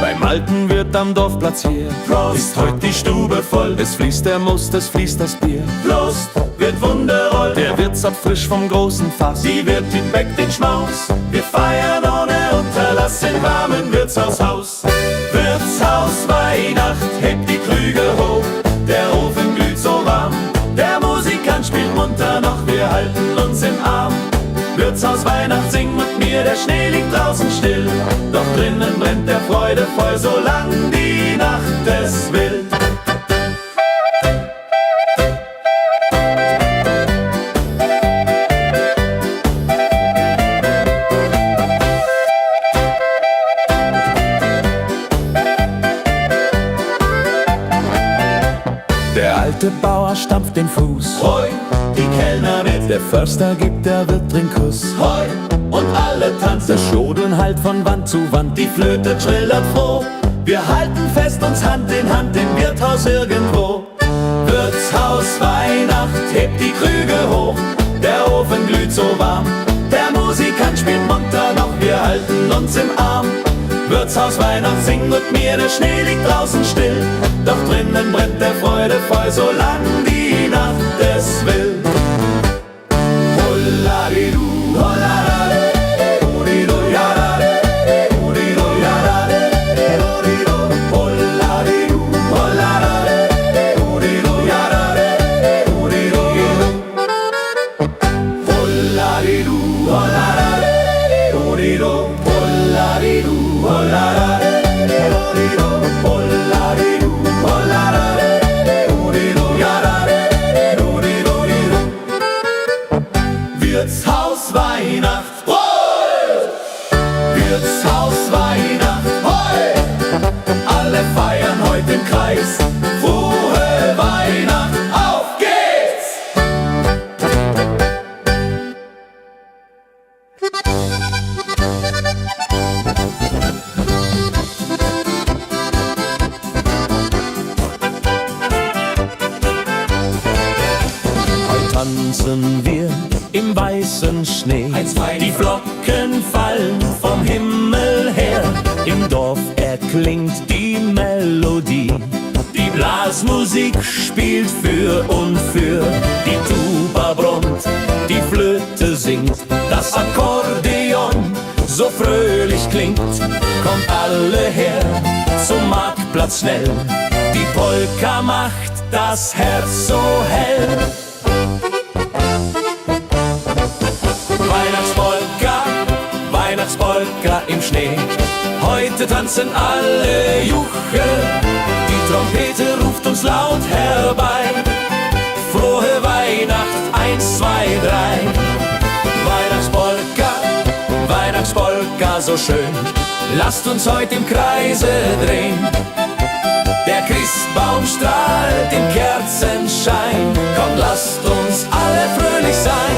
Beim alten Wirt am Dorfplatz hier Prost. ist heut die Stube voll. Es fließt der Most, es fließt das Bier. Prost, wird wundervoll. Der Wirt satt frisch vom großen Fass. Die Wirtin bäckt den Schmaus. Wir feiern ohne Unterlass im warmen Wirtshaushaus. Wirtshaus Weihnacht, hebt die Krüge hoch. Der Ofen glüht so warm. Der Musikant spielt munter noch, wir halten uns im Arm. Wirtshaus Weihnacht, sing mit mir, der Schnee liegt draußen still. Doch drinnen brennt der Freude voll, solang die Nacht es will. Der alte Bauer stampft den Fuß. Hoi, die Kellner mit. Der Förster gibt der Wirt den Kuss. Hoi, und alle tanzen. Das Jodeln halt von Wand zu Wand. Die Flöte trillert froh. Wir halten fest uns Hand in Hand im Wirtshaus irgendwo. Wirtshaus Weihnacht, hebt die Krüge hoch. Der Ofen glüht so warm. Der Musikant spielt munter noch, wir halten uns im Arm. Wirtshaus Weihnacht, sing mit mir, der Schnee liegt draußen still. Doch drinnen brennt der Freude voll, solang die Nacht es will. Holladidu, holladade, hodido, yadade, hodido, yadade, hodido, holladidu, holladade, hodido, yadade, hodido, holladidu, holladade, hodido, holladidu, holladade, hodido, holladidu, holladade, hodido, yadade, hodido, Wirtshaus Weihnacht, hoi! Wirtshaus Weihnacht, hoi! Alle feiern heute im Kreis. Frohe Weihnacht, auf geht's! Heute tanzen wir im weißen Schnee. Eins, zwei, Die Flocken fallen vom Himmel her. Im Dorf erklingt die Melodie. Die Blasmusik spielt für und für. Die Tuba brummt, die Flöte singt. Das Akkordeon so fröhlich klingt. Kommt alle her zum Marktplatz schnell. Die Polka macht das Herz so hell. Weihnachtspolka, Weihnachtspolka im Schnee. Heute tanzen alle Juche. Die Trompete ruft uns laut herbei. Frohe Weihnacht, 1, 2, 3. Weihnachtspolka, Weihnachtspolka so schön. Lasst uns heute im Kreise drehen. Der Christbaum strahlt im Kerzenschein. Kommt, lasst uns alle fröhlich sein.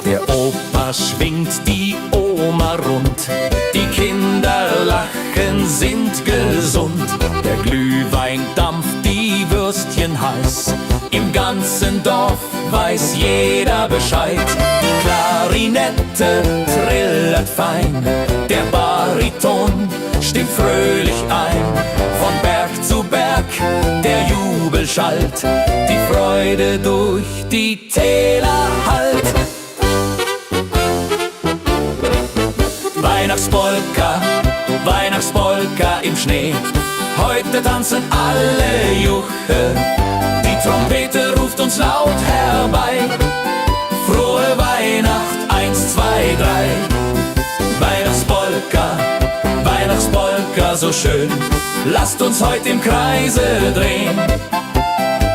Der Opa schwingt die Oma rund. Die Kinder lachen, sind gesund. Der Glühwein dampft, die Würstchen heiß. Im ganzen Dorf weiß jeder Bescheid. Die Klarinette trillert fein. Der Bariton stimmt fröhlich ein. Von Berg zu Berg der Jubel schallt. Die Freude durch die Täler hallt. Weihnachtspolka, Weihnachtspolka im Schnee. Heute tanzen alle Juche. Die Trompete ruft uns laut herbei. Frohe Weihnacht, 1, 2, 3. Weihnachtspolka, Weihnachtspolka so schön. Lasst uns heute im Kreise drehen.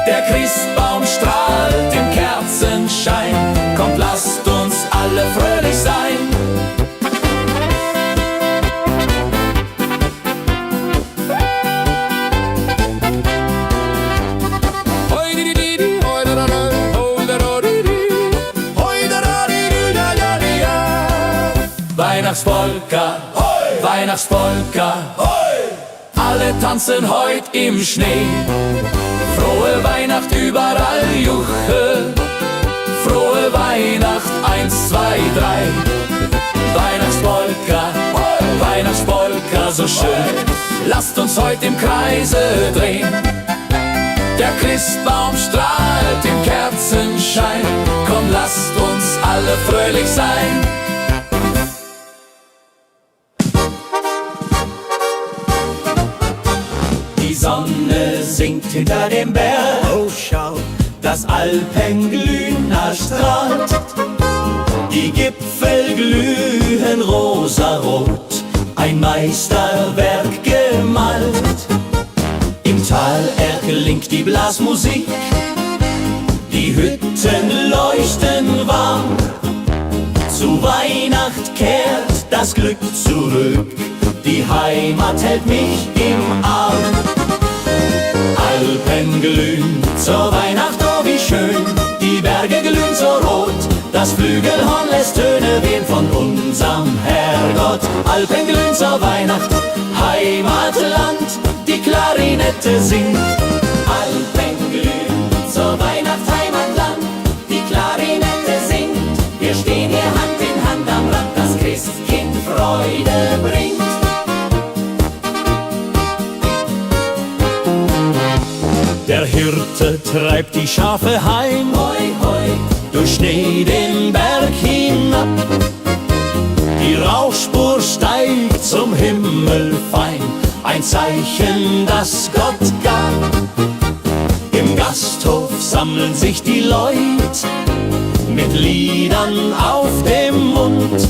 Der Christbaum strahlt im Kerzenschein. Kommt, lasst uns alle fröhlich sein. Weihnachtspolka, Weihnachtspolka, alle tanzen heut im Schnee. Frohe Weihnacht überall, Juche. Frohe Weihnacht, 1, 2, 3. Weihnachtspolka, Weihnachtspolka, so schön. Lasst uns heut im Kreise drehen. Der Christbaum strahlt im Kerzenschein. Komm, lasst uns alle fröhlich sein. Die Sonne sinkt hinter dem Berg. Oh, schau, das Alpenglühen erstrahlt. Die Gipfel glühen rosarot, ein Meisterwerk gemalt. Im Tal erklingt die Blasmusik, die Hütten leuchten warm. Zu Weihnacht kehrt das Glück zurück, die Heimat hält mich im Arm. Alpen glühen zur Weihnacht, oh wie schön, die Berge glühen so rot, das Flügelhorn lässt Töne wehen von unserem Herrgott. Alpen glühen zur Weihnacht, Heimatland, die Klarinette singt. Alpen glühen zur Weihnacht, Heimatland, die Klarinette singt. Wir stehen hier Hand in Hand am Rand, das Christkind Freude bringt. Der Hirte treibt die Schafe heim, hoi, hoi, durch Schnee den Berg hinab. Die Rauchspur steigt zum Himmel fein, ein Zeichen, das Gott gab. Im Gasthof sammeln sich die Leute mit Liedern auf dem Mund.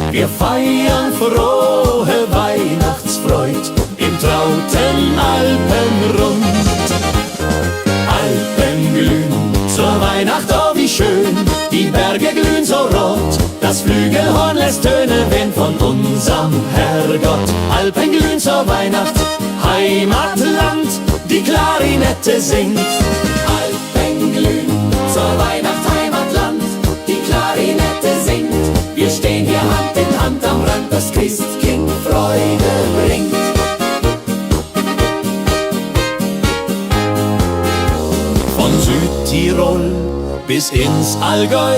Wir feiern frohe Weihnachtsfreud im trauten Alpenrund. Alpen glühen zur Weihnacht, oh wie schön, die Berge glühen so rot, das Flügelhorn lässt Töne wehen von unserem Herrgott. Alpen glühen zur Weihnacht, Heimatland, die Klarinette singt. Alpen glühen zur Weihnacht, Heimatland, die Klarinette singt. Wir stehen hier Hand in Hand am Rand, das Christkind Freude bringt. Von Südtirol bis ins Allgäu,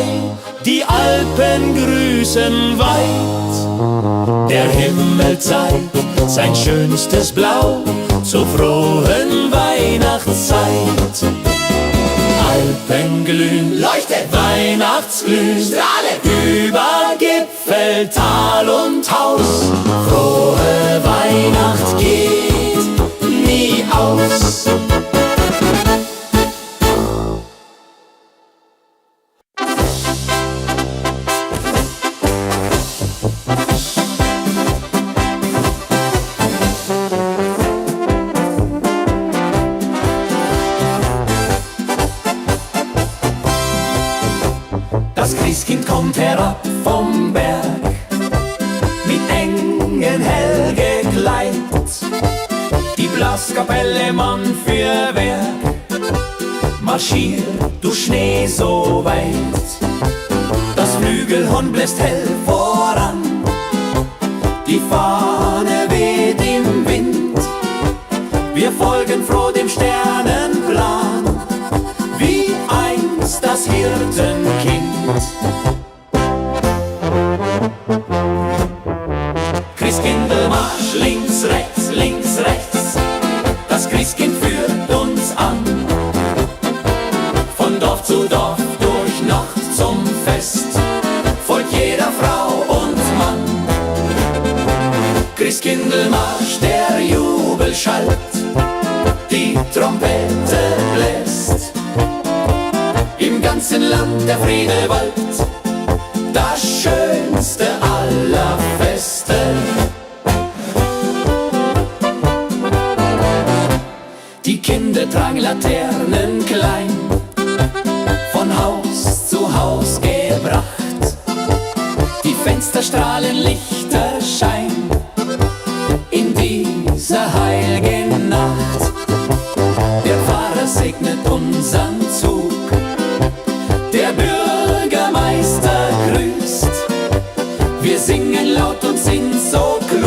die Alpen grüßen weit. Der Himmel zeigt sein schönstes Blau zur frohen Weihnachtszeit. Alpen glühen, leuchtet Weihnachtsglühen, strahlet über Gipfel, Tal und Haus. Frohe Weihnacht geht nie aus. Das Christkind kommt herab vom Berg, mit Engeln hell gekleidet. Die Blaskapelle Mann für Werk marschiert durch Schnee so weit. Das Flügelhorn bläst hell voran, die Fahne weht im Wind. Wir folgen froh dem Sternenplan, wie einst das Hirtenkind. Christkindlmarsch, links, rechts, das Christkind führt uns an. Von Dorf zu Dorf, durch Nacht zum Fest, folgt jeder Frau und Mann. Christkindlmarsch, der Jubel schallt, die Trompete bläst. Im ganzen Land der Friede wallt, das schönste aller Feste. Die Kinder tragen Laternen klein, von Haus zu Haus gebracht. Die Fenster strahlen Lichterschein in dieser heiligen Nacht. Der Pfarrer segnet unseren Zug, der Bürgermeister grüßt. Wir singen laut und sind so klug.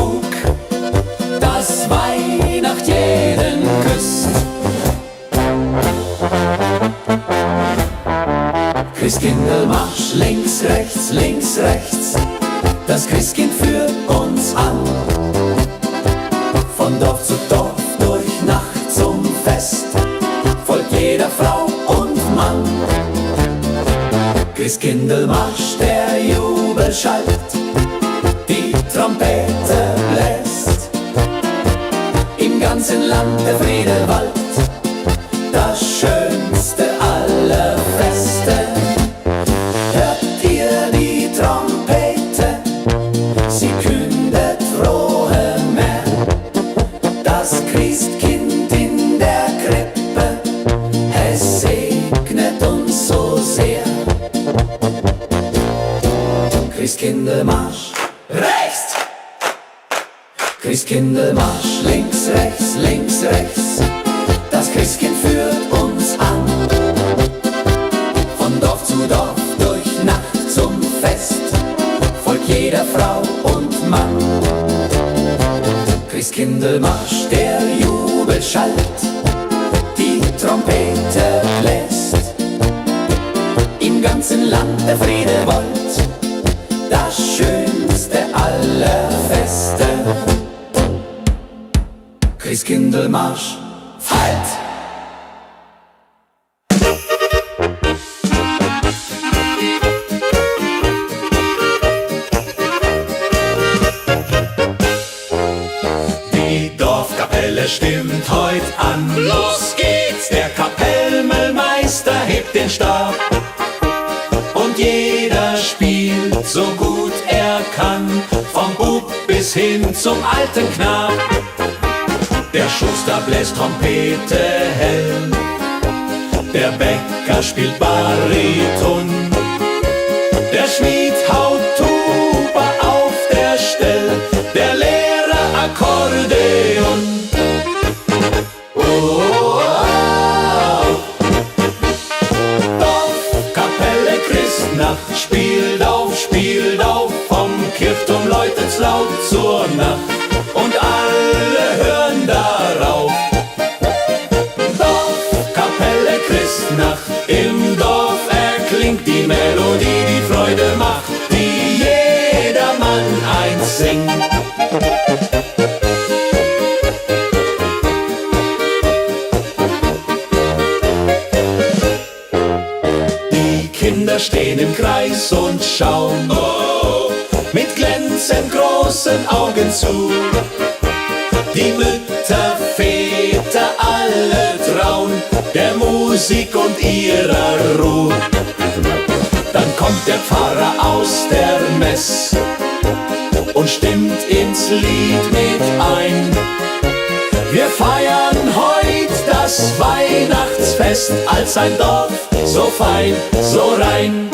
führt uns an. Von Dorf zu Dorf, durch Nacht zum Fest, folgt jeder Frau und Mann. Christkindlmarsch, der Jubel schallt, die Trompete bläst. Im ganzen Land der Friede wallt, das schönste aller Feste. Hört ihr die Trompete? Sie kündet frohe Mär. Das Christkind in der Krippe, es segnet uns so sehr. Christkindlmarsch rechts, Christkindlmarsch links, rechts, links, rechts. Das Christkind führt uns an. Von Dorf zu Dorf, durch Nacht zum Fest, folgt jeder Frau und Mann. Christkindlmarsch, der Jubel schallt, die Trompete bläst. Im ganzen Land der Friede wollt, das schönste aller Feste. Christkindlmarsch feiert. Die Dorfkapelle stimmt heut an. Los geht's! Der Kapellmeister hebt den Stab und jeder spielt so gut er kann, vom Bub bis hin zum alten Knab. Der Schuster bläst Trompete hell, der Bäcker spielt Bariton, der Schmied haut Tuba auf der Stell, der Lehrer Akkordeon. Oh, oh, oh. Dorfkapelle Christnacht spielt auf, vom Kirchturm läutet's laut zur Nacht und alle hören darauf. Dorfkapelle Christnacht, im Dorf erklingt die Melodie, die Freude macht, die jedermann eins singt. Die Kinder stehen im Kreis und schauen mit glänzend großen Augen zu. Die Mütter, Väter, alle trauen der Musik und ihrer Ruhe. Dann kommt der Pfarrer aus der Mess und stimmt ins Lied mit ein. Wir feiern heut das Weihnachtsfest als ein Dorf so fein, so rein.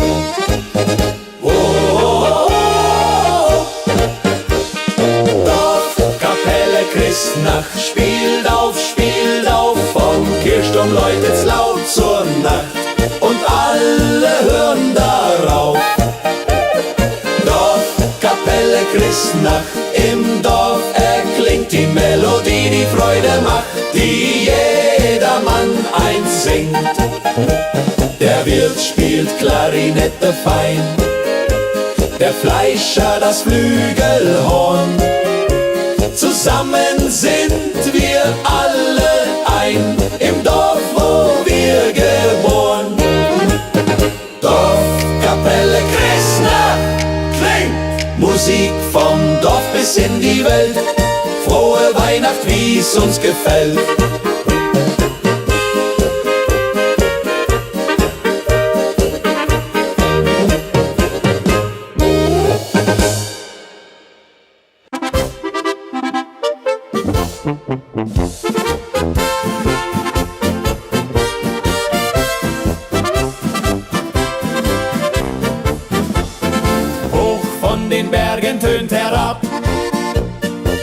Oh, oh, oh. Dorfkapelle Christnacht spielt auf, vom Kirchturm läutet's laut zur Nacht und alle hören darauf. Dorfkapelle Christnacht, im Dorf erklingt die Melodie, die Freude macht, die jedermann eins singt. Der Wirt spielt Klarinette fein, der Fleischer das Flügelhorn. Zusammen sind wir alle ein, im Dorf, wo wir geboren. Dorfkapelle Christnacht klingt, Musik vom Dorf bis in die Welt. Frohe Weihnacht, wie's uns gefällt. Hoch von den Bergen tönt herab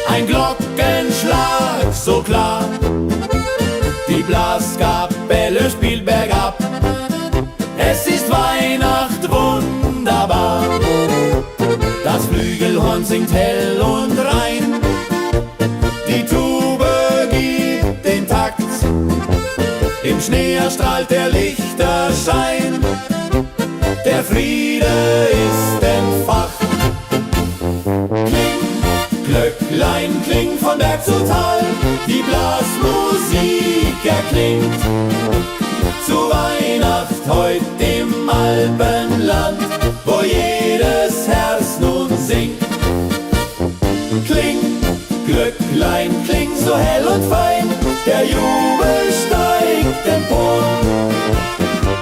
ein Glockenschlag so klar. Die Blaskapelle spielt bergab, es ist Weihnacht wunderbar. Das Flügelhorn singt hell und rein, die Tube gibt den Takt, im Schnee erstrahlt der Lichterschein, der Friede ist entfacht. Glöcklein klingt von Berg zu Tal, die Blasmusik erklingt. Zu Weihnacht heut im Alpenland, wo jedes Herz nun singt. Kling, Glöcklein, kling so hell und fein, der Jubel steigt empor.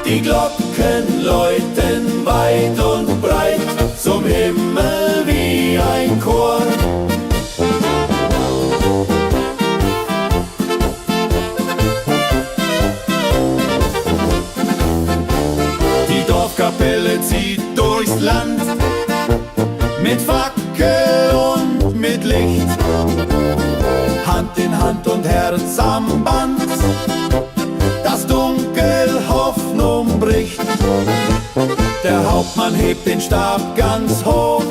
Die Glocken läuten weit und breit zum Himmel wie ein Chor. Die Dorfkapelle zieht durchs Land mit Fackel und mit Licht, Hand in Hand und Herz am Band, das Dunkel Hoffnung bricht. Der Hauptmann hebt den Stab ganz hoch,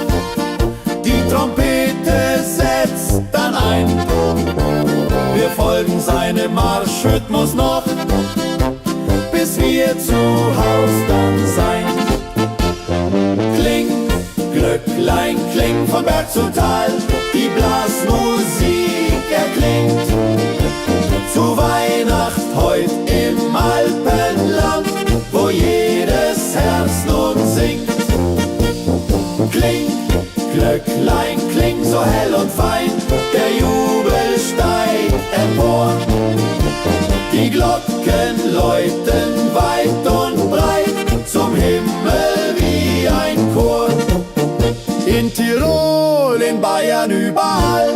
die Trompete setzt dann ein. Wir folgen seinem Marschrhythmus noch, bis wir zu Haus dann sein. Kling, Glöcklein, kling von Berg zu Tal, die Blasmusik erklingt. Zu Weihnacht heut im Alpenland, wo jedes Herz nun singt. Kling, Glöcklein, kling so hell und fein, der Jubel steigt empor. Die Glocken läuten weit und breit zum Himmel wie ein Chor. In Tirol, in Bayern, überall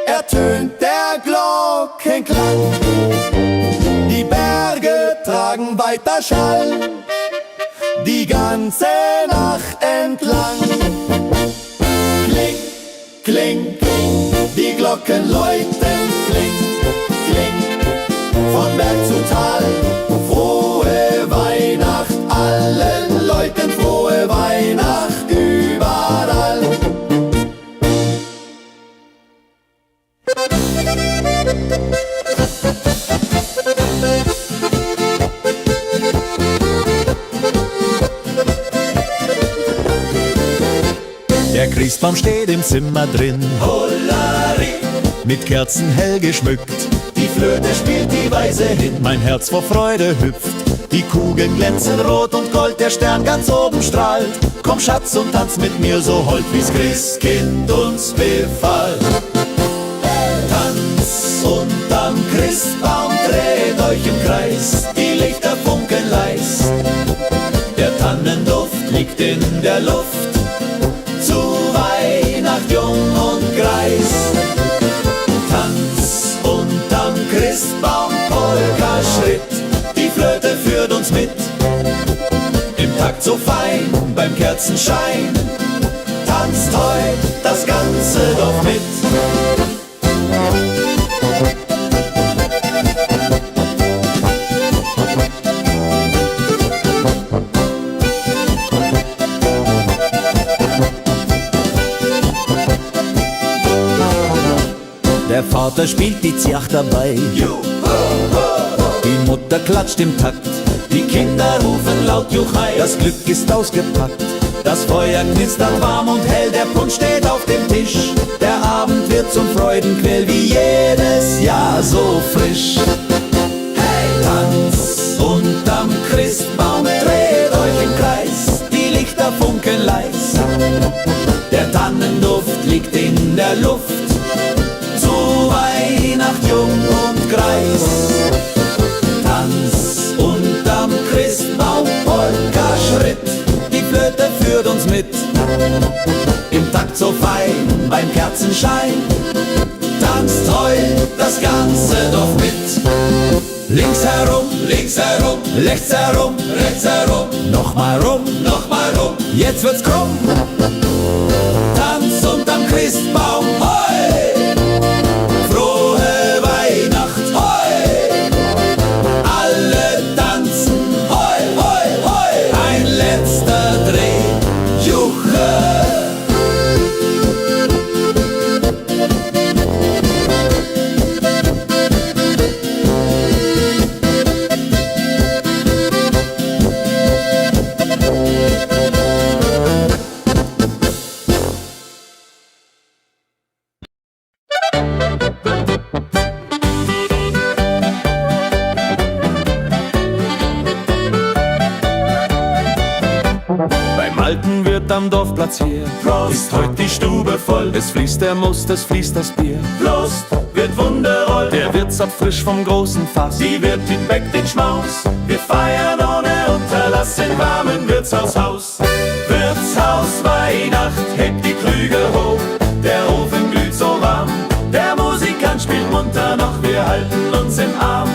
ertönt der Glockenklang. Die Berge tragen weiter Schall, die ganze Nacht entlang. Kling, kling, kling, die Glocken läuten, kling, kling, von Berg zu Tal. Frohe Weihnacht allen Leuten, frohe Weihnacht überall. Der Christbaum steht im Zimmer drin, Hollari, mit Kerzen hell geschmückt. die Flöte spielt die Weise hin. Mein Herz vor Freude hüpft, die Kugeln glänzen rot und gold, der Stern ganz oben strahlt. Komm Schatz und tanz mit mir so hold, wie's Christkind uns befahl. Tanz unterm Christbaum, dreht euch im Kreis, die Lichter funkeln leis. Der Tannenduft liegt in der Luft, zu Weihnacht jung und greis. Tanz unterm Christbaum, Polka-Schritt, die Flöte führt uns mit. Im Takt so fein, beim Kerzenschein, tanzt heut das ganze Dorf mit. Der Vater spielt die Zjach dabei, die Mutter klatscht im Takt, Die Kinder rufen laut Juchai, das Glück ist ausgepackt. das Feuer knistert warm und hell, der Punsch steht auf dem Tisch. Der Abend wird zum Freudenquell, wie jedes Jahr so frisch. Hey! Tanz unterm Christbaum, dreht euch im Kreis, die Lichter funkeln leis. Der Tannenduft liegt in der Luft, zu Weihnacht jung und greis. Tanz unterm Christbaum, Polka-Schritt, die Flöte führt uns mit. Im Takt so fein, beim Kerzenschein, tanzt heut das ganze Dorf mit. Links herum, rechts herum, nochmal rum, jetzt wird's krumm. Tanz unterm Christbaum, hoi! Frohe Weihnacht, hoi! Alle tanzen, hoi, hoi, hoi! Ein letzter Dreh, Juche! am Dorfplatz hier. Prost, ist heut die Stube voll. Es fließt der Most, es fließt das Bier. Prost, wird wundervoll. Der Wirtsab frisch vom großen Fass. Die Wirtin bäckt den Schmaus. Wir feiern ohne Unterlass im warmen Wirtshaushaus. Wirtshaus Weihnacht, hebt die Krüge hoch. Der Ofen glüht so warm. Der Musikant spielt munter noch, wir halten uns im Arm.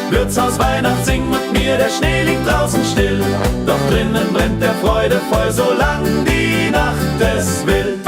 Wirtshaus Weihnacht, sing mit mir, der Schnee liegt draußen still. Doch drinnen brennt der Freude voll, solang die Nacht es will.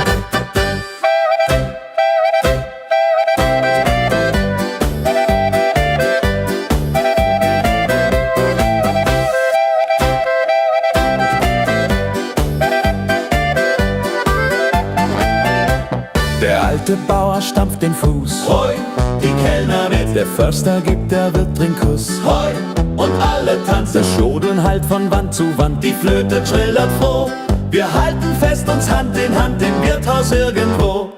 Der alte Bauer stampft den Fuß. Hoi, die Kellner mit. Der Förster gibt der Wirt den Kuss. Hoi, und alle tanzen. Das Jodeln halt von Wand zu Wand. Die Flöte trillert froh. Wir halten fest uns Hand in Hand im Wirtshaus irgendwo.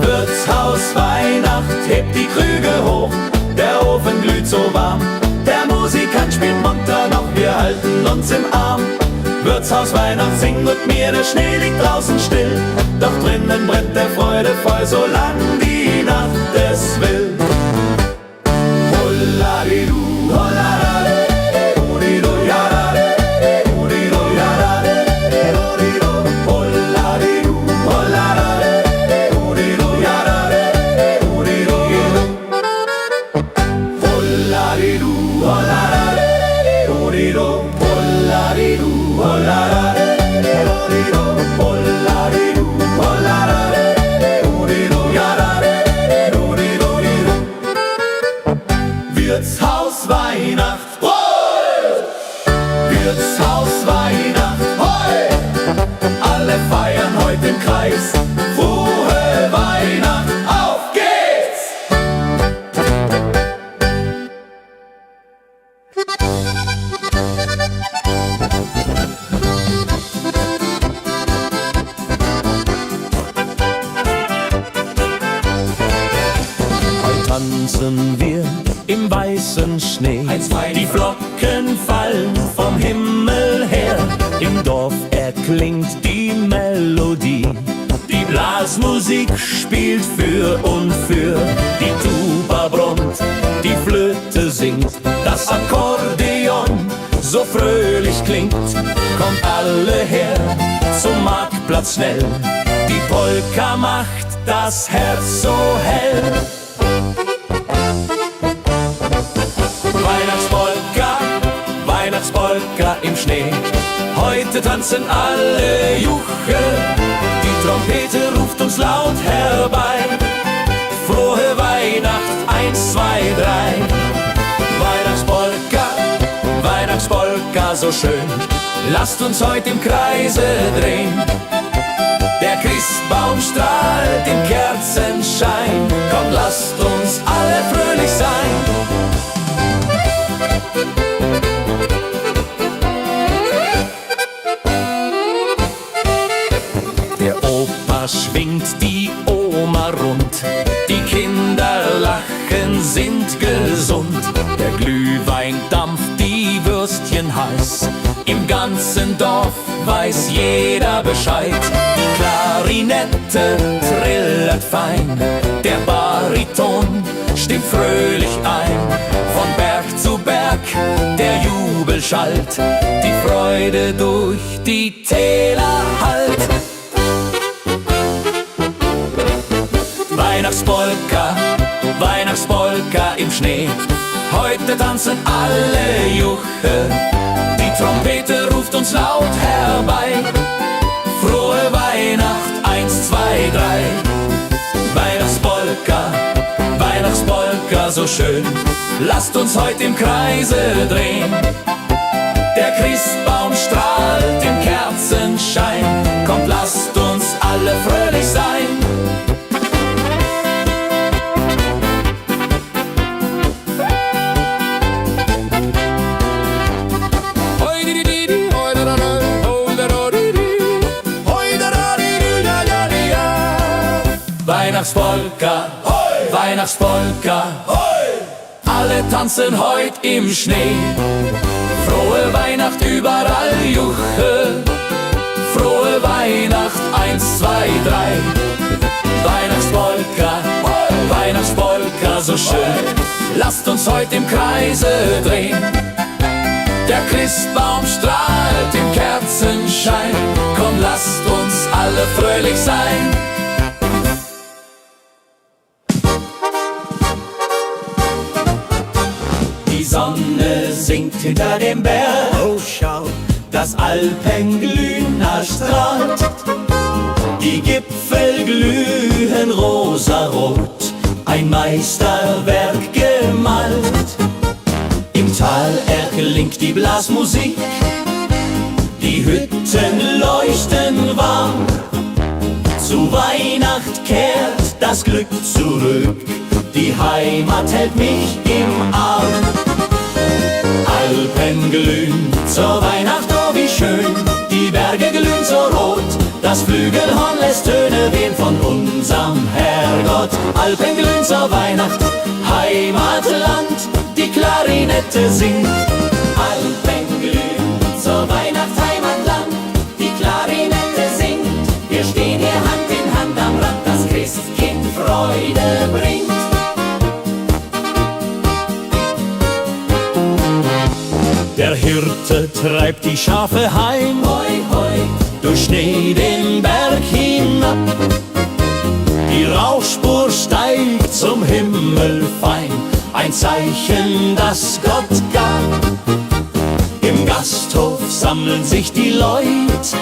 Wirtshaus Weihnacht, hebt die Krüge hoch. Der Ofen glüht so warm. Der Musikant spielt munter noch, wir halten uns im Arm. Wirtshaus Weihnacht, sing mit mir, der Schnee liegt draußen still. Doch drinnen brennt der Freude voll, solang die Nacht es will. Holladidu, holladade, hodido, yadade, hodido, yadade, hodido, holladidu, holladade, hodido, yadade, hodido, holladidu, holladade, hodido, holladidu, holladade, hodido, holladidu, holladade, hodido, yadade, hodido, Wirtshaus Weihnacht, hoi! Wirtshaus Weihnacht, hoi! Alle feiern heute im Kreis. Frohe Weihnacht, auf geht's! Heute tanzen wir im weißen Schnee. Die Flocken fallen vom Himmel her. Im Dorf erklingt die Melodie. Die Blasmusik spielt für und für. Die Tuba brummt, die Flöte singt. Das Akkordeon so fröhlich klingt. Kommt alle her zum Marktplatz schnell. Die Polka macht das Herz so hell. Weihnachtspolka, Weihnachtspolka im Schnee. Heute tanzen alle Juche. Die Trompete ruft uns laut herbei. Frohe Weihnacht, 1, 2, 3. Weihnachtspolka, Weihnachtspolka so schön. Lasst uns heute im Kreise drehen. Der Christbaum strahlt im Kerzenschein. Kommt, lasst uns alle fröhlich sein. Der Opa schwingt die Oma rund. Die Kinder lachen, sind gesund. Der Glühwein dampft, die Würstchen heiß. Im ganzen Dorf weiß jeder Bescheid. Die Klarinette trillert fein. Der Bariton stimmt fröhlich ein. Von Berg zu Berg der Jubel schallt. Die Freude durch die Täler hallt. Weihnachtspolka, Weihnachtspolka im Schnee. Heute tanzen alle Juche. Die Trompete ruft uns laut herbei. Frohe Weihnacht, 1, 2, 3. Weihnachtspolka, Weihnachtspolka so schön. Lasst uns heute im Kreise drehen. Der Christbaum strahlt im Kerzenschein. Kommt, lasst uns alle fröhlich sein. Weihnachtspolka, hoi! Weihnachtspolka, hoi! Alle tanzen heut im Schnee. Frohe Weihnacht überall, Juche. Frohe Weihnacht. Weihnacht 1, 2, 3. Weihnachtspolka, Weihnachtspolka, so schön. Lasst uns heute im Kreise drehen. Der Christbaum strahlt im Kerzenschein. Komm, lasst uns alle fröhlich sein. Die Sonne sinkt hinter dem Berg. Oh, schau, das Alpenglühen erstrahlt. Die Gipfel glühen rosarot, ein Meisterwerk gemalt. Im Tal erklingt die Blasmusik, die Hütten leuchten warm. Zu Weihnacht kehrt das Glück zurück, die Heimat hält mich im Arm. Alpen glühen zur Weihnacht, oh wie schön, die Berge glühen so rot, das Flügelhorn lässt Töne wehen von unserem Herrgott. Alpen glühen zur Weihnacht, Heimatland, die Klarinette singt. Alpen glühen zur Weihnacht, Heimatland, die Klarinette singt. Wir stehen hier Hand in Hand am Rand, das Christkind Freude bringt. Der Hirte treibt die Schafe heim, hoi, hoi, durch Schnee den Berg hinab. Die Rauchspur steigt zum Himmel fein, ein Zeichen, das Gott gab. Im Gasthof sammeln sich die Leute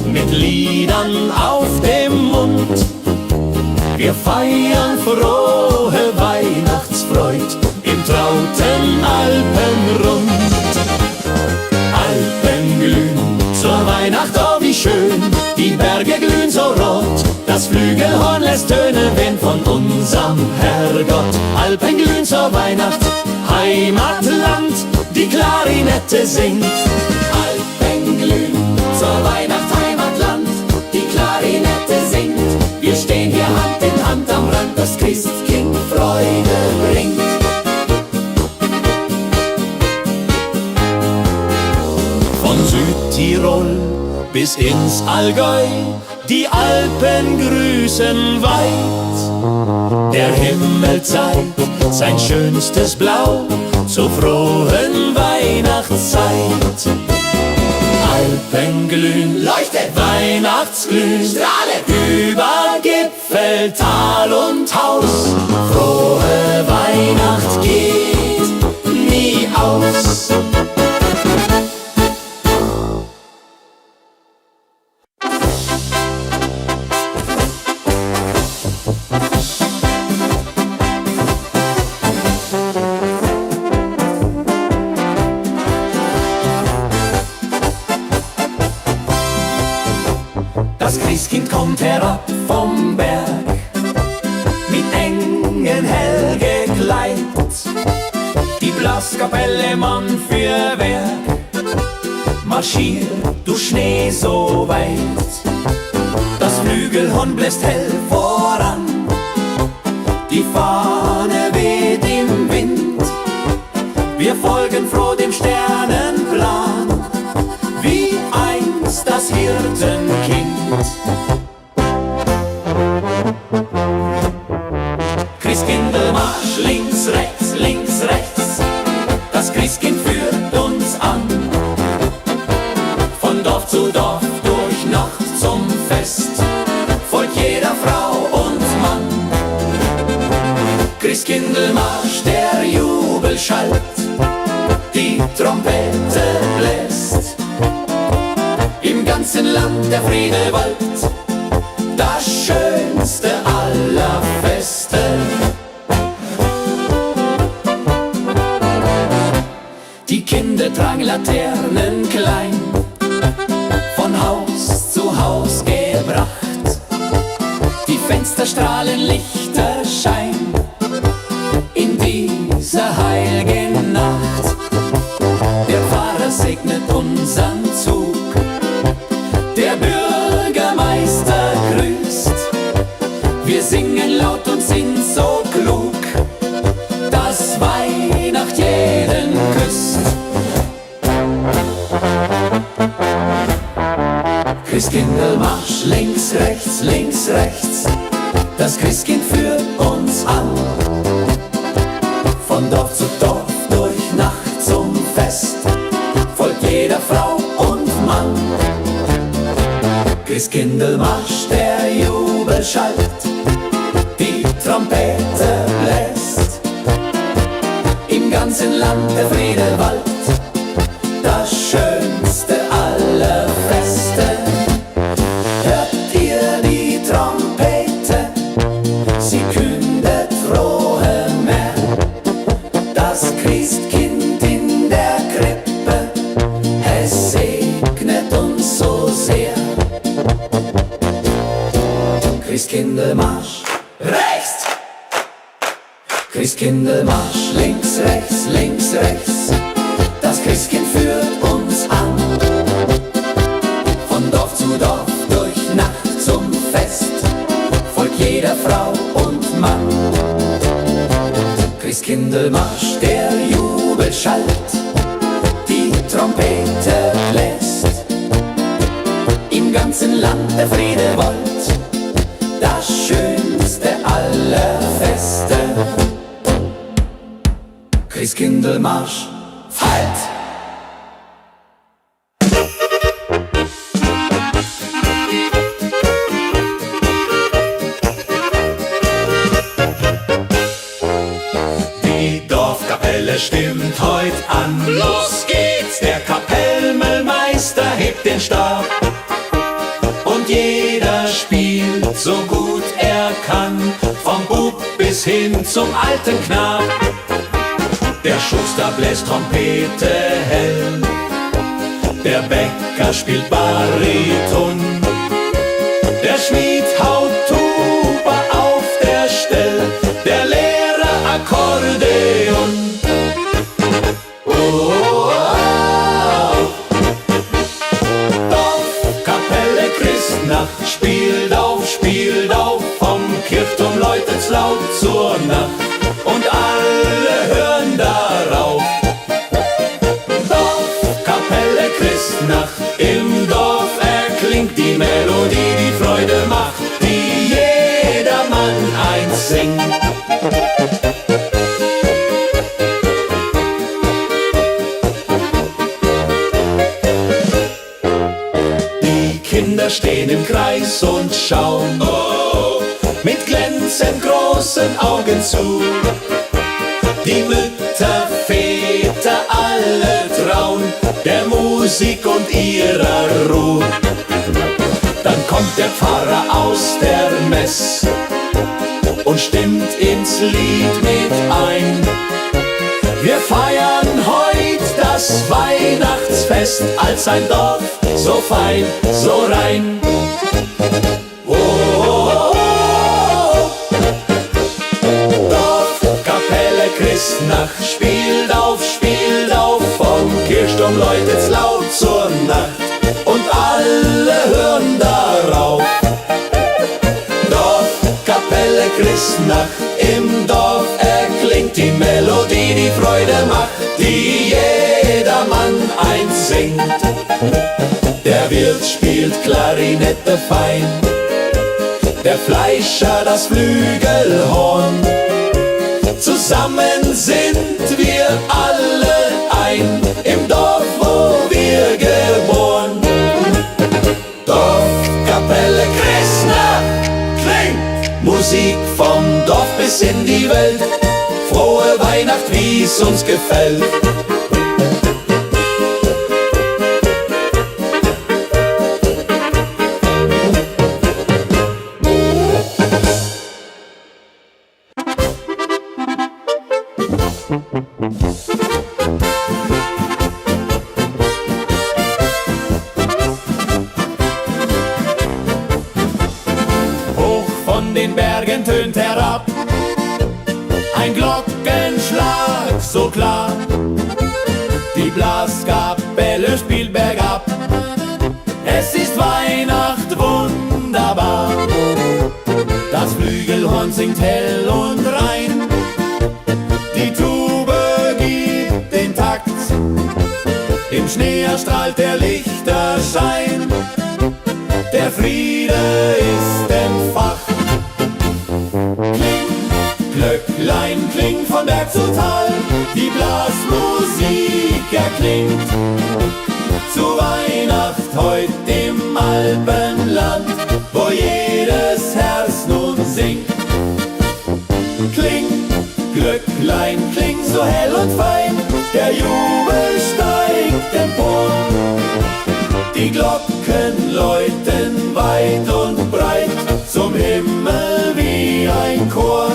mit Liedern auf dem Mund. Wir feiern frohe Weihnachtsfreud im trauten Alpenrund. Alpen glühen zur Weihnacht, oh wie schön, die Berge glühen so rot, das Flügelhorn lässt Töne wehen von unserem Herrgott. Alpen glühen zur Weihnacht, Heimatland, die Klarinette singt. Alpen glühen zur Weihnacht, Heimatland, die Klarinette singt. Wir stehen hier Hand in Hand am Rand, das Christkind Freude bringt. Von Südtirol bis ins Allgäu, die Alpen grüßen weit. Der Himmel zeigt sein schönstes Blau zur frohen Weihnachtszeit. Alpen glühen, leuchtet, Weihnachtsglühen, strahlet über Gipfel, Tal und Haus. Frohe Weihnacht geht nie aus. Das Christkind kommt herab vom Berg, mit Engeln hell gekleidet. Die Blaskapelle Mann für Werk marschiert durch Schnee so weit. Das Flügelhorn bläst hell voran, die Fahne weht im Wind. Wir folgen froh dem Sternenplan, wie einst das Hirtenkind. Christkindlmarsch, links, rechts, das Christkind führt uns an. Von Dorf zu Dorf, durch Nacht zum Fest, folgt jeder Frau und Mann. Christkindlmarsch, der Jubel schallt, die Trompete bläst. Im ganzen Land der Friede wallt, das schönste aller Feste. Die Kinder tragen Laternen klein, von Haus zu Haus gebracht. Die Fenster strahlen Lichterschein in dieser heiligen Nacht. Der Pfarrer segnet unseren Zug, der Bürgermeister grüßt. Wir singen laut und sind so klug, dass Weihnacht jeden küsst. Christkindlmarsch, links, rechts, das Christkind führt uns an. Von Dorf zu Dorf, durch Nacht zum Fest, folgt jeder Frau und Mann. Christkindlmarsch, der Jubel schallt, die Trompete bläst, im ganzen Land der Friede wallt, das schönste aller Feste. Hört ihr die Trompete, sie kündet frohe Mär, das Christkind in der Krippe, es segnet uns so sehr. Christkindlmarsch, rechts! Christkindlmarsch, links, rechts, das Christkind führt uns an. Von Dorf zu Dorf, durch Nacht zum Fest, folgt jeder Frau und Mann. Christkindlmarsch, der Jubel schallt, die Trompete bläst, im ganzen Land der Friede wollt, das schönste aller Feste. Christkindlmarsch, feiert! Die Dorfkapelle stimmt heut an. Los geht's! Der Kapellmeister hebt den Stab und jeder spielt so gut er kann, vom Bub bis hin zum alten Knab. Der Schuster bläst Trompete hell, der Bäcker spielt Bariton, der Schmied haut Tuba auf der Stell, der Lehrer Akkordeon. Oh, oh, oh. Dorfkapelle Christnacht, spielt auf, vom Kirchturm läutet's laut zur Nacht und alle hören darauf. Dorfkapelle Christnacht, im Dorf erklingt die Melodie, die Freude macht, die jedermann eins singt. Die Kinder stehen im Kreis und schauen, oh, mit glänzend großen Augen zu. Die Mütter, Väter, alle trauen der Musik und ihrer Ruhe. Dann kommt der Pfarrer aus der Mess und stimmt ins Lied mit ein. Wir feiern heut das Weihnachtsfest als ein Dorf so fein, so rein. Oh, oh, oh. Dorfkapelle Christnacht, spielt auf, vom Kirchturm läutet's laut zur Nacht und alle hören darauf. Dorfkapelle Christnacht, im Dorf erklingt die Melodie, die Freude macht, die jedermann eins singt. Der Wirt spielt Klarinette fein, der Fleischer das Flügelhorn. Zusammen sind wir alle ein, im Dorf, wo wir geboren. Dorfkapelle Christnacht klingt, Musik vom Dorf bis in die Welt. Frohe Weihnacht, wie's uns gefällt. Hoch von den Bergen tönt herab ein Glockenschlag so klar. Die Blaskapelle spielt bergab, es ist Weihnacht wunderbar. Das Flügelhorn singt hell und rein, die Tube gibt den Takt, im Schnee erstrahlt der Lichterschein. kling von Berg zu Tal, die Blasmusik erklingt. Zu Weihnacht heut im Alpenland, wo jedes Herz nun singt. Kling, Glöcklein, kling so hell und fein, der Jubel steigt empor. Die Glocken läuten weit und breit zum Himmel wie ein Chor.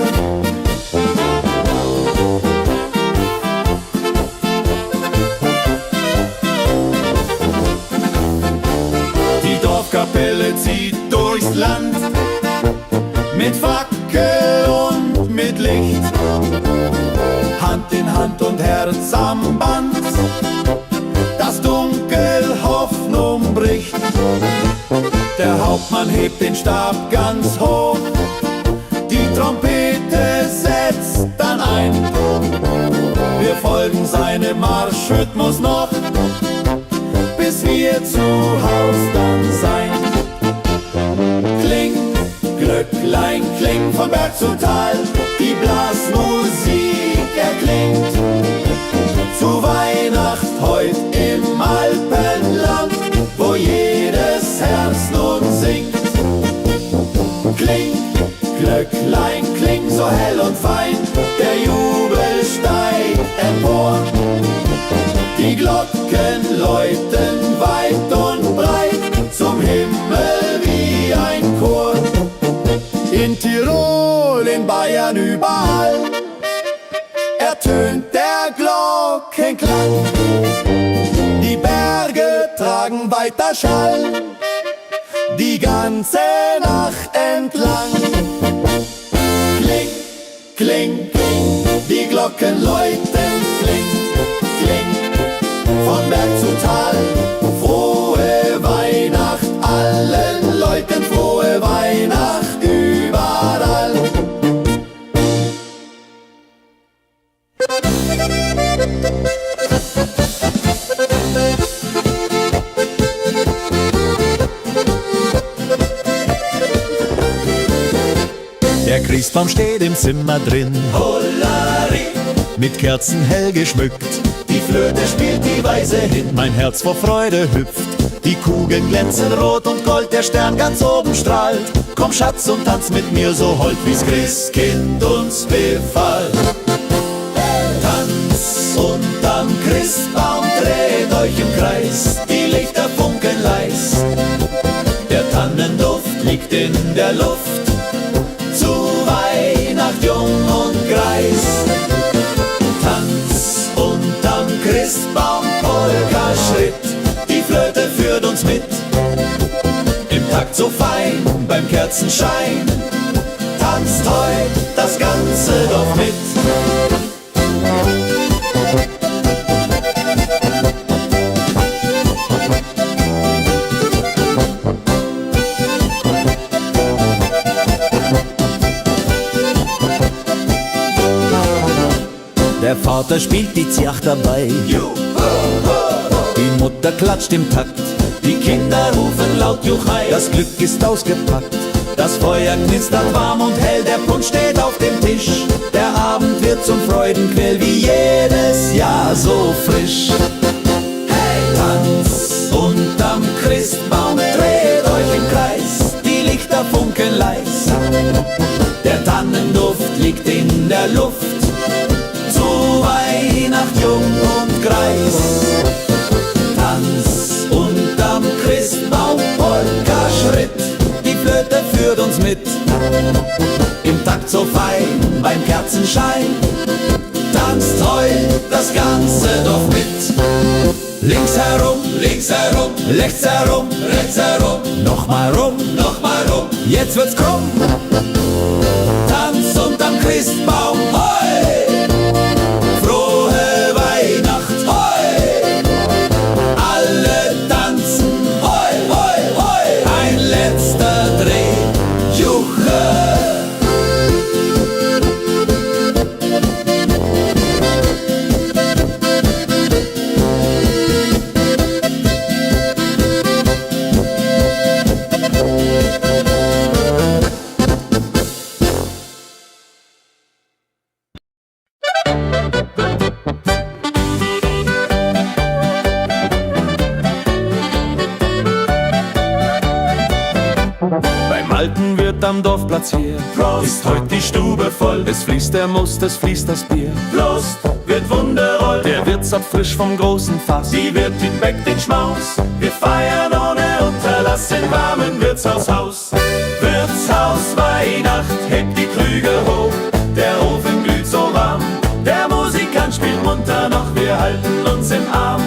Die Dorfkapelle zieht durchs Land mit Fackel und mit Licht, Hand in Hand und Herz am Band, das Dunkel Hoffnung bricht. Der Hauptmann hebt den Stab ganz hoch, die Trompete setzt dann ein. Wir folgen seinem Marschrhythmus noch, bis wir zu Haus dann sein. Kling, Glöcklein, kling von Berg zu Tal, die Blasmusik erklingt. Zu Weihnacht heut im Alpenland, wo jedes Herz nun singt. Kling, Glöcklein, kling so hell und fein, der Jubel steigt empor. Die Glocken läuten weit und breit zum Himmel wie ein Chor. In Tirol, in Bayern, überall ertönt der Glockenklang. Die Berge tragen weiter Schall, die ganze Nacht entlang. Kling, kling, kling, die Glocken läuten, kling, kling, von Berg zu Tal. Frohe Weihnacht allen Leuten, frohe Weihnacht überall. Der Christbaum steht im Zimmer drin, Hollari, mit Kerzen hell geschmückt. die Flöte spielt die Weise hin. Mein Herz vor Freude hüpft, die Kugeln glänzen rot und gold, der Stern ganz oben strahlt. Komm Schatz und tanz mit mir so hold, wie's Christkind uns befahl. Tanz unterm Christbaum, dreht euch im Kreis, die Lichter funkeln leis. Der Tannenduft liegt in der Luft, zu Weihnacht jung und greis. Tanz unterm Christbaum, Polka-Schritt, die Flöte führt uns mit. Im Takt so fein, beim Kerzenschein, tanzt heut das ganze Dorf mit. Der Vater spielt die Ziach dabei, die Mutter klatscht im Takt, Die Kinder rufen laut Juchai, das Glück ist ausgepackt. das Feuer knistert warm und hell, der Punsch steht auf dem Tisch. Der Abend wird zum Freudenquell, wie jedes Jahr so frisch. Hey! Tanz unterm Christbaum, dreht euch im Kreis, die Lichter funkeln leis. Der Tannenduft liegt in der Luft, zu Weihnacht jung und greis. Tanz unterm Christbaum, Polka-Schritt, die Flöte führt uns mit. Im Takt so fein, beim Kerzenschein, tanzt heut das ganze Dorf mit. Links herum, rechts herum, nochmal rum, jetzt wird's krumm. Tanz unterm Christbaum, hoi! Frohe Weihnacht, hoi! Alle tanzen, hoi, hoi, hoi! Ein letzter Dreh, Juche! am Dorfplatz hier. Prost, ist heut die Stube voll. Es fließt der Most, es fließt das Bier. Prost, wird wundervoll. Der Wirtsapf frisch vom großen Fass. Die Wirtin bäckt den Schmaus. Wir feiern ohne Unterlass im warmen Wirtshaushaus. Wirtshaus Weihnacht, hebt die Krüge hoch. Der Ofen glüht so warm. Der Musikant spielt munter noch, wir halten uns im Arm.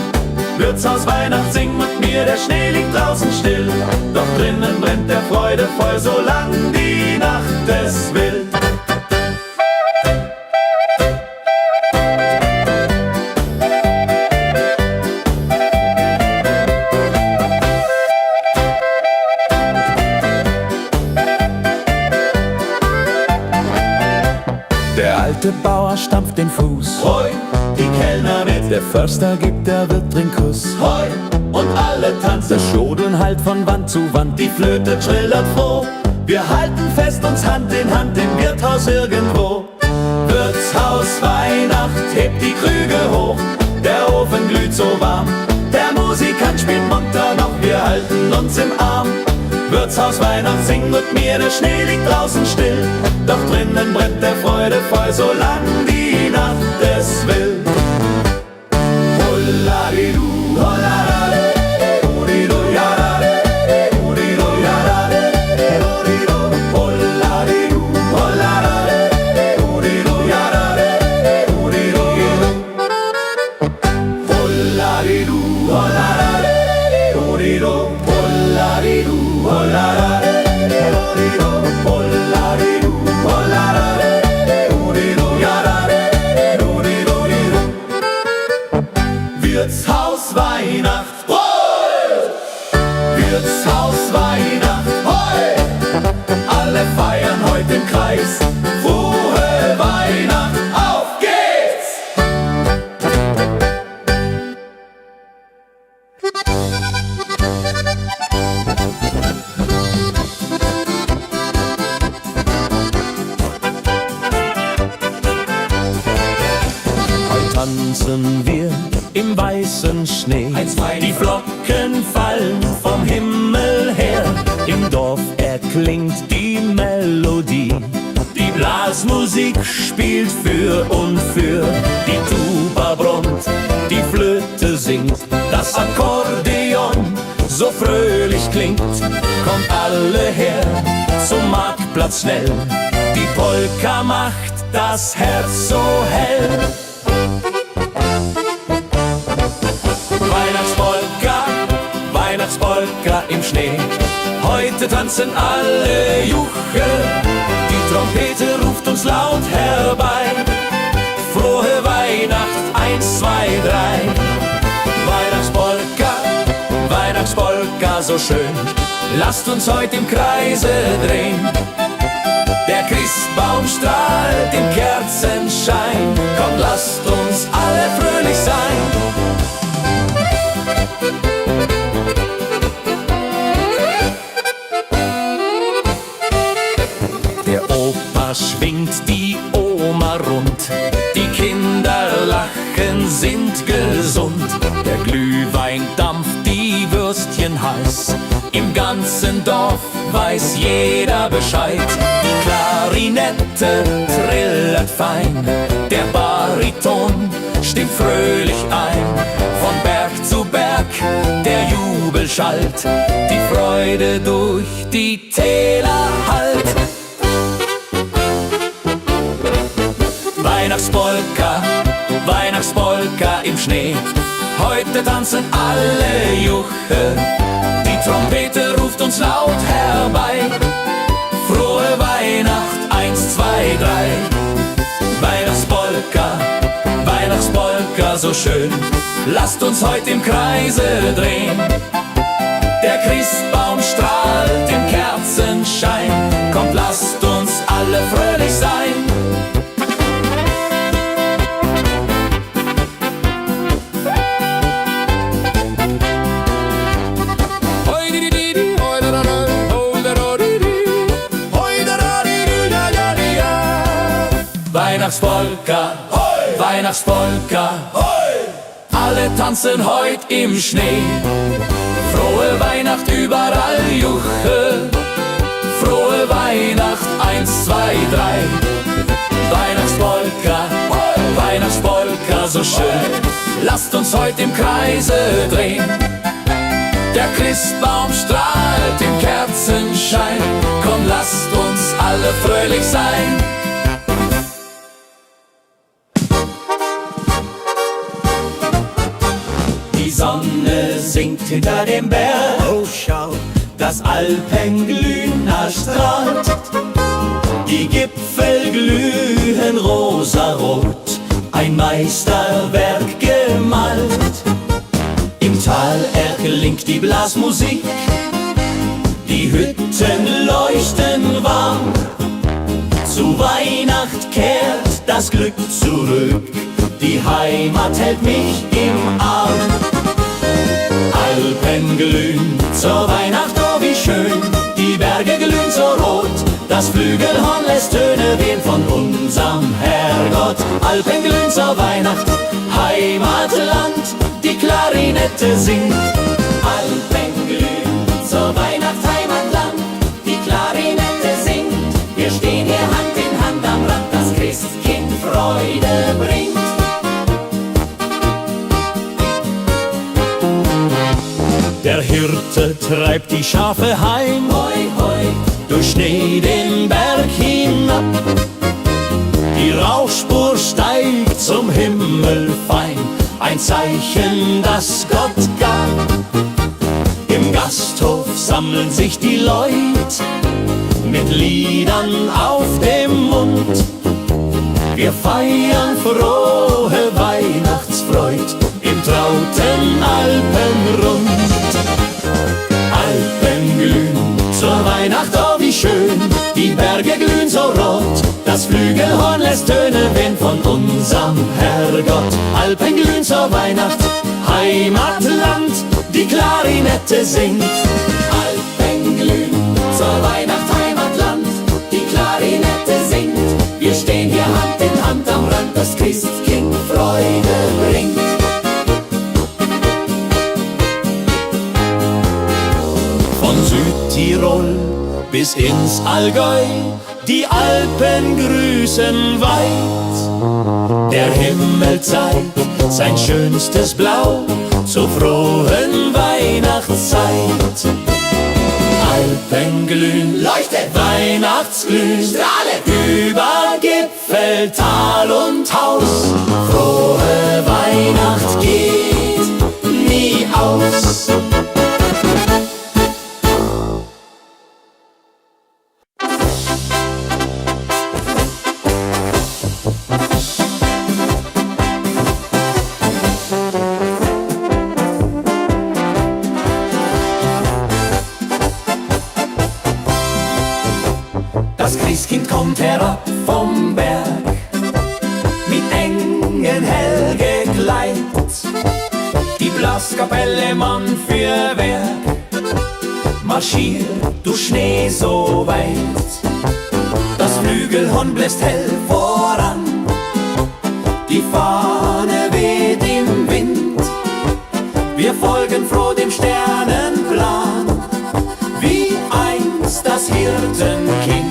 Wirtshaus Weihnacht, sing mit mir, der Schnee liegt draußen still. Doch drinnen brennt der Freude voll, solang die Nacht es will. Der alte Bauer stampft den Fuß. Hoi, die Kellner mit. Der Förster gibt der Wirt den Kuss. Hoi, und alle tanzen. Das Jodeln hallt von Wand zu Wand. Die Flöte trillert froh. Wir halten fest uns Hand in Hand im Wirtshaus irgendwo. Wirtshaus Weihnacht, hebt die Krüge hoch. Der Ofen glüht so warm. Der Musikant spielt munter noch, wir halten uns im Arm. Wirtshaus Weihnacht, sing mit mir, der Schnee liegt draußen still. Doch drinnen brennt der Freude voll, solang die Nacht es will. Holladidu, holladade, hodido, yadade, hodido, yadade, hodido, holladidu, holladade, hodido, yadade, hodido, holladidu, holladade, hodido, holladidu. Wirtshaus Weihnacht, hoi! Wirtshaus Weihnacht, hoi! Alle feiern heute im Kreis. Frohe Weihnacht, auf geht's! Tanzen wir im weißen Schnee. Die Flocken fallen vom Himmel her. Im Dorf erklingt die Melodie. Die Blasmusik spielt für und für. Die Tuba brummt, die Flöte singt. Das Akkordeon so fröhlich klingt. Kommt alle her zum Marktplatz schnell. Die Polka macht das Herz so hell. Weihnachtspolka, Weihnachtspolka im Schnee. Heute tanzen alle Juche. Die Trompete ruft uns laut herbei. Frohe Weihnacht, 1, 2, 3. Weihnachtspolka, Weihnachtspolka so schön. Lasst uns heute im Kreise drehen. Der Christbaum strahlt im Kerzenschein. Kommt, lasst uns alle fröhlich sein. Der Opa schwingt die Oma rund. Die Kinder lachen, sind gesund. Der Glühwein dampft, die Würstchen heiß. Im ganzen Dorf weiß jeder Bescheid. Die Klarinette trillert fein. Der Bariton stimmt fröhlich ein. Von Berg zu Berg der Jubel schallt. Die Freude durch die Täler hallt. Weihnachtspolka, Weihnachtspolka im Schnee. Heute tanzen alle Juche. Die Trompete ruft uns laut herbei. Frohe Weihnacht, 1, 2, 3. Weihnachtspolka, Weihnachtspolka so schön. Lasst uns heute im Kreise drehen. Der Christbaum strahlt im Kerzenschein. Kommt, lasst uns alle fröhlich sein. Weihnachtspolka, hoi! Weihnachtspolka, hoi! Alle tanzen heut im Schnee. Frohe Weihnacht überall, Juche. Frohe Weihnacht. Weihnacht 1, 2, 3. Weihnachtspolka, Weihnachtspolka, so schön. Lasst uns heute im Kreise drehen. Der Christbaum strahlt im Kerzenschein. Komm, lasst uns alle fröhlich sein. Die Sonne sinkt hinter dem Berg. Oh, schau, das Alpenglühen erstrahlt. Die Gipfel glühen rosarot, ein Meisterwerk gemalt. Im Tal erklingt die Blasmusik, die Hütten leuchten warm. Zu Weihnacht kehrt das Glück zurück, die Heimat hält mich im Arm. Alpen glühen zur Weihnacht, oh wie schön, die Berge glühen so rot, das Flügelhorn lässt Töne wehen von unserem Herrgott. Alpen glühen zur Weihnacht, Heimatland, die Klarinette singt. Alpen glühen zur Weihnacht, Heimatland, die Klarinette singt. Wir stehen hier Hand in Hand am Rand, das Christkind Freude bringt. Der Hirte treibt die Schafe heim, hoi, hoi, durch Schnee den Berg hinab. Die Rauchspur steigt zum Himmel fein, ein Zeichen, das Gott gab. Im Gasthof sammeln sich die Leute mit Liedern auf dem Mund. Wir feiern frohe Weihnachtsfreud im trauten Alpenrund. Alpen glühen zur Weihnacht, oh wie schön, die Berge glühen so rot, das Flügelhorn lässt Töne wehen von unserem Herrgott. Alpen glühen zur Weihnacht, Heimatland, die Klarinette singt. Alpen glühen zur Weihnacht, Heimatland, die Klarinette singt. Wir stehen hier Hand in Hand am Rand, das Christkind Freude bringt. Von Südtirol bis ins Allgäu, die Alpen grüßen weit. Der Himmel zeigt sein schönstes Blau zur frohen Weihnachtszeit. Alpen glühen, leuchtet Weihnachtsglühen, strahlet über Gipfel, Tal und Haus. Frohe Weihnacht geht nie aus. Das Christkind kommt herab vom Berg, mit Engeln hell gekleidet. Die Blaskapelle Mann für Werk marschiert durch Schnee so weit. Das Flügelhorn bläst hell voran, die Fahne weht im Wind. Wir folgen froh dem Sternenplan, wie einst das Hirtenkind.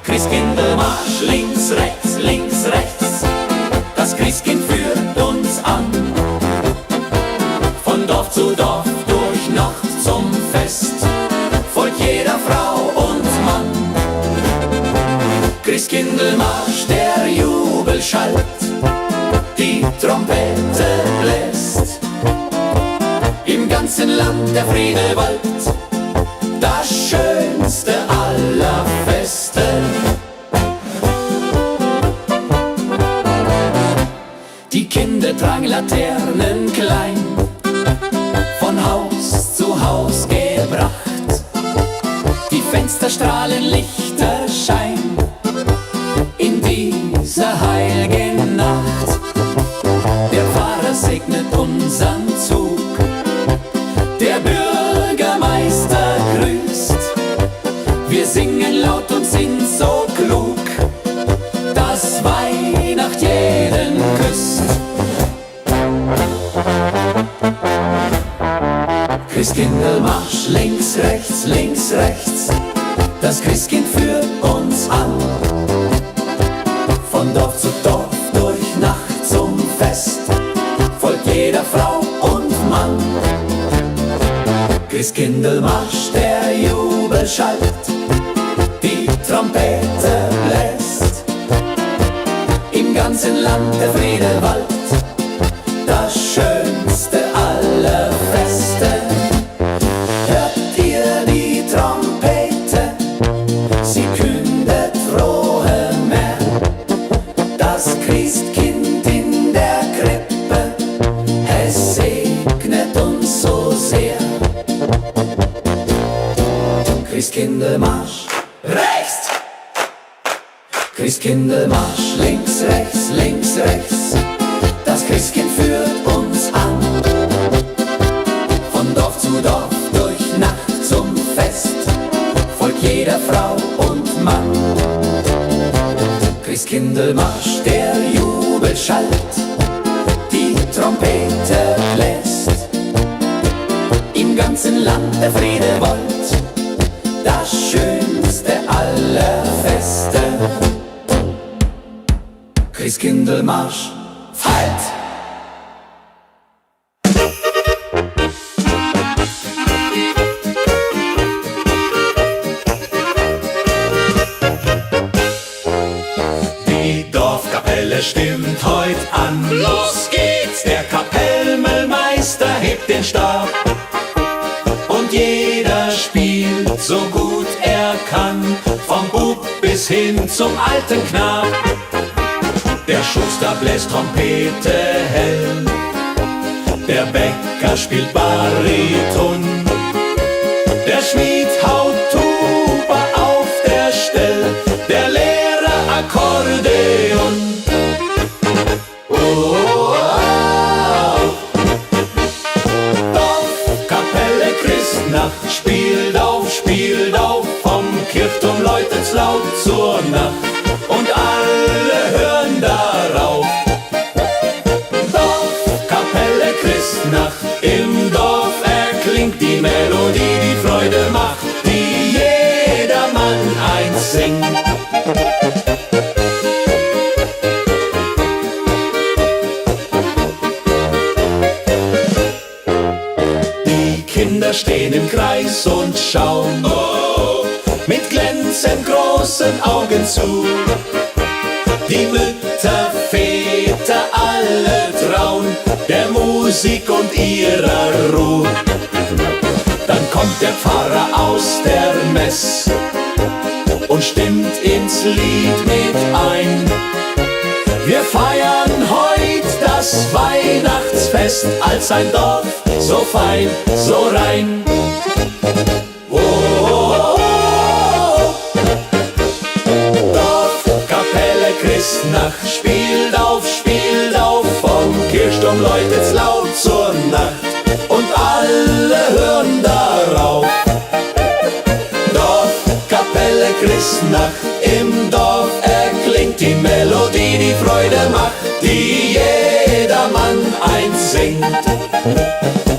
Christkindlmarsch, links, rechts, das Christkind führt uns an. Von Dorf zu Dorf, durch Nacht zum Fest, folgt jeder Frau und Mann. Christkindlmarsch, der Jubel schallt, die Trompete bläst. Im ganzen Land der Friede wallt, das schönste aller Feste. Die Kinder tragen Laternen klein, von Haus zu Haus gebracht. Die Fenster strahlen Lichterschein in dieser heiligen Nacht. Der Pfarrer segnet unseren Zug, der Bürgermeister grüßt. Wir singen laut und sind so klug, dass Weihnacht jeden küsst. Christkindlmarsch, Das Christkind führt uns an, von Dorf zu Dorf, durch Nacht zum Fest, folgt jeder Frau und Mann. Christkindelmarsch, der Jubel schallt, die Trompete bläst, im ganzen Land der Friede wallt, das schönste aller Feste. Hört ihr die Trompete? Sie kündet frohe Mär. Das Christkind in der Krippe, es segnet uns so sehr. Christkindelmarsch rechts, Christkindelmarsch links, rechts, links, rechts. Das Christkind führt uns an, von Dorf zu Dorf, durch Nacht zum Fest, folgt jeder Frau und Mann. Christkindelmarsch, der Jubel schallt, die Trompete bläst, im ganzen Land der Friede wollt, das schönste aller Feste. Christkindelmarsch feiert! Die Dorfkapelle stimmt heut an. Los geht's! Der Kapellmeister hebt den Stab und jeder spielt so gut er kann, vom Bub bis hin zum alten Knab. Der Schuster bläst Trompete hell, der Bäcker spielt Bariton, der Schmied haut Tuba auf der Stell, der Lehrer Akkordeon. Oh, oh, oh. Dorfkapelle Christnacht spielt auf, vom Kirchturm läutet's laut zur Nacht und alle hören darauf. Dorfkapelle Christnacht, im Dorf erklingt die Melodie, die Freude macht, die jedermann einsingt. Die Kinder stehen im Kreis und schauen mit glänzend großen Augen zu. Die Mütter, Väter, alle trauen der Musik und ihrer Ruhe. Dann kommt der Pfarrer aus der Mess und stimmt ins Lied mit ein. Wir feiern heut das Weihnachtsfest als ein Dorf so fein, so rein. Oh, oh, oh. Dorfkapelle Christnacht spielt auf, vom Kirchturm läutet's laut zur Nacht und alle hören darauf. Dorfkapelle Christnacht, im Dorf erklingt die Melodie, die Freude macht, die jedermann einsingt.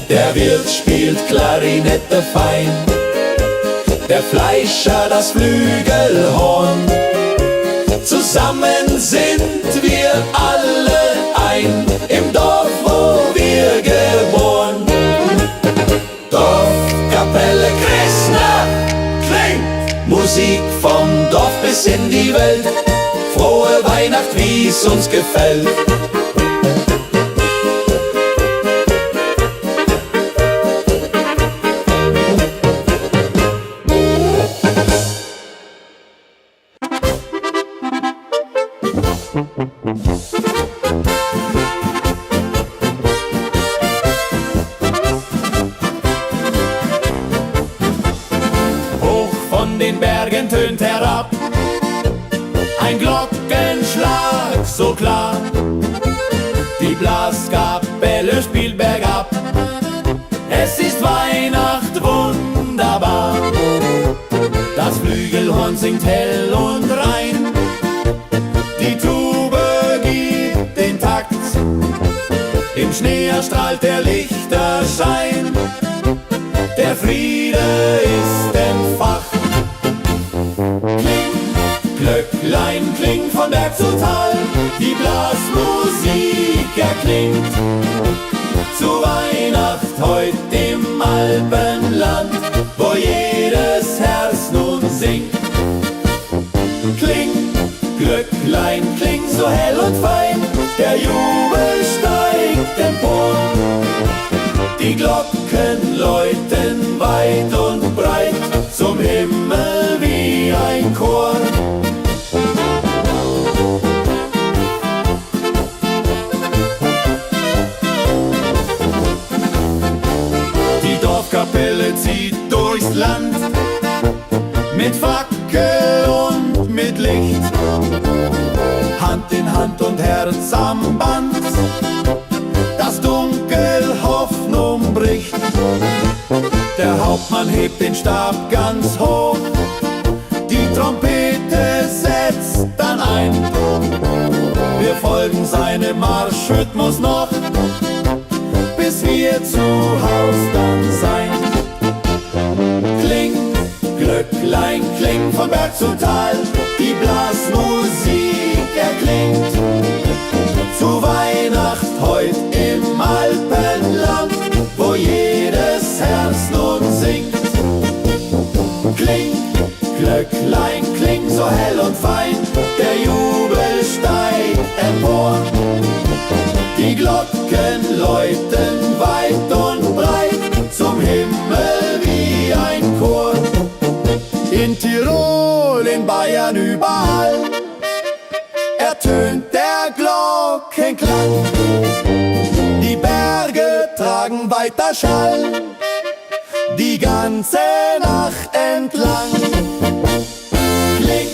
Der Wirt spielt Klarinette fein, der Fleischer das Flügelhorn. Zusammen sind wir alle ein, im Dorf, wo wir geboren. Dorfkapelle Christnacht klingt, Musik vom Dorf bis in die Welt. Frohe Weihnacht, wie's uns gefällt. Hoch von den Bergen tönt herab ein Glockenschlag so klar. Die Blaskapelle spielt bergab, es ist Weihnacht wunderbar. Das Flügelhorn singt hell und rein, die Tube gibt den Takt, im Schnee erstrahlt der Lichterschein, der Friede ist entfacht. erklingt. Zu Weihnacht heut im Alpenland, wo jedes Herz nun singt. Kling, Glöcklein, kling so hell und fein, der Jubel steigt empor. Die Glocken läuten weit und breit zum Himmel wie ein Chor. Die Dorfkapelle zieht durchs Land mit Fackel und mit Licht, Hand in Hand und Herz am Band, das Dunkel Hoffnung bricht. Der Hauptmann hebt den Stab ganz hoch, die Trompete setzt dann ein. Wir folgen seinem Marschrhythmus noch, bis wir zu Haus dann sein. Kling, Glöcklein, kling von Berg zu Tal, die Blasmusik erklingt. Zu Weihnacht heut im Alpenland, wo jedes Herz nun singt. Kling, Glöcklein, kling so hell und fein, der Jubel steigt empor. Die Glocken läuten weit und breit zum Himmel wie ein Chor. In Tirol, in Bayern, überall ertönt der Glockenklang. Die Berge tragen weiter Schall, die ganze Nacht entlang. Kling,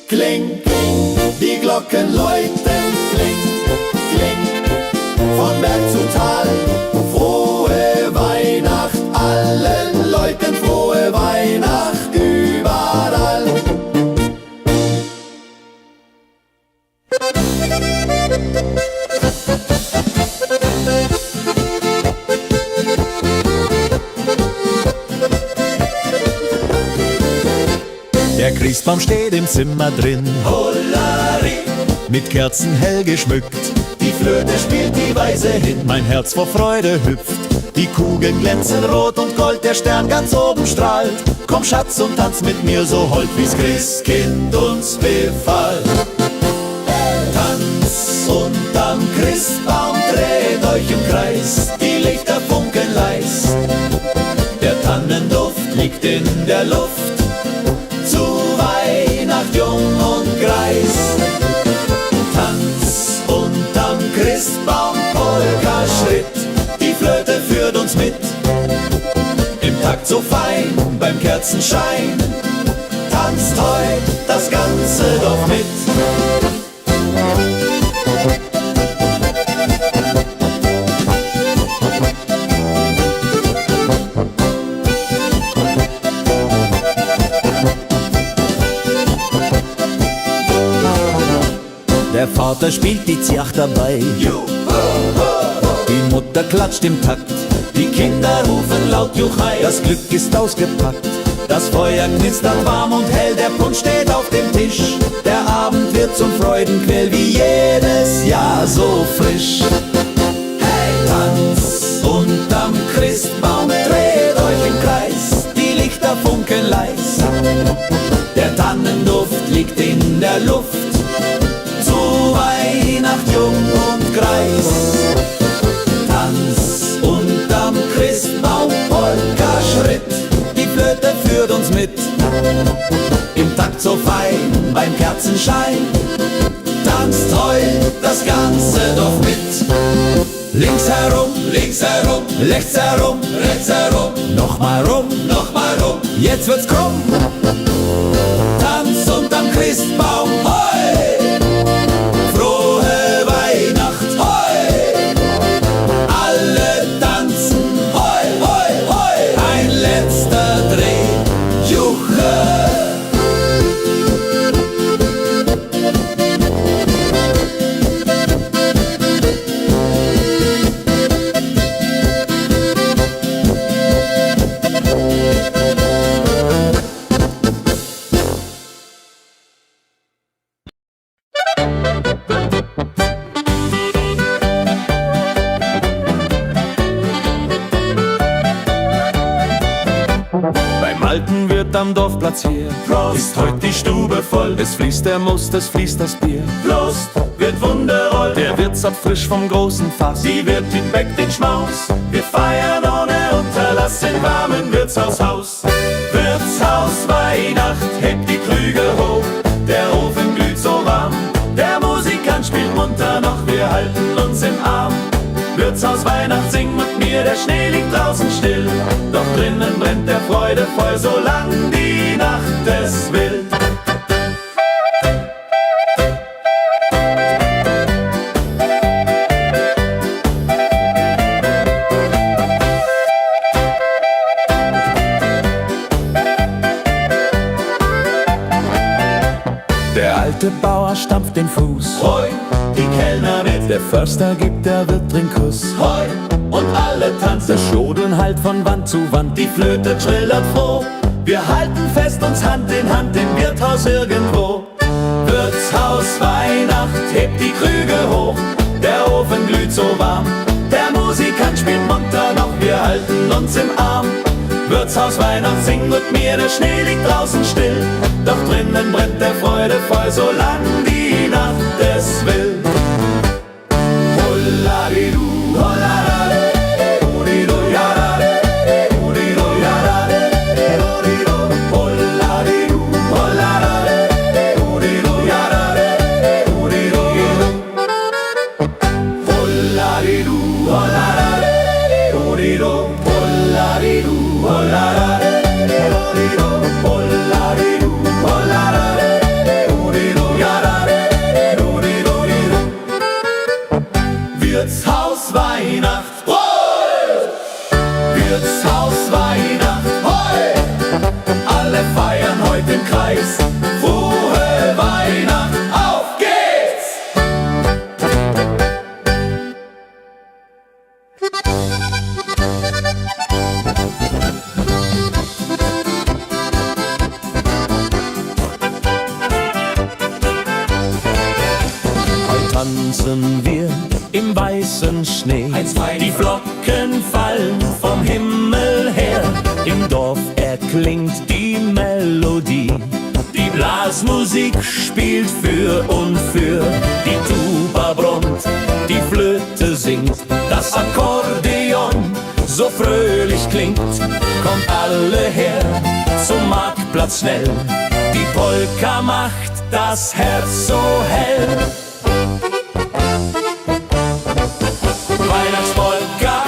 kling, kling, die Glocken läuten, kling, kling, von Berg zu Tal. Frohe Weihnacht allen Leuten, frohe Weihnacht überall. Der Christbaum steht im Zimmer drin, Hollari, mit Kerzen hell geschmückt. die Flöte spielt die Weise hin. Mein Herz vor Freude hüpft, die Kugeln glänzen rot und gold, der Stern ganz oben strahlt. Komm Schatz und tanz mit mir so hold, wie's Christkind uns befahl. Tanz unterm Christbaum, dreht euch im Kreis, die Lichter funkeln leis. Der Tannenduft liegt in der Luft, zu Weihnacht jung und greis. Tanz unterm Christbaum, Polka-Schritt, die Flöte führt uns mit. Im Takt so fein, beim Kerzenschein, tanzt heut das ganze Dorf mit. Der Vater spielt die Ziach dabei, die Mutter klatscht im Takt, Die Kinder rufen laut Juchai, das Glück ist ausgepackt. das Feuer knistert warm und hell, der Punsch steht auf dem Tisch. Der Abend wird zum Freudenquell, wie jedes Jahr so frisch. Hey! Tanz unterm Christbaum, dreht euch im Kreis, die Lichter funkeln leis. Der Tannenduft liegt in der Luft, zu Weihnacht jung und greis. Tanz unterm Christbaum, Polka-Schritt, die Flöte führt uns mit. Im Takt so fein, beim Kerzenschein, tanzt heut das ganze Dorf mit. Links herum, rechts herum, Nochmal rum, jetzt wird's krumm. Tanz unterm Christbaum, hoi! Frohe Weihnacht, hoi! Alle tanzen, hoi, hoi, hoi! Ein letzter Dreh, Juche! am Dorfplatz hier. Prost, ist heut die Stube voll. Es fließt der Most, es fließt das Bier. Prost, wird wundervoll. Der Wirtsapf frisch vom großen Fass. Die Wirtin bäckt den Schmaus. Wir feiern ohne Unterlass im warmen Wirtshaushaus. Wirtshaus Weihnacht, hebt die Krüge hoch. Der Ofen glüht so warm. Der Musikant spielt munter noch, wir halten uns im Arm. Wirtshaus Weihnacht, sing mit mir, der Schnee liegt draußen still. Doch drinnen brennt der Freude voll, solang die Nacht es will. Der alte Bauer stampft den Fuß. Hoi, die Kellner mit. Der Förster gibt der Wirt den Kuss. Hoi, und alle tanzen. Das Jodeln hallt von Wand zu Wand. Die Flöte trillert froh. Wir halten fest uns Hand in Hand im Wirtshaus irgendwo. Wirtshaus Weihnacht, hebt die Krüge hoch. Der Ofen glüht so warm. Der Musikant spielt munter noch, wir halten uns im Arm. Wirtshaus Weihnacht, sing mit mir, der Schnee liegt draußen still. Doch drinnen brennt der Freude voll, solang die Nacht es will. Holladidu, holladade, hodido, yadade, hodido, yadade, hodido, holladidu, holladade, hodido, yadade, hodido, holladidu, holladade, hodido, holladidu, holladade, hodido, holladidu, holladade, hodido, yadade, hodido, Wirtshaus Weihnacht, hoi! Wirtshaus Weihnacht, hoi! Alle feiern heute im Kreis. Frohe Weihnacht, auf geht's! Heute tanzen wir im weißen Schnee. Die Flocken fallen vom Himmel her. Im Dorf erklingt die Melodie. Die Blasmusik spielt für und für. Die Tuba brummt, die Flöte singt. Das Akkordeon so fröhlich klingt. Kommt alle her zum Marktplatz schnell. Die Polka macht das Herz so hell. Weihnachtspolka,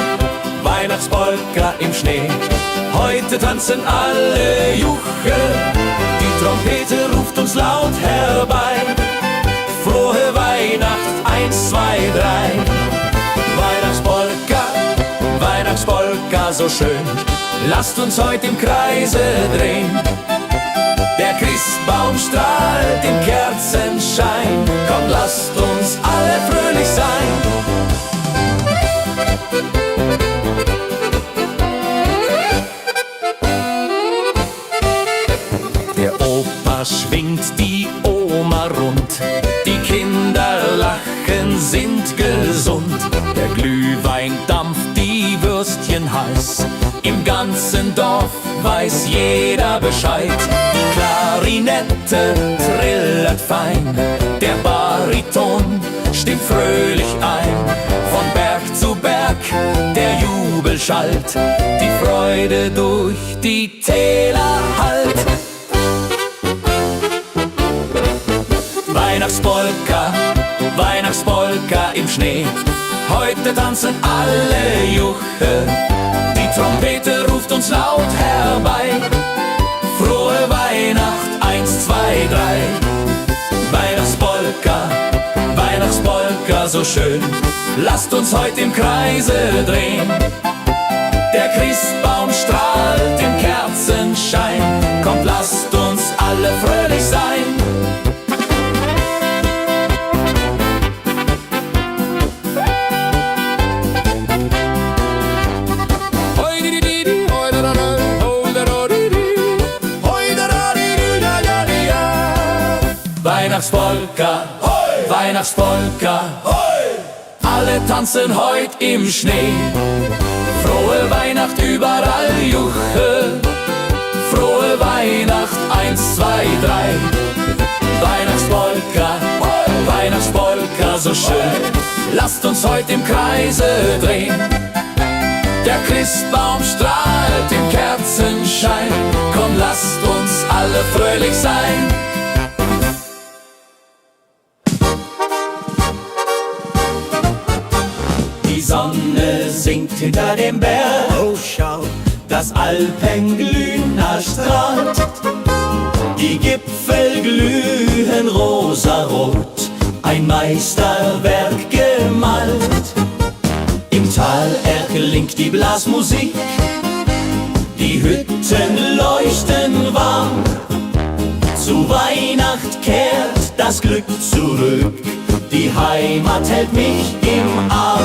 Weihnachtspolka im Schnee. Heute tanzen alle Juche. Die Trompete ruft uns laut herbei. Frohe Weihnacht, 1, 2, 3. Weihnachtspolka, Weihnachtspolka so schön. Lasst uns heute im Kreise drehen. Der Christbaum strahlt im Kerzenschein. Komm, lasst uns alle fröhlich sein. Der Opa schwingt die Oma rund. Die Kinder lachen, sind gesund. Der Glühwein dampft, die Würstchen heiß. Im ganzen Dorf weiß jeder Bescheid. Die Klarinette trillert fein. Der Bariton stimmt fröhlich ein. Von Berg zu Berg der Jubel schallt. Die Freude durch die Täler hallt. Weihnachtspolka, Weihnachtspolka im Schnee. Heute tanzen alle Juche. Die Trompete ruft uns laut herbei. Frohe Weihnacht, 1, 2, 3. Weihnachtspolka, Weihnachtspolka so schön. Lasst uns heute im Kreise drehen. Der Christbaum strahlt im Kerzenschein. Kommt, lasst uns alle fröhlich sein. Weihnachtspolka, hoi! Weihnachtspolka, hoi! Alle tanzen heut im Schnee. Frohe Weihnacht überall, Juche. Frohe Weihnacht. Weihnacht 1, 2, 3. Weihnachtspolka, Weihnachtspolka, so schön. Lasst uns heute im Kreise drehen. Der Christbaum strahlt im Kerzenschein. Komm, lasst uns alle fröhlich sein. Die Sonne sinkt hinter dem Berg. Oh, schau, das Alpenglühen erstrahlt. Die Gipfel glühen rosarot, ein Meisterwerk gemalt. Im Tal erklingt die Blasmusik, die Hütten leuchten warm. Zu Weihnacht kehrt das Glück zurück, die Heimat hält mich im Arm.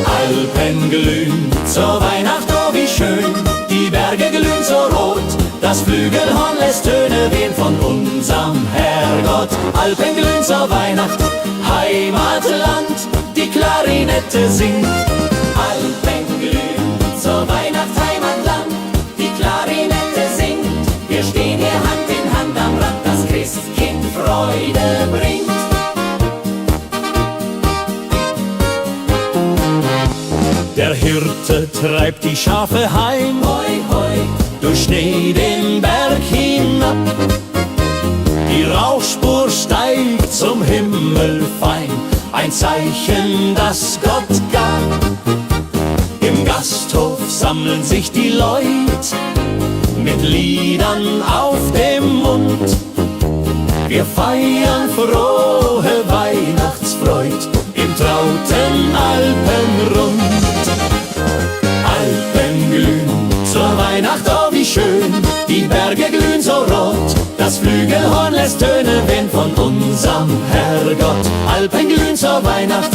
Alpen glühen zur Weihnacht, oh wie schön, die Berge glühen so rot, das Flügelhorn lässt Töne wehen von unserem Herrgott. Alpen glühen zur Weihnacht, Heimatland, die Klarinette singt. Alpen glühen zur Weihnacht, Heimatland, die Klarinette singt. Wir stehen hier Hand in Hand am Rand, das Christkind Freude bringt. Der Hirte treibt die Schafe heim, hoi, hoi, durch Schnee den Berg hinab. Die Rauchspur steigt zum Himmel fein, ein Zeichen, das Gott gab. Im Gasthof sammeln sich die Leute mit Liedern auf dem Mund. Wir feiern frohe Weihnachtsfreud im trauten Alpenrund. Alpen glühen zur Weihnacht, oh wie schön, die Berge glühen so rot, das Flügelhorn lässt Töne wehen von unserem Herrgott. Alpen glühen zur Weihnacht,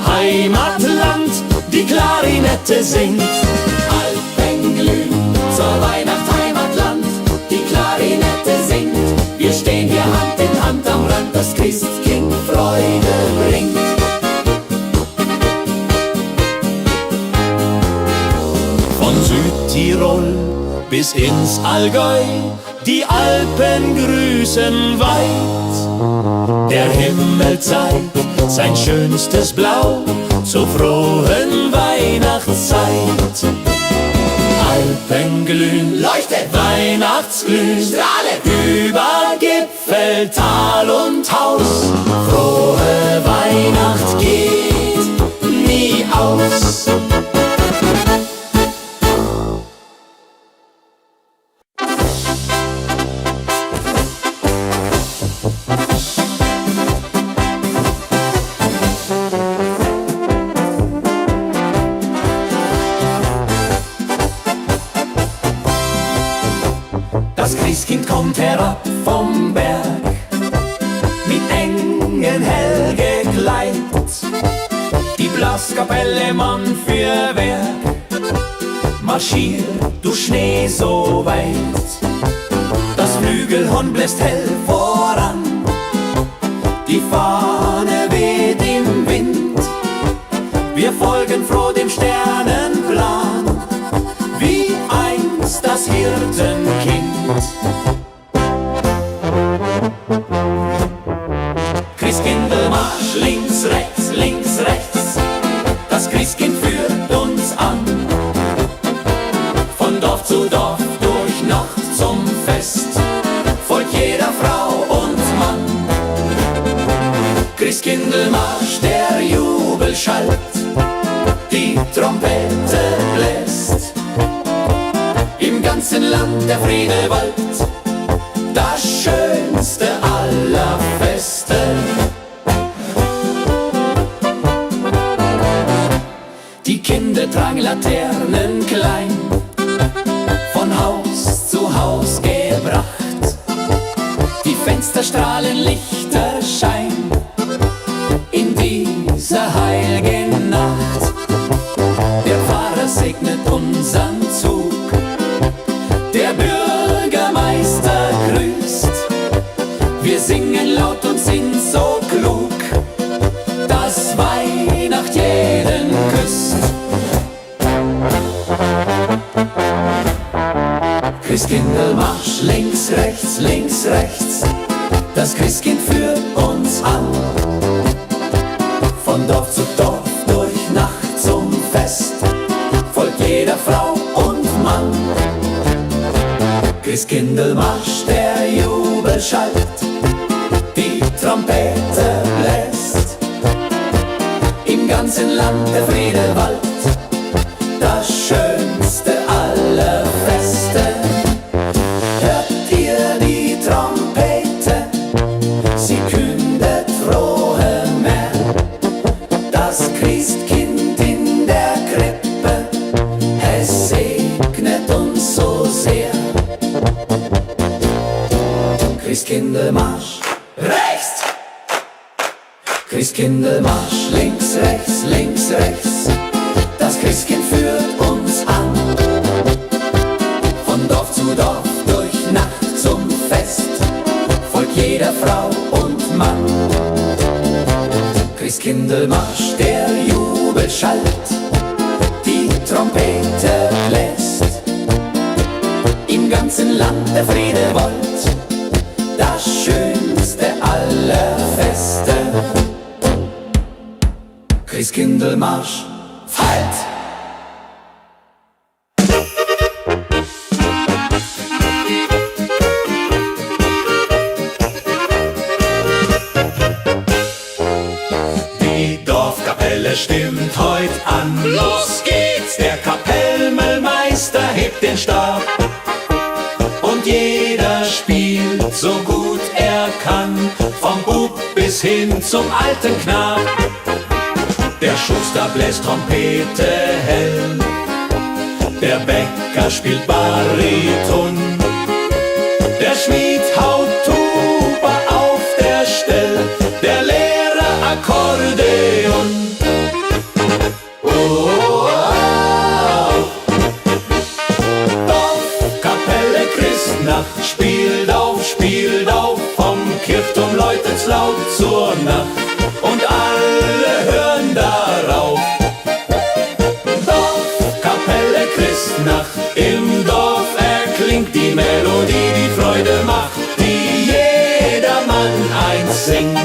Heimatland, die Klarinette singt. Alpen glühen zur Weihnacht, Heimatland, die Klarinette singt. Wir stehen hier Hand in Hand am Rand, das Christkind Freude bringt. Von Südtirol bis ins Allgäu, die Alpen grüßen weit. Der Himmel zeigt sein schönstes Blau zur frohen Weihnachtszeit. Alpen glühen, leuchtet, Weihnachtsglühen, strahlet über Gipfel, Tal und Haus. Frohe Weihnacht geht nie aus. Das Christkind kommt herab vom Berg, mit Engeln hell gekleidet. Die Blaskapelle Mann für Werk marschiert durch Schnee so weit. Das Flügelhorn bläst hell voran, die Fahne weht im Wind. Wir folgen froh dem Sternenplan, wie einst das Hirtenkind. Christkindlmarsch, links, rechts, das Christkind führt uns an. Von Dorf zu Dorf, durch Nacht zum Fest, folgt jeder Frau und Mann. Christkindlmarsch, der Jubel schallt, die Trompete bläst. Im ganzen Land der Friede wallt, das schönste aller Feste. Die Kinder tragen Laternen klein, von Haus zu Haus gebracht. Die Fenster strahlen Lichterschein in dieser heiligen Nacht. Der Pfarrer segnet unseren Zug, der Bürgermeister grüßt. Wir singen laut und sind so klug, dass Weihnacht jeden küsst. Christkindlmarsch, links, rechts, das Christkind führt uns an. Von Dorf zu Dorf, durch Nacht zum Fest, folgt jeder Frau und Mann. Christkindelmarsch, der Jubel schallt, die Trompete bläst. Im ganzen Land der Friede wallt, das schönste aller Feste. Hört ihr die Trompete? Sie kündet frohe Mär. Das Christkind in der Krippe, es segnet uns so sehr. Christkindelmarsch rechts, Christkindelmarsch links, rechts, das Christkind führt uns an. Von Dorf zu Dorf, durch Nacht zum Fest, folgt jeder Frau und Mann. Christkindelmarsch, der Jubel schallt, die Trompete bläst. Im ganzen Land der Friede wollt, das schönste aller Feste. Christkindelmarsch feiert! Die Dorfkapelle stimmt heut an. Los geht's! Der Kapellmeister hebt den Stab und jeder spielt so gut er kann, vom Bub bis hin zum alten Knab. Der Schuster bläst Trompete hell, der Bäcker spielt Bariton, der Schmied haut Tuba auf der Stell, der Lehrer Akkordeon. Oh, oh, oh. Dorfkapelle Christnacht spielt auf, vom Kirchturm läutet's laut zur Nacht und alle hören darauf. Dorfkapelle Christnacht, im Dorf erklingt die Melodie, die Freude macht, die jedermann einsingt.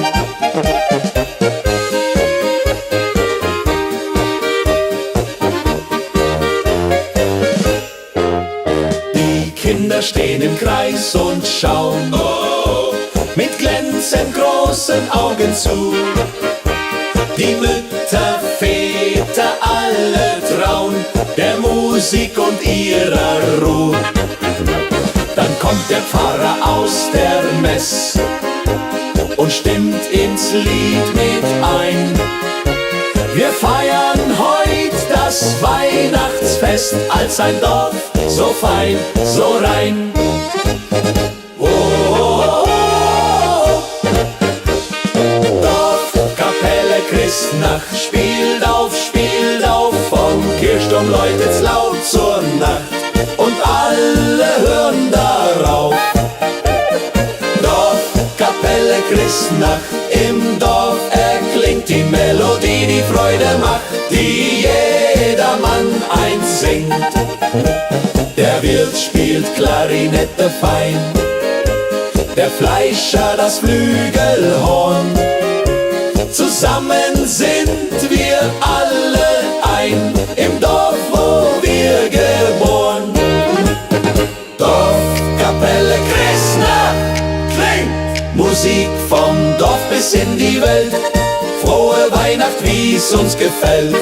Die Kinder stehen im Kreis und schauen mit glänzend großen Augen zu. Die Mütter, Väter, alle trauen der Musik und ihrer Ruhe. Dann kommt der Pfarrer aus der Mess und stimmt ins Lied mit ein. Wir feiern heut das Weihnachtsfest als ein Dorf so fein, so rein. Oh, oh, oh. Dorfkapelle Christnacht spielt auf, vom Kirchturm läutet's laut zur Nacht und alle hören darauf. Dorfkapelle Christnacht, im Dorf erklingt die Melodie, die Freude macht, die jedermann einsingt. Der Wirt spielt Klarinette fein, der Fleischer das Flügelhorn. Zusammen sind wir alle ein, im Dorf, wo wir geboren. Dorfkapelle Christnacht klingt, Musik vom Dorf bis in die Welt. Frohe Weihnacht, wie's uns gefällt.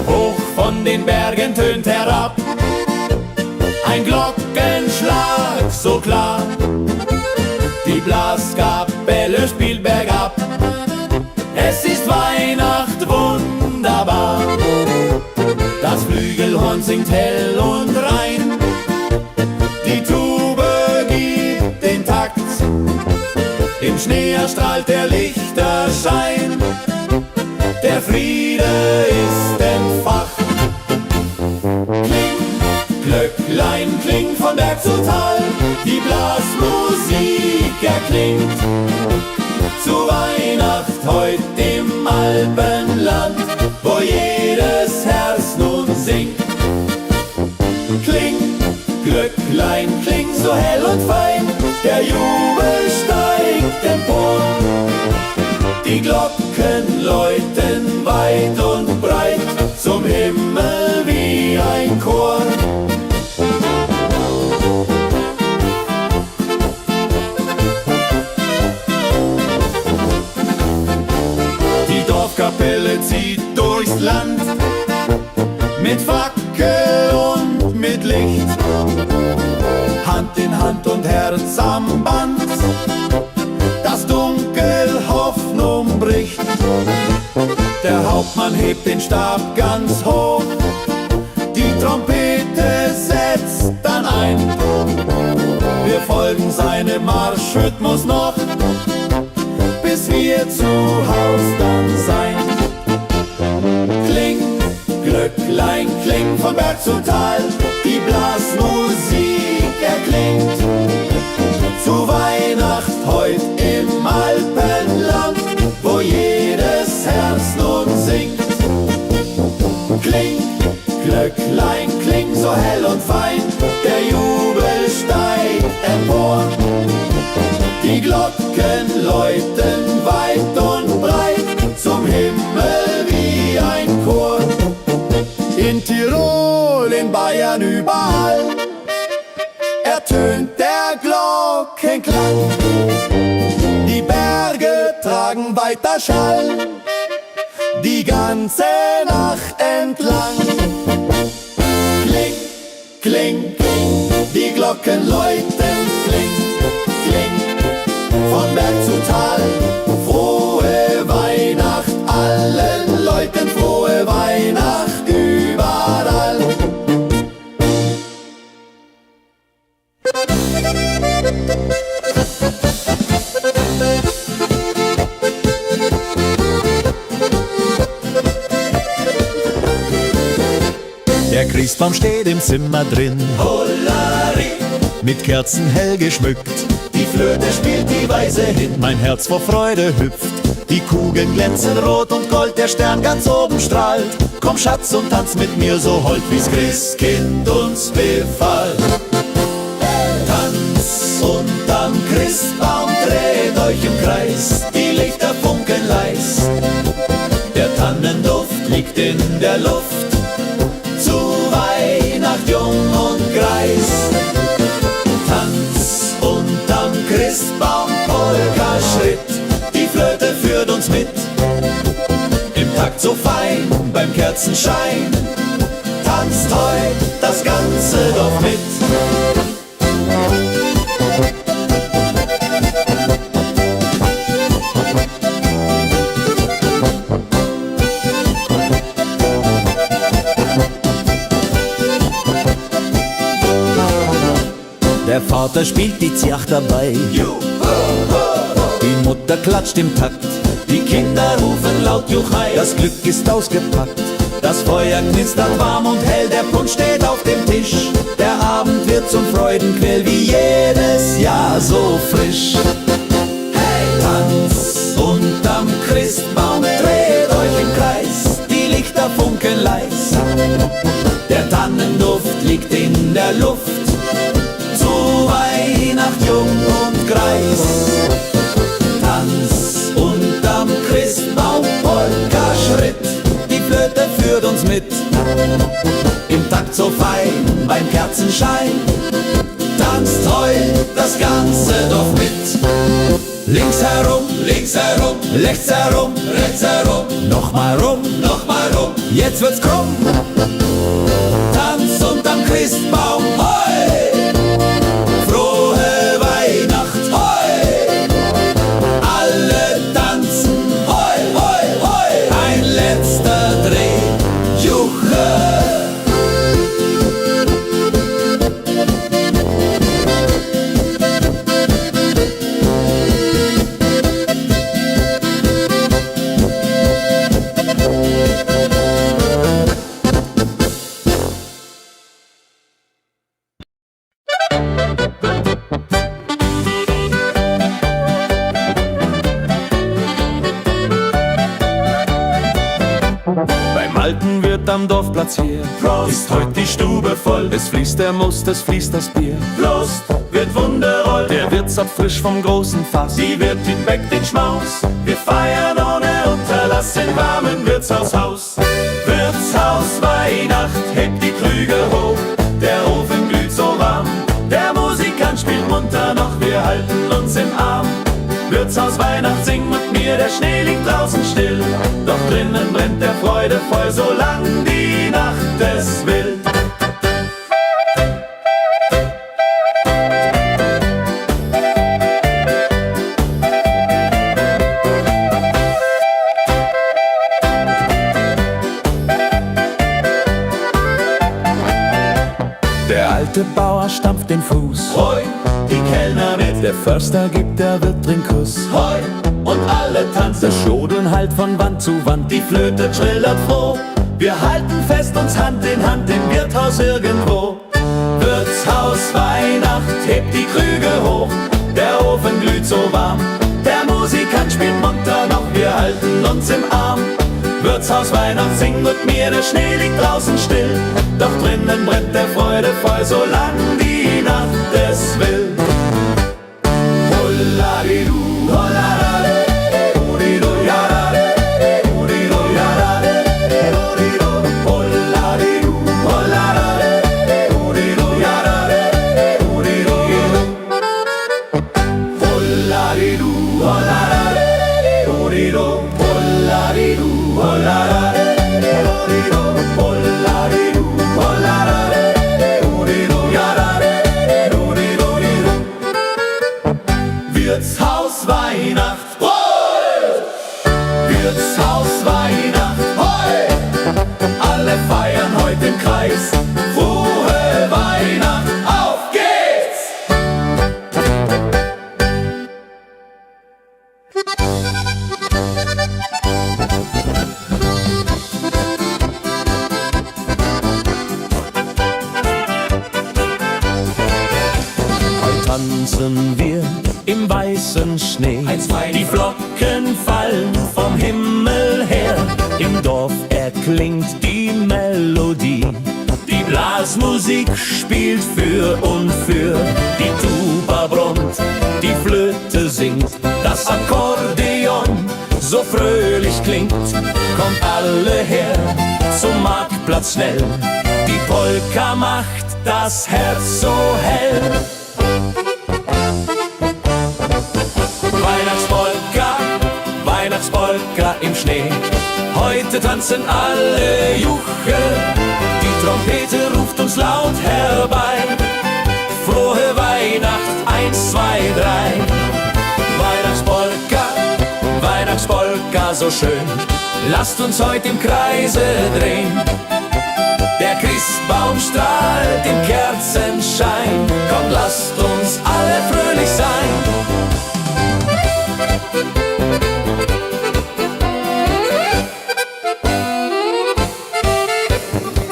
Hoch von den Bergen tönt herab ein Glockenschlag so klar. Die Blaskapelle spielt bergab, es ist Weihnacht wunderbar. Das Flügelhorn singt hell und rein, die Tube gibt den Takt, im Schnee erstrahlt der Lichterschein. Der Friede ist entfacht. heut im Alpenland, wo jedes Herz nun singt. Kling, Glöcklein, kling so hell und fein, der Jubel steigt empor. Die Glocken läuten weit und breit zum Himmel wie ein Chor. Die Dorfkapelle zieht durchs Land mit Fackel und mit Licht, Hand in Hand und Herz am Band, das Dunkel Hoffnung bricht. Der Hauptmann hebt den Stab ganz hoch, die Trompete setzt dann ein. Wir folgen seinem Marschrhythmus noch, bis wir zu Haus dann sein. Kling, Glöcklein, kling von Berg zu Tal, die Blasmusik erklingt. Zu Weihnacht heut im Alpenland, wo jedes Herz nun singt. Kling, Glöcklein, kling so hell und fein, der Jubel steigt empor. Die Glocken läuten weit und breit zum Himmel wie ein Chor. In Tirol, in Bayern, überall ertönt der Glockenklang. Die Berge tragen weiter Schall, die ganze Nacht entlang. Kling, kling, kling, die Glocken läuten, kling, kling, von Berg zu Tal. Frohe Weihnacht allen Leuten, frohe Weihnacht überall. Der Christbaum steht im Zimmer drin, Hollari, mit Kerzen hell geschmückt. die Flöte spielt die Weise hin. Mein Herz vor Freude hüpft, die Kugeln glänzen rot und gold, der Stern ganz oben strahlt. Komm Schatz und tanz mit mir so hold, wie's Christkind uns befahl. Tanz unterm Christbaum, dreht euch im Kreis, die Lichter funkeln leis. Der Tannenduft liegt in der Luft, zu Weihnacht jung und greis. Tanz unterm Christbaum, Polka-Schritt, die Flöte führt uns mit. Im Takt so fein, beim Kerzenschein, tanzt heut das ganze Dorf mit. Der Vater spielt die Zjach dabei, die Mutter klatscht im Takt, Die Kinder rufen laut Juchai, das Glück ist ausgepackt. das Feuer knistert warm und hell, der Punsch steht auf dem Tisch. Der Abend wird zum Freudenquell, wie jedes Jahr so frisch. Hey! Tanz unterm Christbaum, dreht euch im Kreis, die Lichter funkeln leis. Der Tannenduft liegt in der Luft, zu Weihnacht jung und greis. Tanz unterm Christbaum, Polka-Schritt, die Flöte führt uns mit. Im Takt so fein, beim Kerzenschein, tanzt heut das ganze Dorf mit. Links herum, rechts herum, Nochmal rum, jetzt wird's krumm. Tanz unterm Christbaum, Kuchen wird am Dorfplatz hier. Prost, ist heut die Stube voll. Es fließt der Most, es fließt das Bier. Prost, wird wundervoll. Der Wirtsapf frisch vom großen Fass. Die Wirtin bäckt den Schmaus. Wir feiern ohne Unterlass im warmen Wirtshaushaus. Wirtshaus Weihnacht, hebt die Krüge hoch. Der Ofen glüht so warm. Der Musikant spielt munter noch, wir halten uns im Arm. Wirtshaus Weihnacht, sing mit mir, der Schnee liegt draußen still. Doch drinnen brennt der Freude voll, solang die Nacht es will. Der alte Bauer stampft den Fuß. Hoi, die Kellner mit. Der Förster gibt der Wirt den Kuss. Hoi, und alle tanzen. Das Jodeln hallt von Wand zu Wand. Die Flöte trillert froh. Wir halten fest uns Hand in Hand im Wirtshaus irgendwo. Wirtshaus Weihnacht, hebt die Krüge hoch. Der Ofen glüht so warm. Der Musikant spielt munter noch, wir halten uns im Arm. Wirtshaus Weihnacht, sing mit mir, der Schnee liegt draußen still. Doch drinnen brennt der Freude voll, solang die Nacht es will. Holladidu, holladade, huridu, yadade, huridu, yadade, huridu, holladidu, holladade, huridu, yadade, huridu, holladidu, holladade, huridu, holladidu. Wirtshaus Weihnacht, hoi! Wirtshaus Weihnacht, hoi! Alle feiern heute im Kreis. Frohe Weihnacht, auf geht's! Tanzen wir im weißen Schnee. Die Flocken fallen vom Himmel her. Im Dorf erklingt die Melodie. Die Blasmusik spielt für und für. Die Tuba brummt, die Flöte singt. Das Akkordeon so fröhlich klingt. Kommt alle her zum Marktplatz schnell. Die Polka macht das Herz so hell. Weihnachtspolka, Weihnachtspolka im Schnee. Heute tanzen alle Juche. Die Trompete ruft uns laut herbei. Frohe Weihnacht, 1, 2, 3. Weihnachtspolka, Weihnachtspolka so schön. Lasst uns heute im Kreise drehen. Der Christbaum strahlt im Kerzenschein. Komm, lasst uns alle fröhlich sein.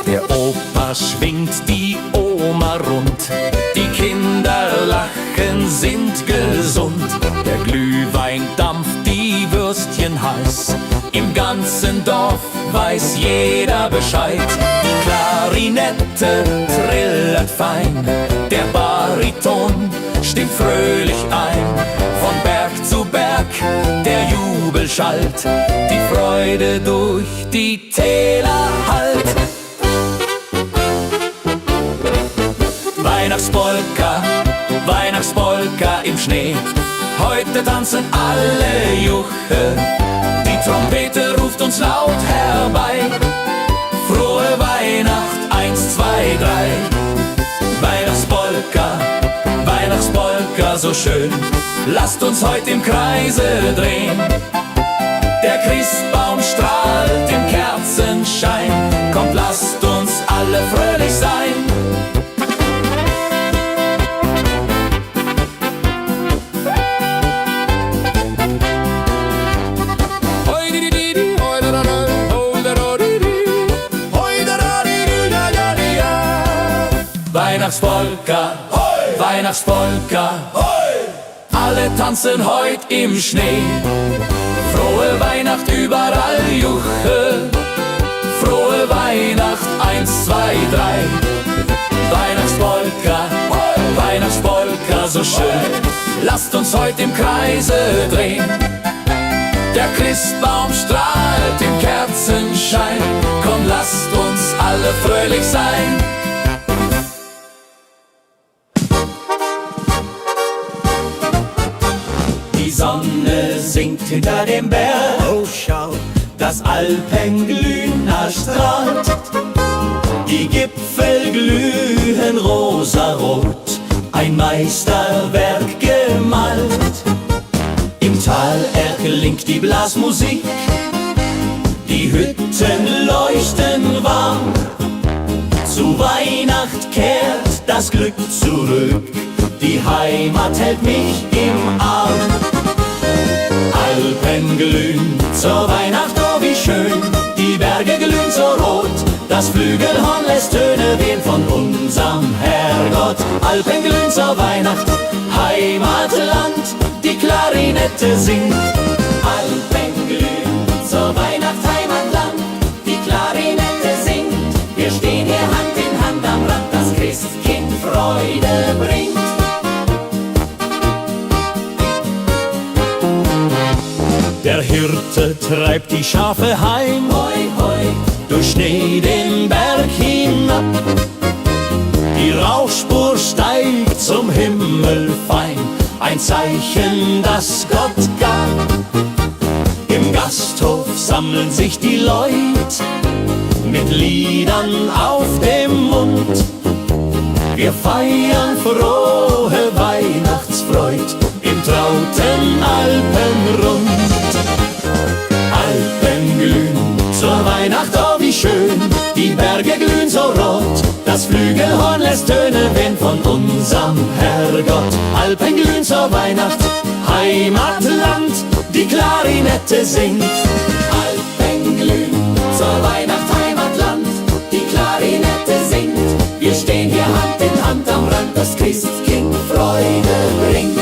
Der Opa schwingt die Oma rund. Die Kinder lachen, sind gesund. Der Glühwein dampft, die Würstchen heiß. Im ganzen Dorf weiß jeder Bescheid. Die Klarinette trillert fein. Der Bariton stimmt fröhlich ein. Von Berg zu Berg der Jubel schallt. Die Freude durch die Täler hallt. Weihnachtspolka, Weihnachtspolka im Schnee. Heute tanzen alle Juche. Die Trompete ruft uns laut herbei. Frohe Weihnacht, 1, 2, 3. Weihnachtspolka, Weihnachtspolka so schön. Lasst uns heute im Kreise drehen. Der Christbaum strahlt im Kerzenschein. Kommt, lasst uns alle fröhlich sein. Weihnachtspolka, hoi! Weihnachtspolka, hoi! Alle tanzen heut im Schnee. Frohe Weihnacht überall Juche. Frohe Weihnacht, 1, 2, 3. Weihnachtspolka, Weihnachtspolka, so schön. Lasst uns heute im Kreise drehen. Der Christbaum strahlt im Kerzenschein. Komm, lasst uns alle fröhlich sein. Die Sonne sinkt hinter dem Berg. Oh, schau, das Alpenglühen erstrahlt. Die Gipfel glühen rosarot, ein Meisterwerk gemalt. Im Tal erklingt die Blasmusik, die Hütten leuchten warm. Zu Weihnacht kehrt das Glück zurück, die Heimat hält mich im Arm. Alpen glühen zur Weihnacht, oh wie schön, die Berge glühen so rot, das Flügelhorn lässt Töne wehen von unserem Herrgott. Alpen glühen zur Weihnacht, Heimatland, die Klarinette singt. Alpen glühen zur Weihnacht, Heimatland, die Klarinette singt. Wir stehen hier Hand in Hand am Rand, das Christkind Freude bringt. Der Hirte treibt die Schafe heim, hoi, hoi, durch Schnee den Berg hinab. Die Rauchspur steigt zum Himmel fein, ein Zeichen, das Gott gab. Im Gasthof sammeln sich die Leute mit Liedern auf dem Mund. Wir feiern frohe Weihnachtsfreud im trauten Alpenrund. Alpen glühen zur Weihnacht, oh wie schön, die Berge glühen so rot, das Flügelhorn lässt Töne wehen von unserem Herrgott. Alpen glühen zur Weihnacht, Heimatland, die Klarinette singt. Alpen glühen zur Weihnacht, Heimatland, die Klarinette singt. Wir stehen hier Hand in Hand am Rand, das Christkind Freude bringt.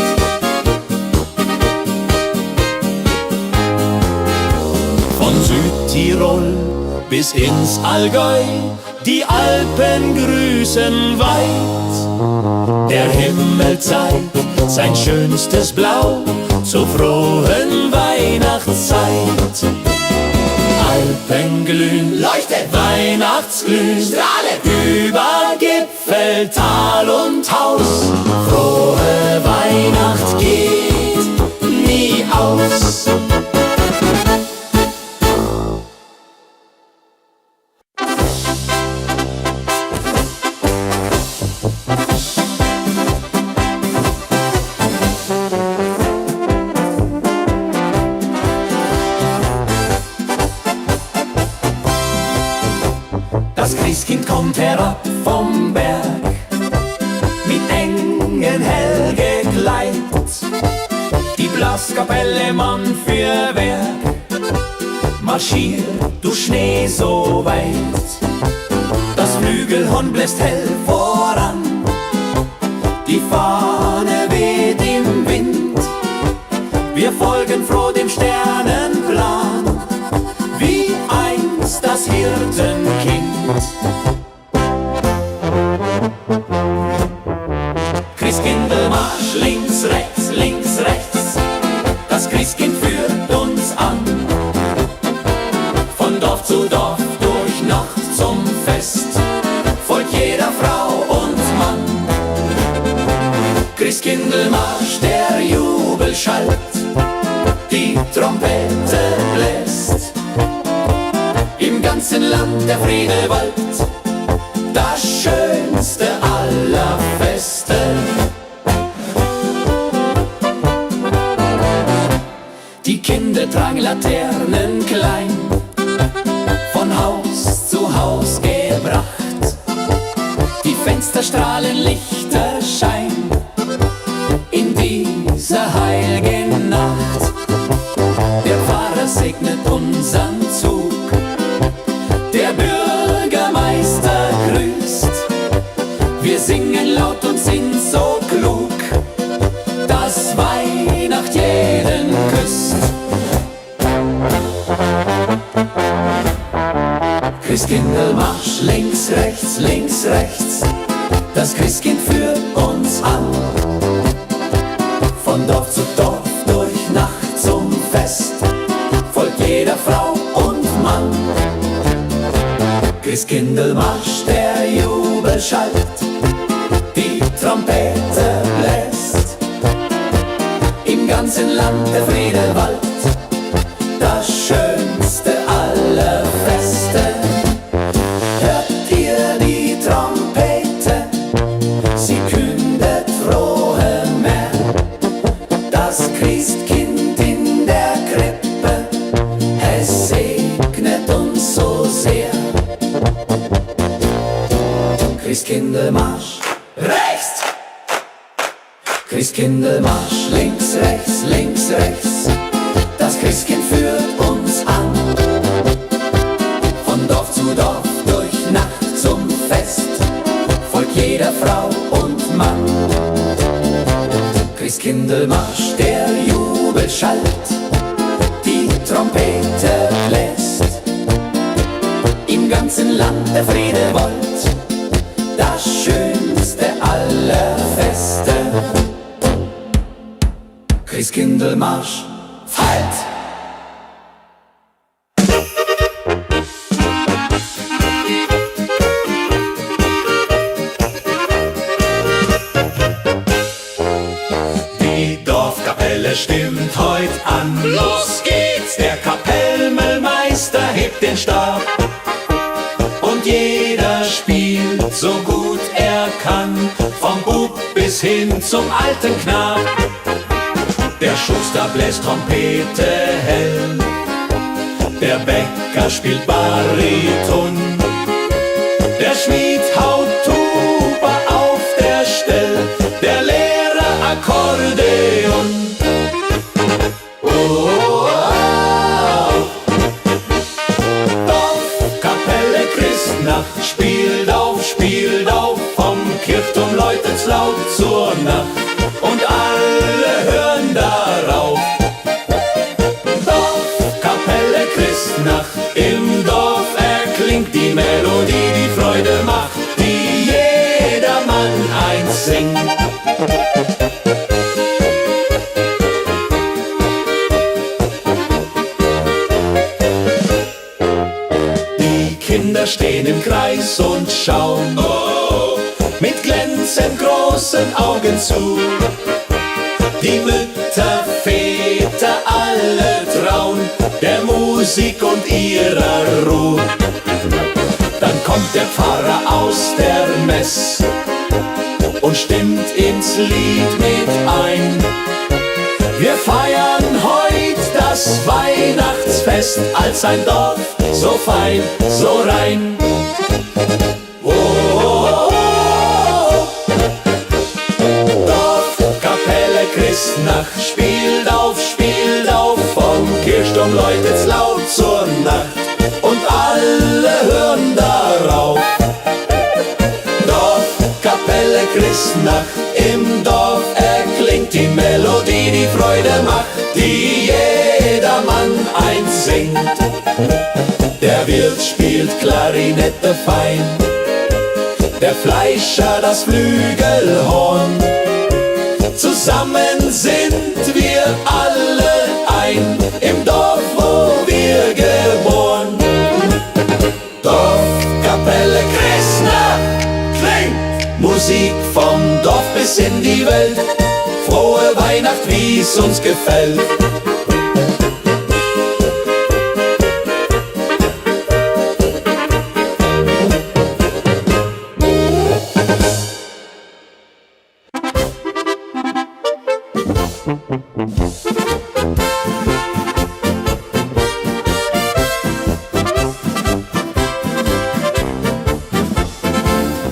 Von Südtirol bis ins Allgäu, die Alpen grüßen weit. Der Himmel zeigt sein schönstes Blau zur frohen Weihnachtszeit. Alpen glühen, leuchtet, Weihnachtsglühen, strahlet über Gipfel, Tal und Haus. Frohe Weihnacht geht nie aus. Das Christkind kommt herab vom Berg, mit Engeln hell gekleidet. Die Blaskapelle Mann für Werk marschiert durch Schnee so weit. Das Flügelhorn bläst hell voran, die Fahne weht im Wind. Wir folgen froh dem Sternenplan, wie einst das Hirtenkind. Christkindlmarsch, links, rechts, das Christkind führt uns an. Von Dorf zu Dorf, durch Nacht zum Fest, folgt jeder Frau und Mann. Christkindlmarsch, der Jubel schallt, die Trompete bläst. Im ganzen Land der Friede wallt, das schönste aller Feste. Die Kinder tragen Laternen klein, von Haus zu Haus gebracht. Die Fenster strahlen Lichterschein in dieser heiligen Nacht. Der Pfarrer segnet unseren Zug, der Bürgermeister grüßt. Wir singen laut und sind so klug, dass Weihnacht jeden küsst. Christkindl Christkindlmarsch, links, rechts, das Christkind führt uns an. Von Dorf zu Dorf, durch Nacht zum Fest, folgt jeder Frau und Mann. Christkindlmarsch, der Jubel schallt, die Trompete bläst, im ganzen Land der Friede wallt, das schönste aller Feste. Hört ihr die Trompete, sie kündet frohe Mär, das Christkind in der Krippe, es segnet uns so sehr. Christkindlmarsch, rechts! Christkindlmarsch, links, rechts, das Christkind führt uns an. Von Dorf zu Dorf, durch Nacht zum Fest, folgt jeder Frau und Mann. Christkindlmarsch, der Jubel schallt, die Trompete bläst, im ganzen Land der Friede wollt, das schönste aller Feste. Christkindlmarsch, halt! Die Dorfkapelle stimmt heut an. Los geht's! Der Kapellmeister hebt den Stab und jeder spielt so gut er kann, vom Bub bis hin zum alten Knab. Der Schuster bläst Trompete hell, der Bäcker spielt Bariton, der Schmied haut Tuba auf der Stell, der Lehrer Akkordeon. Oh, oh, oh. Dorfkapelle Christnacht, spielt auf, vom Kirchturm läutet's laut zur Nacht und alle hören darauf. Dorfkapelle Christnacht, im Dorf erklingt die Melodie, die Freude macht, die jedermann einsingt. Die Kinder stehen im Kreis und schauen mit glänzend großen Augen zu. Die Mütter, Väter, alle trauen der Musik und ihrer Ruhe. Dann kommt der Pfarrer aus der Mess und stimmt ins Lied mit ein. Wir feiern heut das Weihnachtsfest als ein Dorf so fein, so rein. Oh, oh, oh. Dorfkapelle Christnacht, spielt auf, vom Kirchturm läutet's laut zur Nacht und alle hören darauf. Dorfkapelle Christnacht, im Dorf erklingt die Melodie, die Freude macht, die jedermann einsingt. Der Wirt spielt Klarinette fein, der Fleischer das Flügelhorn. Zusammen sind wir alle ein, im Dorf, wo wir geboren. Dorfkapelle Christnacht klingt, Musik vom Dorf bis in die Welt. Frohe Weihnacht, wie's uns gefällt.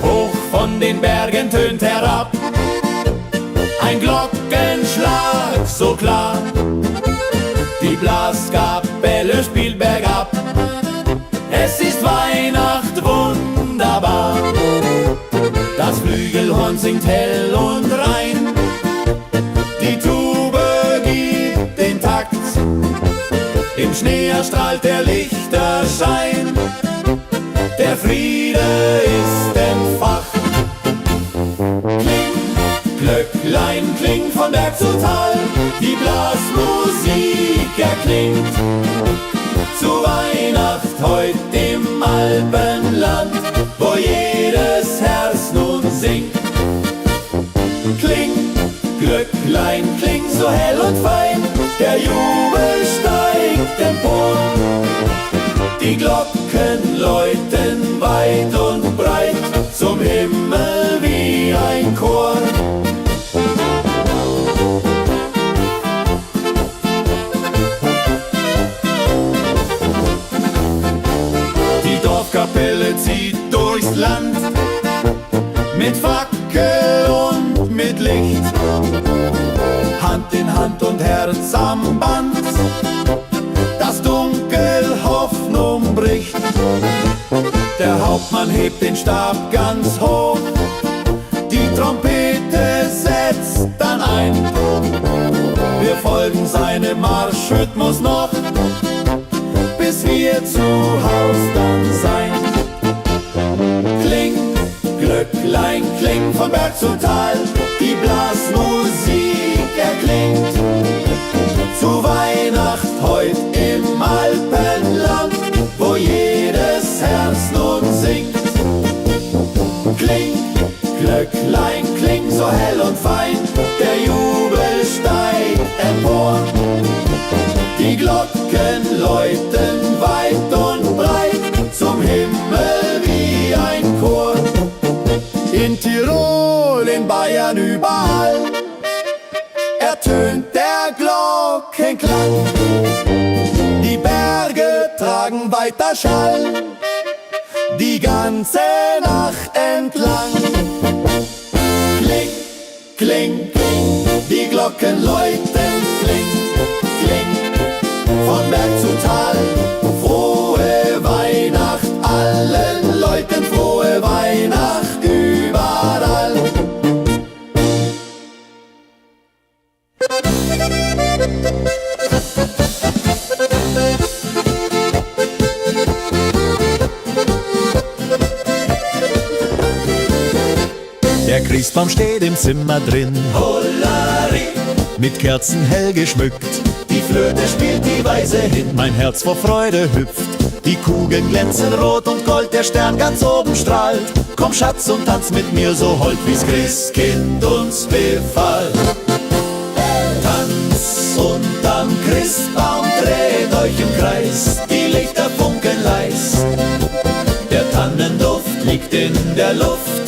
Hoch von den Bergen tönt herab ein Glockenschlag so klar. Die Blaskapelle spielt bergab, es ist Weihnacht wunderbar. Das Flügelhorn singt hell und rein, die Tube gibt den Takt, im Schnee erstrahlt der Lichterschein. Der Friede Friede ist entfacht. Kling, Glöcklein, kling von Berg zu Tal, die Blasmusik erklingt. Zu Weihnacht heut im Alpenland, wo jedes Herz nun singt. Kling, Glöcklein, kling so hell und fein, der Jubel steigt empor. Die Glocken läuten weit und breit zum Himmel wie ein Chor. Die Dorfkapelle zieht durchs Land mit Fackel und mit Licht, Hand in Hand und Herz am Band, das Dunkel Hoffnung bricht. Der Hauptmann hebt den Stab ganz hoch, die Trompete setzt dann ein. Wir folgen seinem Marschrhythmus noch, bis wir zu Haus dann sein. Kling, Glöcklein, kling von Berg zu Tal, die Blasmusik erklingt. Zu Weihnacht heut im Alpenland, wo jedes Herz nun singt. Kling, Glöcklein, kling so hell und fein, der Jubel steigt empor. Die Glocken läuten weit und breit zum Himmel wie ein Chor. In Tirol, in Bayern, überall ertönt der Glockenklang. Die Berge tragen weiter Schall, die ganze Nacht entlang. Kling, kling, kling, die Glocken läuten, kling, kling, von Berg zu Tal. Frohe Weihnacht allen Leuten, frohe Weihnacht überall. Der Christbaum steht im Zimmer drin, Hollari, mit Kerzen hell geschmückt. die Flöte spielt die Weise hin. Mein Herz vor Freude hüpft, die Kugeln glänzen rot und gold, der Stern ganz oben strahlt. Komm Schatz und tanz mit mir so hold, wie's Christkind uns befahl. Tanz unterm Christbaum, dreht euch im Kreis, die Lichter funkeln leis. Der Tannenduft liegt in der Luft,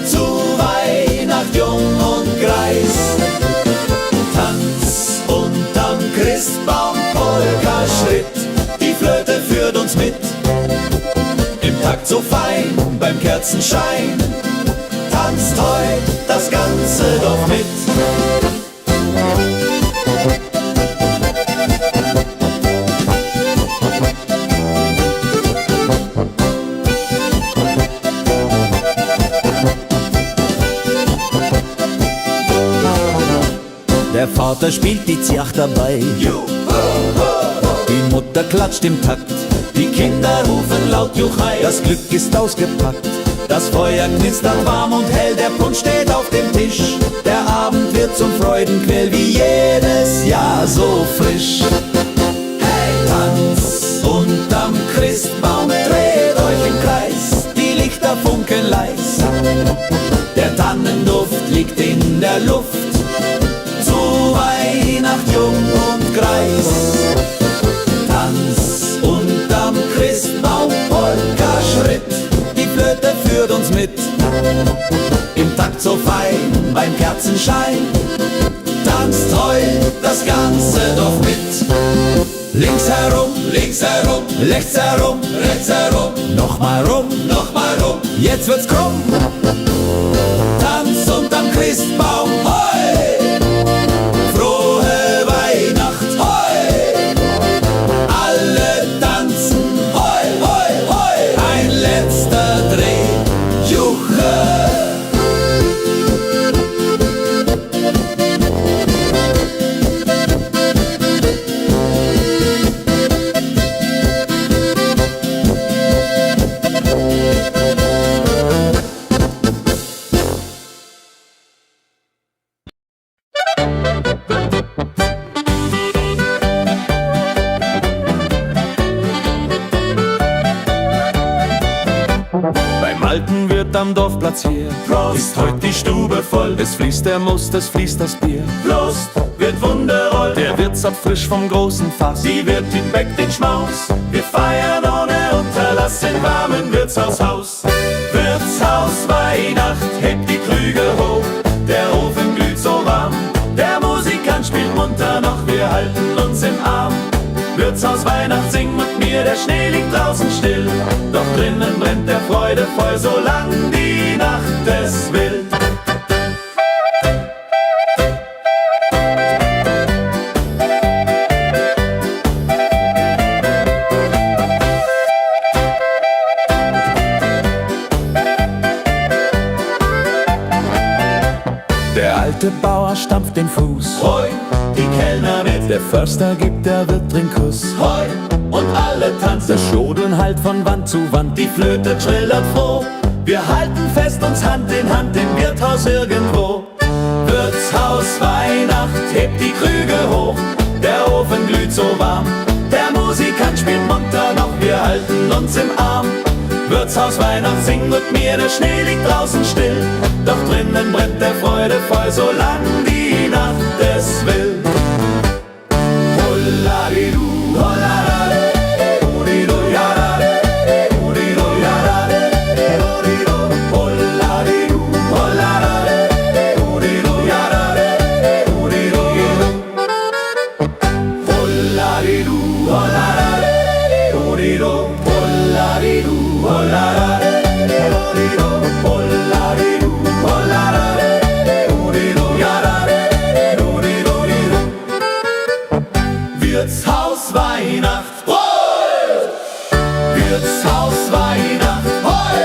zu Weihnacht jung und greis. Tanz unterm Christbaum, Polka-Schritt, die Flöte führt uns mit. Im Takt so fein, beim Kerzenschein, tanzt heut das ganze Dorf mit. Der Vater spielt die Ziach dabei, die Mutter klatscht im Takt, die Kinder rufen laut Juchai, das Glück ist ausgepackt. Das Feuer knistert warm und hell, der Punsch steht auf dem Tisch. Der Abend wird zum Freudenquell, wie jedes Jahr so frisch. Hey! Tanz unterm Christbaum, dreht euch im Kreis, die Lichter funkeln leis. Der Tannenduft liegt in der Luft, zu Weihnacht jung und greis. Tanz unterm Christbaum, Polka-Schritt, die Flöte führt uns mit. Im Takt so fein, beim Kerzenschein, tanzt heut das ganze Dorf mit. Links herum, rechts herum, nochmal rum, jetzt wird's krumm. Tanz unterm Christbaum, hoi! Frohe Weihnacht, hoi! Alle tanzen, hoi, hoi, hoi! Ein letzter Dreh, Juche! Beim alten Wirt am Dorfplatz hier ist heut die Stube voll. Es fließt der Most, es fließt das Bier. Prost, wird wundervoll. Der Wirt zapft frisch vom großen Fass. Die Wirtin bäckt den Schmaus. Wir feiern ohne Unterlass im warmen Wirtshaushaus. Wirtshaus Weihnacht, hebt die Krüge hoch. Der Ofen glüht so warm. Der Musikant spielt munter noch, wir halten uns im Arm. Wirtshaus Weihnacht, sing mit mir, der Schnee liegt draußen still. Doch drinnen brennt der Freude voll, solang die Nacht es will. Der alte Bauer stampft den Fuß. Hoi, die Kellner mit. Der Förster gibt der Wirt den Kuss. Hoi, und alle tanzen. Das Jodeln hallt von Wand zu Wand. Die Flöte trillert froh. Wir halten fest uns Hand in Hand im Wirtshaus irgendwo. Wirtshaus Weihnacht, hebt die Krüge hoch. Der Ofen glüht so warm. Der Musikant spielt munter noch, wir halten uns im Arm. Wirtshaus Weihnacht, sing mit mir, der Schnee liegt draußen still. Doch drinnen brennt der Freude voll, solang die Nacht es will. Holladidu, holladade, hodidu, yadade, hodidu, yadade, hodidu, holladidu, holladade, hodidu, yadade, hodidu, holladidu, holladade, hodidu, holladidu, holladade, hodidu, holladidu, holladade, hodidu, yadade, hodidu, Wirtshaus Weihnacht, hoi! Wirtshaus Weihnacht, hoi!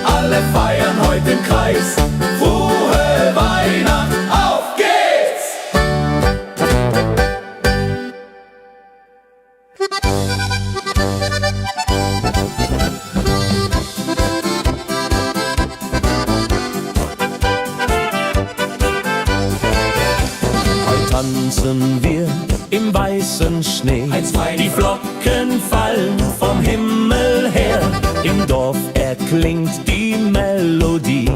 Alle feiern heute im Kreis. Frohe Weihnacht, auf geht's! Heute tanzen wir im weißen Schnee. Die Flocken fallen vom Himmel her. Im Dorf erklingt die Melodie.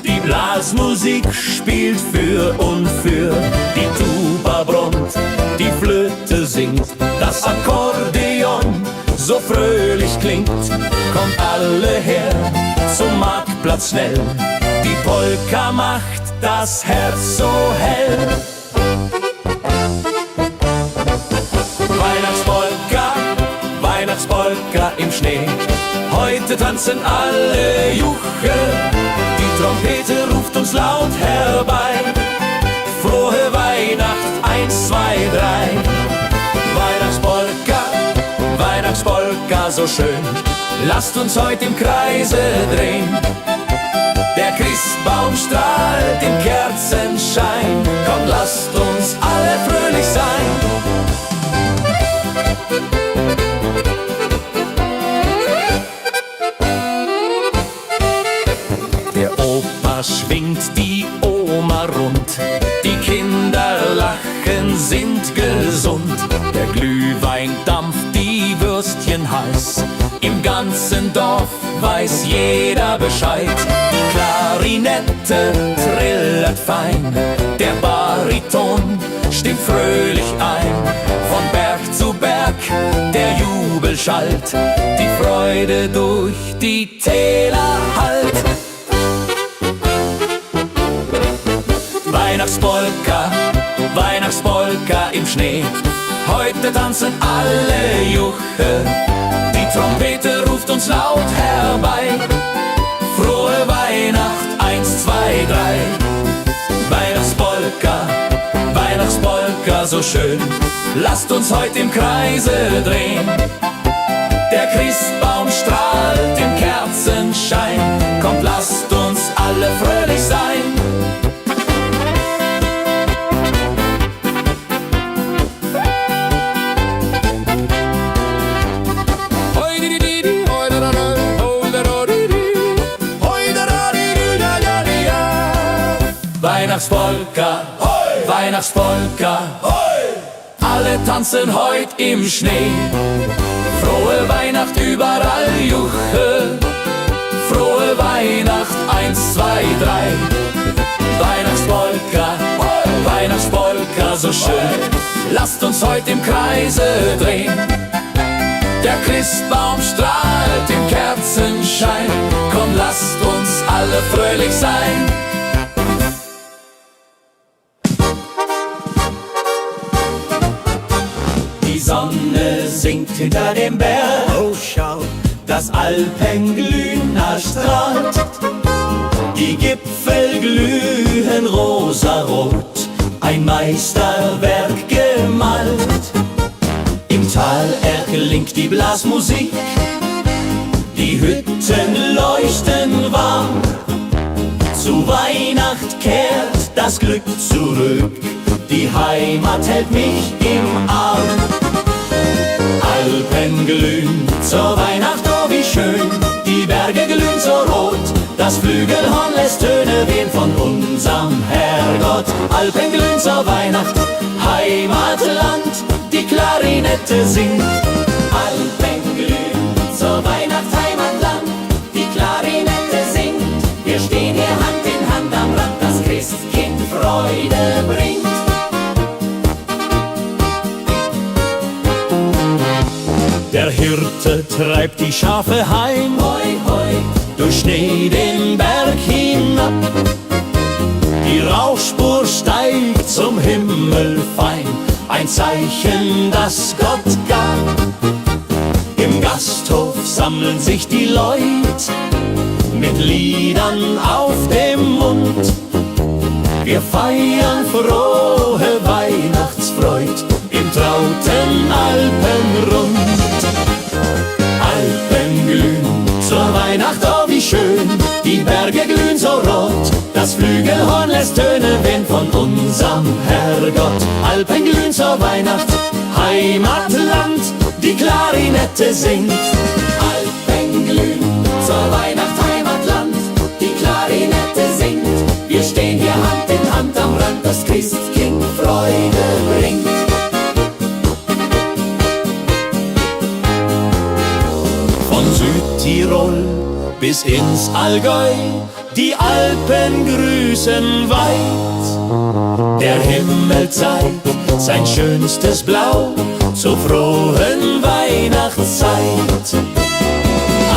Die Blasmusik spielt für und für. Die Tuba brummt, die Flöte singt. Das Akkordeon so fröhlich klingt. Kommt alle her zum Marktplatz schnell. Die Polka macht das Herz so hell. Weihnachtspolka, Weihnachtspolka im Schnee. Heute tanzen alle Juche. Die Trompete ruft uns laut herbei. Frohe Weihnacht, 1, 2, 3. Weihnachtspolka, Weihnachtspolka so schön. Lasst uns heute im Kreise drehen. Der Christbaum strahlt im Kerzenschein. Komm, lasst uns alle fröhlich sein. Der Opa schwingt die Oma rund. Die Kinder lachen, sind gesund. Der Glühwein dampft, die Würstchen heiß. Im ganzen Dorf weiß jeder Bescheid. Die Klarinette trillert fein. Der Bariton stimmt fröhlich ein. Von Berg zu Berg der Jubel schallt. Die Freude durch die Täler hallt. Weihnachtspolka, Weihnachtspolka im Schnee. Heute tanzen alle Juche. Die Trompete ruft uns laut herbei. Frohe Weihnacht, 1, 2, 3. Weihnachtspolka, Weihnachtspolka so schön. Lasst uns heute im Kreise drehen. Der Christbaum strahlt im Kerzenschein. Kommt, lasst uns alle fröhlich sein. Weihnachtspolka, hoi! Weihnachtspolka, hoi! Alle tanzen heut im Schnee. Frohe Weihnacht, überall Juche. 1, 2, 3. Weihnachtspolka, Weihnachtspolka, so schön. Lasst uns heute im Kreise drehen. Der Christbaum strahlt im Kerzenschein. Komm, lasst uns alle fröhlich sein. Die Sonne sinkt hinter dem Berg. Oh, schau, das Alpenglühen erstrahlt. Die Gipfel glühen rosarot, ein Meisterwerk gemalt. Im Tal erklingt die Blasmusik, die Hütten leuchten warm. Zu Weihnacht kehrt das Glück zurück, die Heimat hält mich im Arm. Alpen glühen zur Weihnacht, oh wie schön, die Berge glühen so rot, das Flügelhorn lässt Töne wehen von unserem Herrgott. Alpen glühen zur Weihnacht, Heimatland, die Klarinette singt. Alpen glühen zur Weihnacht, Heimatland, die Klarinette singt. Wir stehen hier Hand in Hand am Rand, das Christkind Freude bringt. Der Hirte treibt die Schafe heim, hoi, hoi, durch Schnee den Berg hinab. Die Rauchspur steigt zum Himmel fein, ein Zeichen, das Gott gab. Im Gasthof sammeln sich die Leute mit Liedern auf dem Mund. Wir feiern frohe Weihnachtsfreud im trauten Alpenrund. Alpen glühen zur Weihnacht, oh wie schön, die Berge glühen so rot, das Flügelhorn lässt Töne wehen von unserem Herrgott. Alpen glühen zur Weihnacht, Heimatland, die Klarinette singt. Alpen glühen zur Weihnacht, Heimatland, die Klarinette singt. Wir stehen hier Hand in Hand am Rand, das Christkind Freude bringt. Von Südtirol bis ins Allgäu, die Alpen grüßen weit. Der Himmel zeigt sein schönstes Blau zur frohen Weihnachtszeit.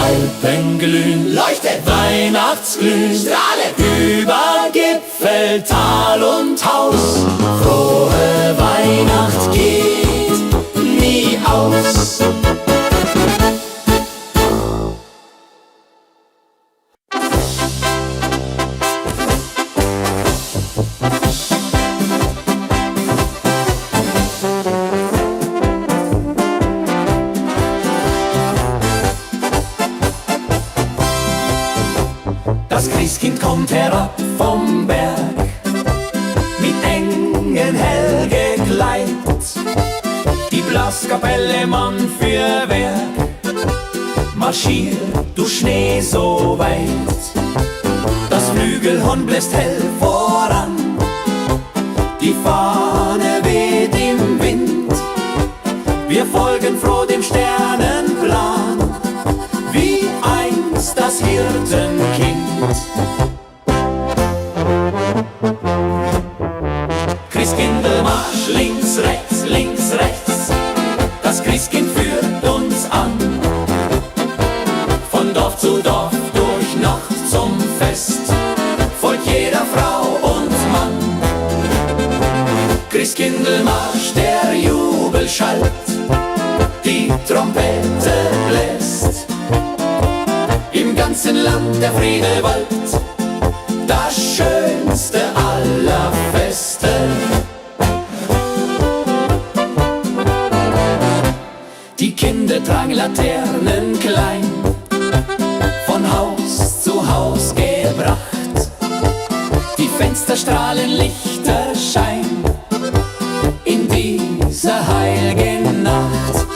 Alpen glühen, leuchtet, Weihnachtsglühen, strahlet über Gipfel, Tal und Haus. Frohe Weihnacht geht nie aus. Das Christkind kommt herab vom Berg, mit Engeln hell gekleidet. Die Blaskapelle Mann für Werk marschiert durch Schnee so weit. Das Flügelhorn bläst hell voran, die Fahne weht im Wind. Wir folgen froh dem Sternenplan, wie einst das Hirtenkind. Christkindlmarsch, links, rechts, das Christkind führt uns an. Von Dorf zu Dorf, durch Nacht zum Fest, folgt jeder Frau und Mann. Christkindlmarsch, der Jubel schallt, die Trompete bläst. Im ganzen Land der Friede wallt, das schönste aller Feste. Die Kinder tragen Laternen klein, von Haus zu Haus gebracht. Die Fenster strahlen Lichterschein in dieser heiligen Nacht.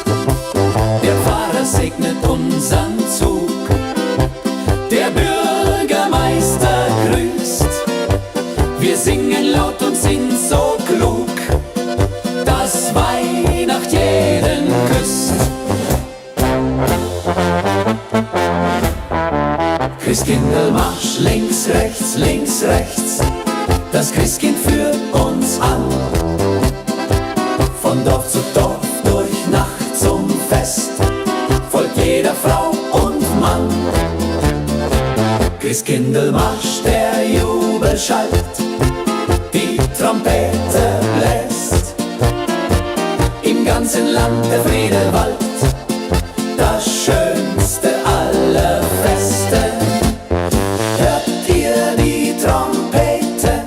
Der Pfarrer segnet unseren Zug, der Bürgermeister grüßt. Wir singen laut und sind so klug, dass Weihnacht jeden küsst. Christkindlmarsch, links, rechts, das Christkind führt uns an. Von Dorf zu Dorf, durch Nacht zum Fest, folgt jeder Frau und Mann. Christkindlmarsch, der Jubel schallt, die Trompete bläst, im ganzen Land der Friede wallt, das schönste aller Feste. Hört ihr die Trompete,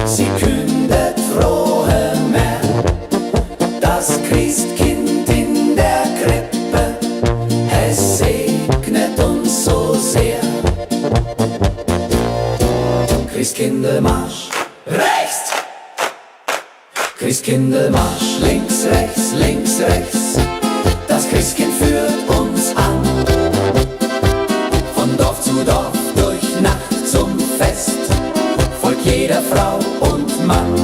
sie kündet frohe Mär, das Christkind in der Krippe, es segnet uns so sehr. Christkindlmarsch, rechts! Christkindlmarsch, links, rechts, das Christkind führt uns an. Von Dorf zu Dorf, durch Nacht zum Fest, folgt jeder Frau und Mann.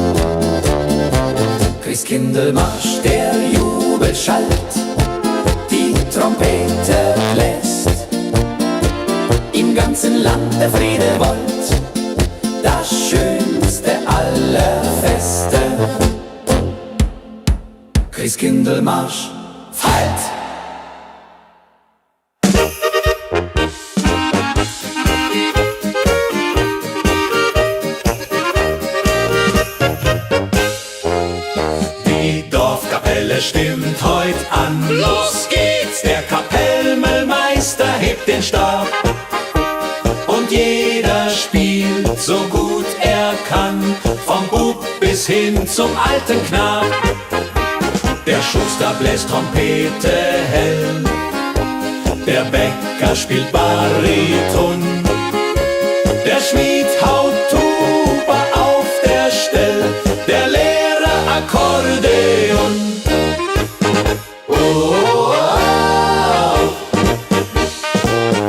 Christkindlmarsch, der Jubel schallt, die Trompete bläst, im ganzen Land der Friede wollt, das schönste aller Feste. Christkindlmarsch, halt! Die Dorfkapelle stimmt heut an. Los geht's! Der Kapellmeister hebt den Stab und jeder spielt so gut er kann, vom Bub bis hin zum alten Knab. Der Schuster bläst Trompete hell, der Bäcker spielt Bariton, der Schmied haut Tuba auf der Stell, der Lehrer Akkordeon. Oh, oh, oh.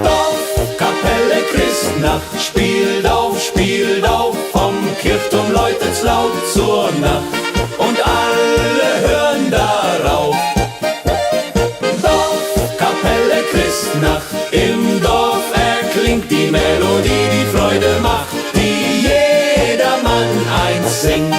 Dorfkapelle Christnacht spielt auf, vom Kirchturm läutet's laut zur Nacht und alle hören darauf. Dorfkapelle Christnacht, im Dorf erklingt die Melodie, die Freude macht, die jedermann eins singt.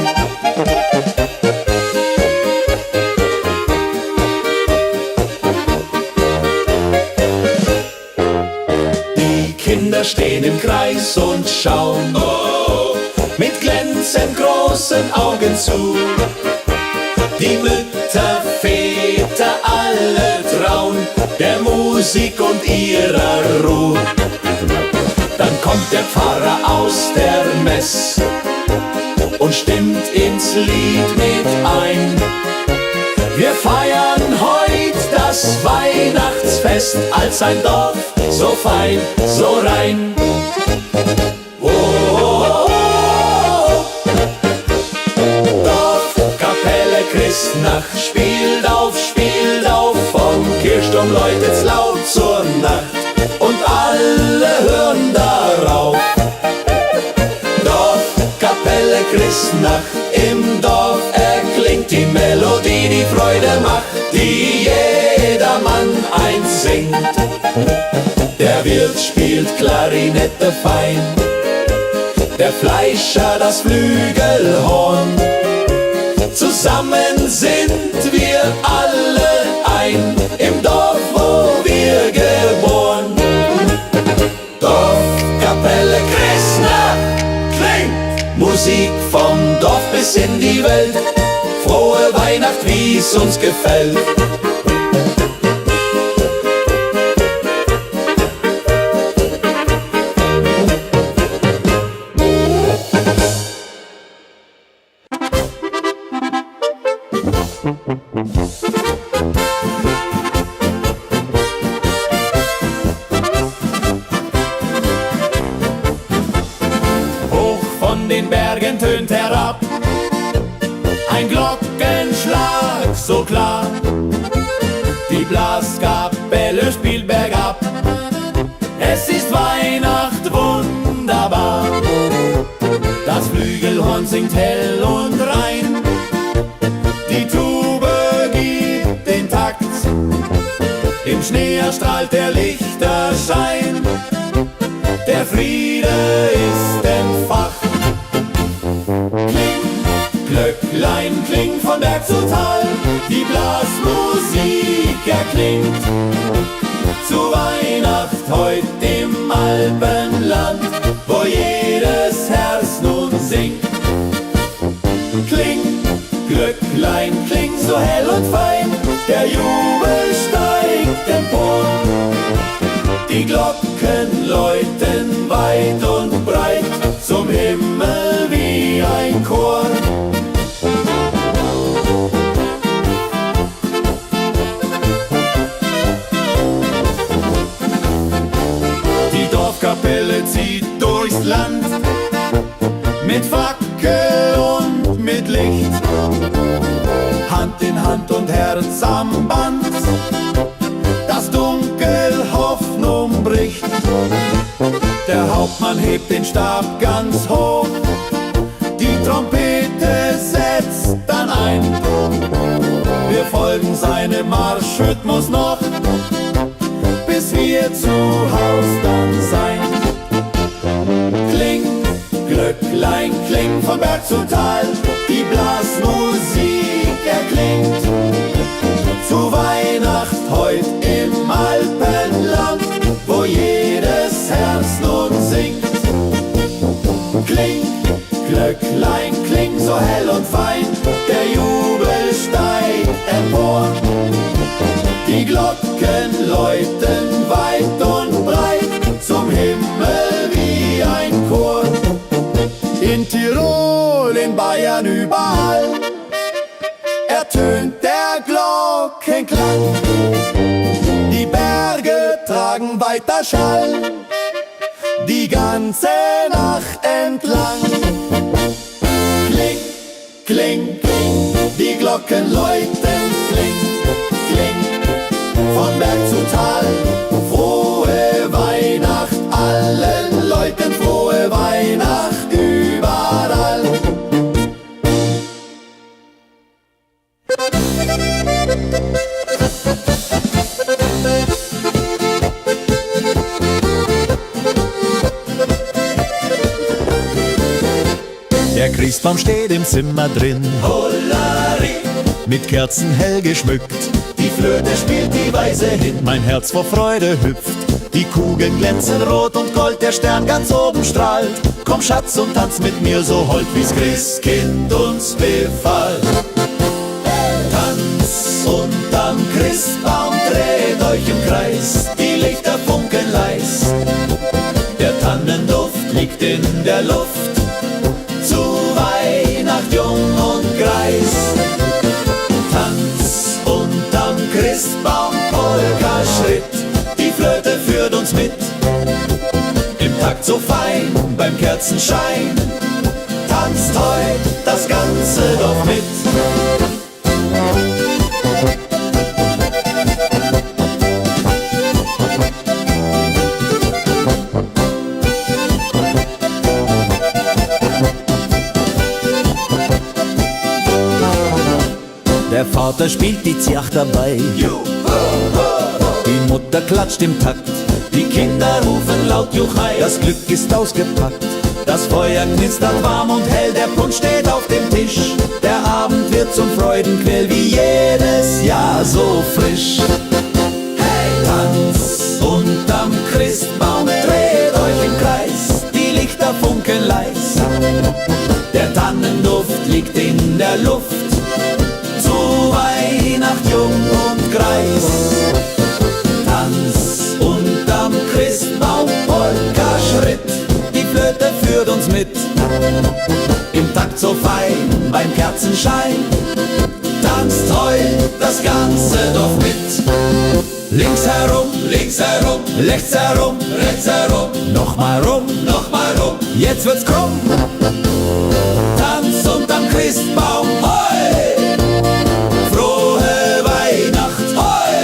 Die Kinder stehen im Kreis und schauen mit glänzend großen Augen zu. Die Mütter, Väter, alle trauen der Musik und ihrer Ruhe. Dann kommt der Pfarrer aus der Mess und stimmt ins Lied mit ein. Wir feiern heut das Weihnachtsfest als ein Dorf, so fein, so rein. Oh, oh, oh. Dorfkapelle Christnacht spielt auf, vom Kirchturm läutet's laut zur Nacht und alle hören darauf. Dorfkapelle Christnacht, im Dorf erklingt die Melodie, die Freude macht, die jedermann eins singt. Der Wirt spielt Klarinette fein, der Fleischer das Flügelhorn. Zusammen sind wir alle ein, im Dorf, wo wir geboren. Dorfkapelle Christnacht klingt, Musik vom Dorf bis in die Welt. Frohe Weihnacht, wie's uns gefällt. Hoch von den Bergen tönt herab ein Glockenschlag so klar. Die Blaskapelle spielt bergab, es ist Weihnacht wunderbar. Das Flügelhorn singt hell und rein, die Tube gibt den Takt, im Schnee erstrahlt der Lichterschein. Friede ist entfacht. Kling, Glöcklein, kling von Berg zu Tal, die Blasmusik erklingt. Zu Weihnacht heut im Alpenland, wo jedes Herz nun singt. Kling, Glöcklein, kling so hell und fein, der Jubel steigt empor. Die Glocken läuten weit und breit zum Himmel wie ein Chor. Die Dorfkapelle zieht durchs Land mit Fackel und mit Licht, Hand in Hand und Herz am Band, das Dunkel Hoffnung bricht. Der Hauptmann hebt den Stab ganz hoch, die Trompete setzt dann ein. Wir folgen seinem Marschrhythmus noch, bis wir zu Haus dann sein. Kling, Glöcklein, kling von Berg zu Tal, die Blasmusik erklingt. Zu Weihnacht heut im Alpenland, wo jedes Herz nun singt. Kling, Glöcklein, kling so hell und fein, der Jubel steigt empor. Die Glocken läuten weit und breit zum Himmel wie ein Chor. In Tirol, in Bayern, überall ertönt der Glockenklang. Die Berge tragen weiter Schall, die ganze Nacht entlang. Kling, kling, kling, die Glocken läuten, kling, kling, von Berg zu Tal. Frohe Weihnacht allen Leuten, frohe Weihnacht überall. Der Christbaum steht im Zimmer drin, Hollari, mit Kerzen hell geschmückt. die Flöte spielt die Weise hin. Mein Herz vor Freude hüpft, die Kugeln glänzen rot und gold, der Stern ganz oben strahlt. Komm Schatz und tanz mit mir so hold, wie's Christkind uns befahl. Tanz unterm Christbaum, dreht euch im Kreis, die Lichter funkeln leis. Der Tannenduft liegt in der Luft, zu Weihnacht jung und greis. Tanz unterm Christbaum, Polka-Schritt, die Flöte führt uns mit. Im Takt so fein, beim Kerzenschein, tanzt heut das ganze Dorf mit. Der Vater spielt die Ziach dabei, die Mutter klatscht im Takt, Die Kinder rufen laut Juchai, das Glück ist ausgepackt. das Feuer knistert warm und hell, der Punsch steht auf dem Tisch. Der Abend wird zum Freudenquell, wie jedes Jahr so frisch. Hey! Tanz unterm Christbaum, dreht euch im Kreis, die Lichter funkeln leis. Der Tannenduft liegt in der Luft, zu Weihnacht jung und greis. Tanz unterm Christbaum, Polka-Schritt, die Flöte führt uns mit. Im Takt so fein, beim Kerzenschein, tanzt heut das ganze Dorf mit. Links herum, rechts herum, nochmal rum, jetzt wird's krumm. Tanz unterm Christbaum, hoi! Frohe Weihnacht, hoi!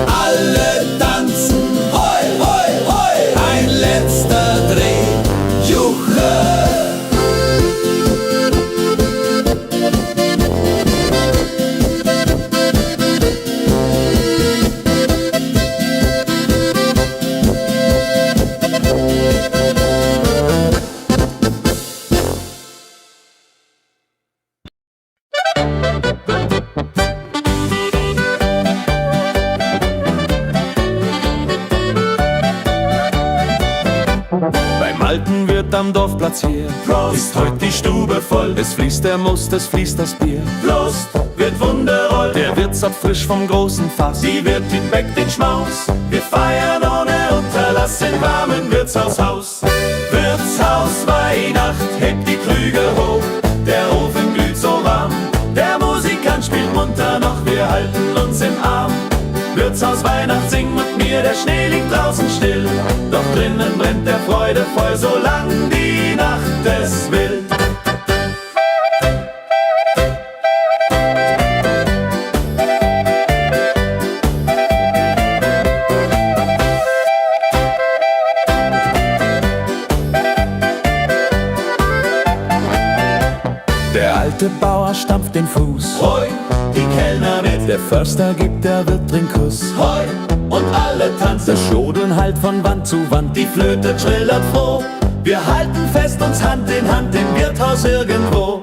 Alle tanzen, hoi, hoi, hoi! Ein letzter Dreh, Juche! Beim alten Wirt am Dorfplatz hier Prost, ist heut die Stube voll. Es fließt der Most, es fließt das Bier. Prost, wird wundervoll. Der Wirt zapft frisch vom großen Fass. Die Wirtin weckt den Schmaus. Wir feiern ohne Unterlass im warmen Wirtshaushaus. Wirtshaus Weihnacht, hebt die Krüge hoch. Der Ofen glüht so warm. Der Musikant spielt munter noch, wir halten uns im Arm. Wirtshaus Weihnacht, sing mit mir, der Schnee liegt draußen still. Doch drinnen brennt der Freude voll, solang die Nacht es will. Der alte Bauer stampft den Fuß. Hoi, die Kellner mit. Der Förster gibt der Wirt den Kuss. Hoi, und alle tanzen. Das Jodeln hallt von Wand zu Wand. Die Flöte trillert froh. Wir halten fest uns Hand in Hand im Wirtshaus irgendwo.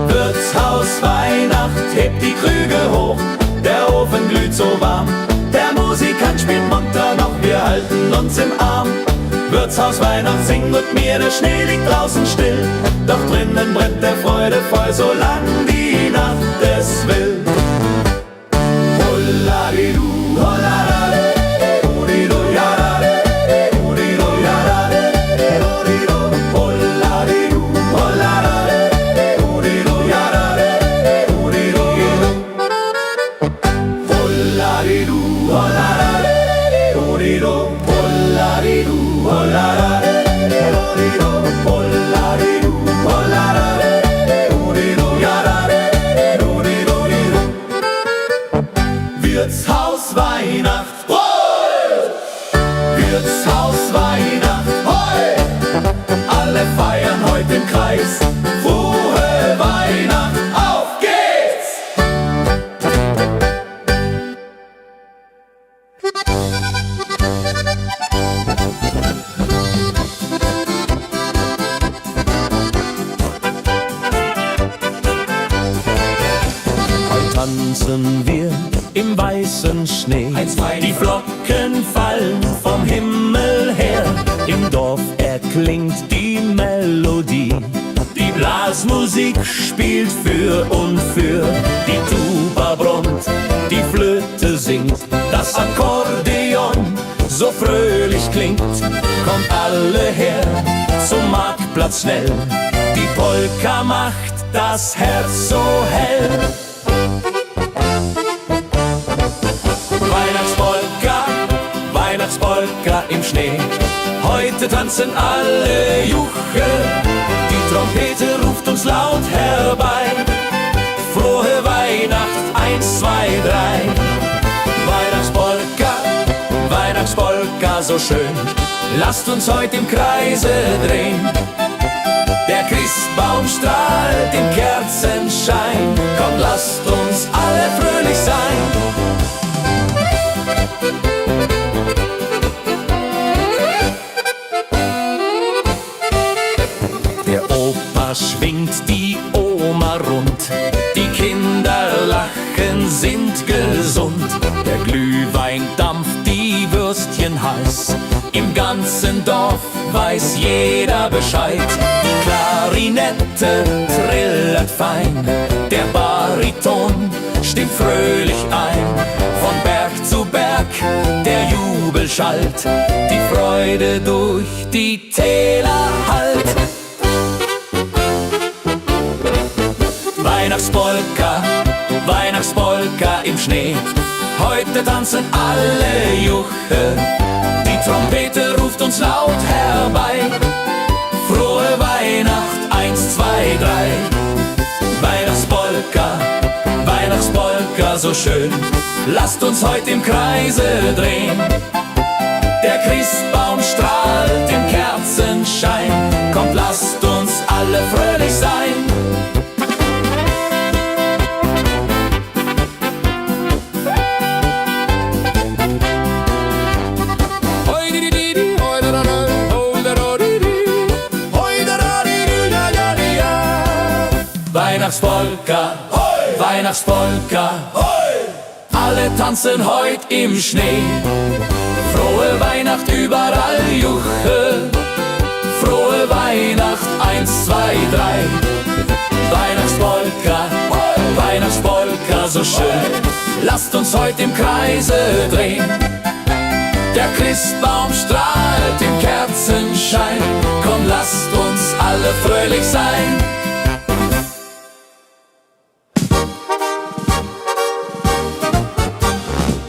Wirtshaus Weihnacht, hebt die Krüge hoch. Der Ofen glüht so warm. Der Musikant spielt munter noch, wir halten uns im Arm. Wirtshaus Weihnacht, sing mit mir, der Schnee liegt draußen still. Doch drinnen brennt der Freude voll, solang die Nacht es will. Holladidu, holladade, hodido, yadade, hodido, yadade, hodido, holladidu, holladade, hodido, yadade, hodido, holladidu, holladade, hodido, holladidu, holladade, hodido, holladidu, holladade, hodido, yadade, hodido, hodido. Wirtshaus Weihnacht, hoi! Wirtshaus Weihnacht, hoi! Alle feiern heute im Kreis. Frohe Weihnacht, auf geht's! Heute tanzen wir im weißen Schnee. Die Flocken fallen vom Himmel her. Im Dorf erklingt die Melodie. Die Blasmusik spielt für und für. Die Tuba brummt, die Flöte singt. Das Akkordeon so fröhlich klingt. Kommt alle her zum Marktplatz schnell. Die Polka macht das Herz so hell. Weihnachtspolka, Weihnachtspolka im Schnee. Heute tanzen alle Juche. Die Trompete ruft uns laut herbei. Frohe Weihnacht, 1, 2, 3. Weihnachtspolka, Weihnachtspolka so schön. Lasst uns heute im Kreise drehen. Der Christbaum strahlt im Kerzenschein. Komm, lasst uns alle fröhlich sein. Der Opa schwingt die Oma rund. Die Kinder lachen, sind gesund. Der Glühwein dampft, die Würstchen heiß. Im ganzen Dorf weiß jeder Bescheid. Die Klarinette trillert fein. Der Bariton stimmt fröhlich ein. Von Berg zu Berg der Jubel schallt. Die Freude durch die Täler hallt. Weihnachtspolka, Weihnachtspolka im Schnee. Heute tanzen alle Juche. Die Trompete ruft uns laut herbei. Frohe Weihnacht, 1, 2, 3. Weihnachtspolka, Weihnachtspolka so schön. Lasst uns heute im Kreise drehen. Der Christbaum strahlt im Kerzenschein. Kommt, lasst uns alle fröhlich sein. Weihnachtspolka, hoi! Weihnachtspolka, hoi! Alle tanzen heut im Schnee. Frohe Weihnacht, überall Juche. die drei. Weihnachtspolka, Weihnachtspolka, so schön. Lasst uns heute im Kreise drehen. Der Christbaum strahlt im Kerzenschein. Komm, lasst uns alle fröhlich sein.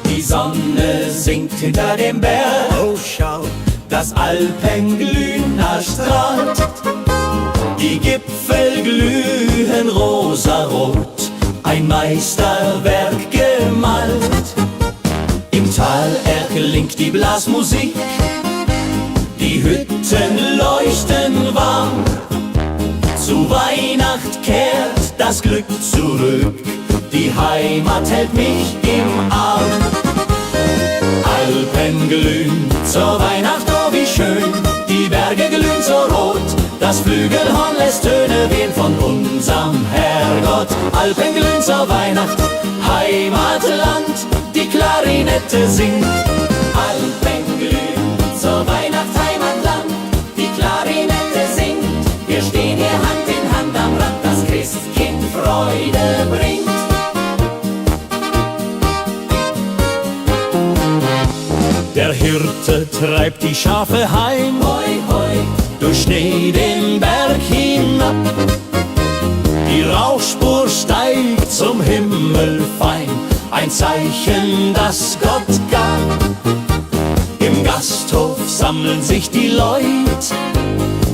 Die Sonne sinkt hinter dem Berg. Oh, schau, das Alpenglühen erstrahlt. Die Gipfel glühen rosarot, ein Meisterwerk gemalt. Im Tal erklingt die Blasmusik, die Hütten leuchten warm. Zu Weihnacht kehrt das Glück zurück, die Heimat hält mich im Arm. Alpen glühen zur Weihnacht, oh wie schön, die Berge glühen so rot, das Flügelhorn lässt Töne wehen von unserem Herrgott. Alpen glühen zur Weihnacht, Heimatland, die Klarinette singt. Alpen glühen zur Weihnacht, Heimatland, die Klarinette singt. Wir stehen hier Hand in Hand am Rand, das Christkind Freude bringt. Der Hirte treibt die Schafe heim, hoi, hoi, durch Schnee den Berg hinab. Die Rauchspur steigt zum Himmel fein, ein Zeichen, das Gott gab. Im Gasthof sammeln sich die Leute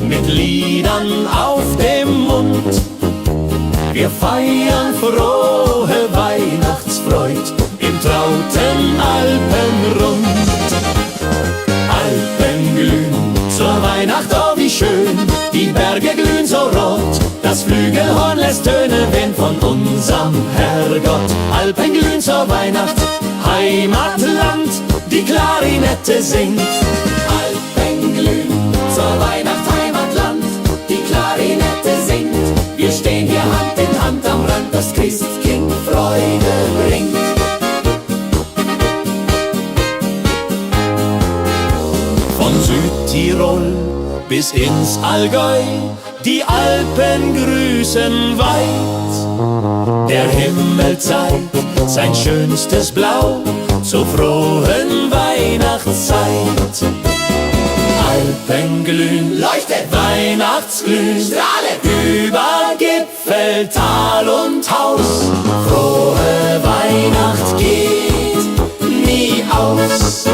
mit Liedern auf dem Mund. Wir feiern frohe Weihnachtsfreud im trauten Alpenrund. Alpen glühen zur Weihnacht, oh wie schön, die Berge glühen so rot, das Flügelhorn lässt Töne wehen von unserem Herrgott. Alpen glühen zur Weihnacht, Heimatland, die Klarinette singt. Alpen glühen zur Weihnacht, Heimatland, die Klarinette singt. Wir stehen hier Hand in Hand am Rand, das Christkind Freude bringt. Von Südtirol bis ins Allgäu, die Alpen grüßen weit. Der Himmel zeigt sein schönstes Blau zur frohen Weihnachtszeit. Alpen glühen, leuchtet, Weihnachtsglühen, strahlet über Gipfel, Tal und Haus. Frohe Weihnacht geht nie aus.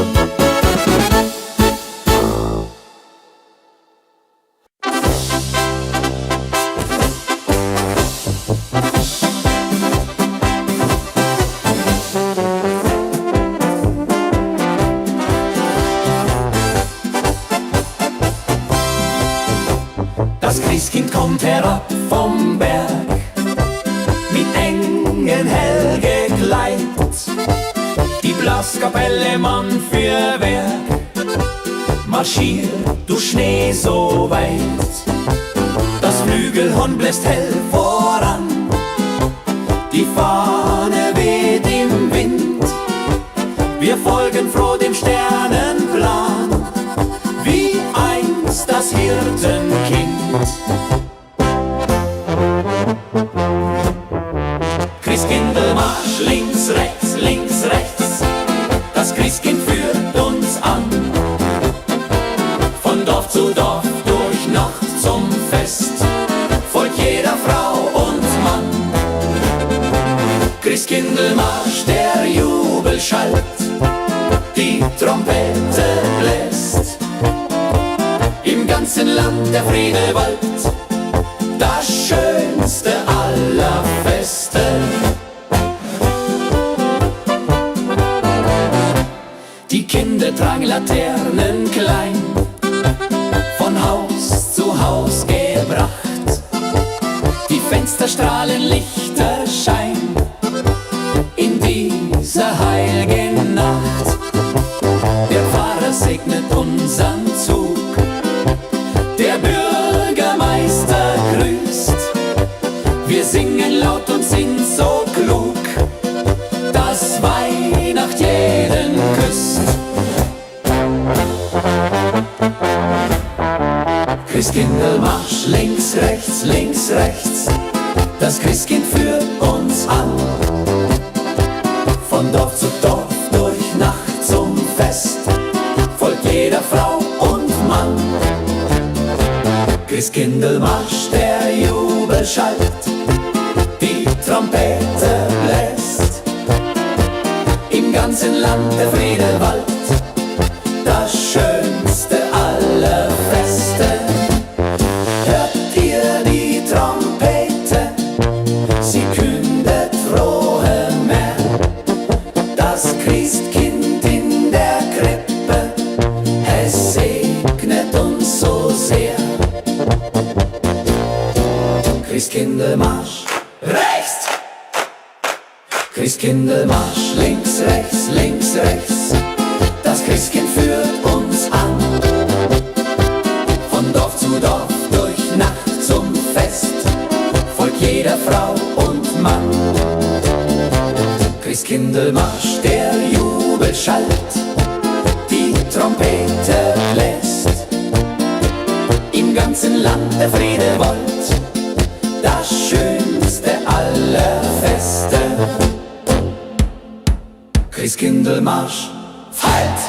Das Christkind kommt herab vom Berg, mit Engeln hell gekleidet. Die Blaskapelle Mann für Werk marschiert durch Schnee so weit. Das Flügelhorn bläst hell voran, die Fahne weht im Wind. Wir folgen froh dem Sternenplan, wie einst das Hirtenkind. Christkindlmarsch, links, rechts, das Christkind führt uns an. Von Dorf zu Dorf, durch Nacht zum Fest, folgt jeder Frau und Mann. Christkindlmarsch, der Jubel schallt, die Trompete bläst. Im ganzen Land der Friede wallt, das schönste aller Feste. Die Kinder tragen Laternen klein, von Haus zu Haus gebracht. Die Fenster strahlen Lichterschein in dieser heiligen Nacht. Der Pfarrer segnet unseren Zug, der Bürgermeister grüßt. Wir singen laut und sind so klug, dass Weihnacht jeden küsst. Christkindlmarsch, links, rechts, das Christkind führt uns an. Von Dorf zu Dorf, durch Nacht zum Fest, folgt jeder Frau und Mann. Christkindlmarsch, der Jubel schallt, die Trompete bläst, im ganzen Land der Friede wallt, das schönste aller Feste. Hört ihr die Trompete, sie kündet frohe Mär, das Christkind in der Krippe, es segnet uns so sehr. Christkindlmarsch, rechts! Christkindlmarsch, links, rechts, das Christkind führt uns an. Von Dorf zu Dorf, durch Nacht zum Fest, folgt jeder Frau und Mann. Christkindlmarsch, der Jubel schallt, die Trompete bläst, im ganzen Land der Friede wollt, das schönste aller Feste. Christkindlmarsch, halt!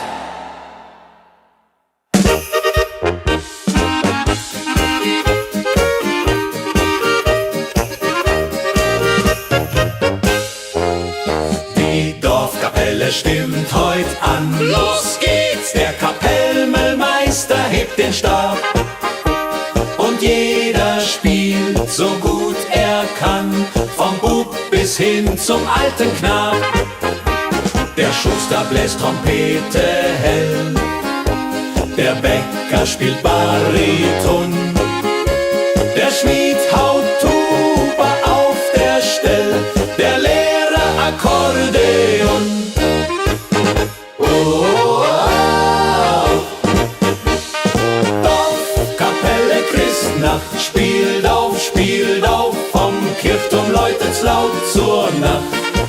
Die Dorfkapelle stimmt heut an. Los geht's! Der Kapellmeister hebt den Stab und jeder spielt so gut er kann, vom Bub bis hin zum alten Knab. Der Schuster bläst Trompete hell, der Bäcker spielt Bariton, der Schmied haut Tuba auf der Stell, der Lehrer Akkordeon. Oh, oh, oh. Dorfkapelle Christnacht, spielt auf, vom Kirchturm läutet's laut zur Nacht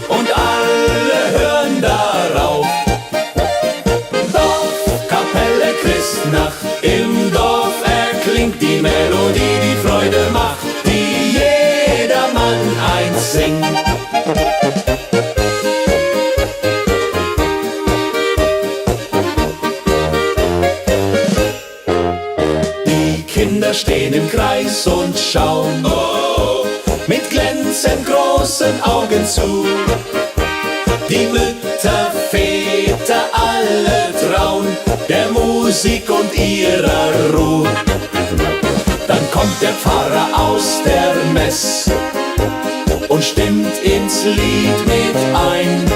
und alle hören darauf. Dorfkapelle Christnacht, im Dorf erklingt die Melodie, die Freude macht, die jedermann einsingt. Die Kinder stehen im Kreis und schauen mit glänzend großen Augen zu. Die Mütter, Väter, alle trauen der Musik und ihrer Ruhe. Dann kommt der Pfarrer aus der Mess und stimmt ins Lied mit ein.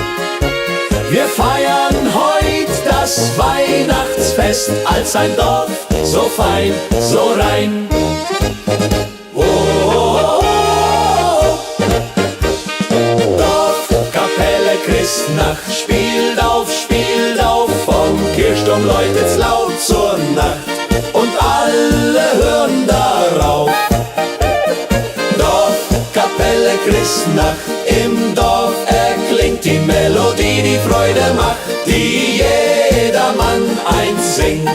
Wir feiern heut das Weihnachtsfest als ein Dorf so fein, so rein. Oh, oh, oh. Dorfkapelle Christnacht, spielt auf, vom Kirchturm läutet's laut zur Nacht und alle hören darauf. Dorfkapelle Christnacht, im Dorf erklingt die Melodie, die Freude macht, die jedermann einsingt.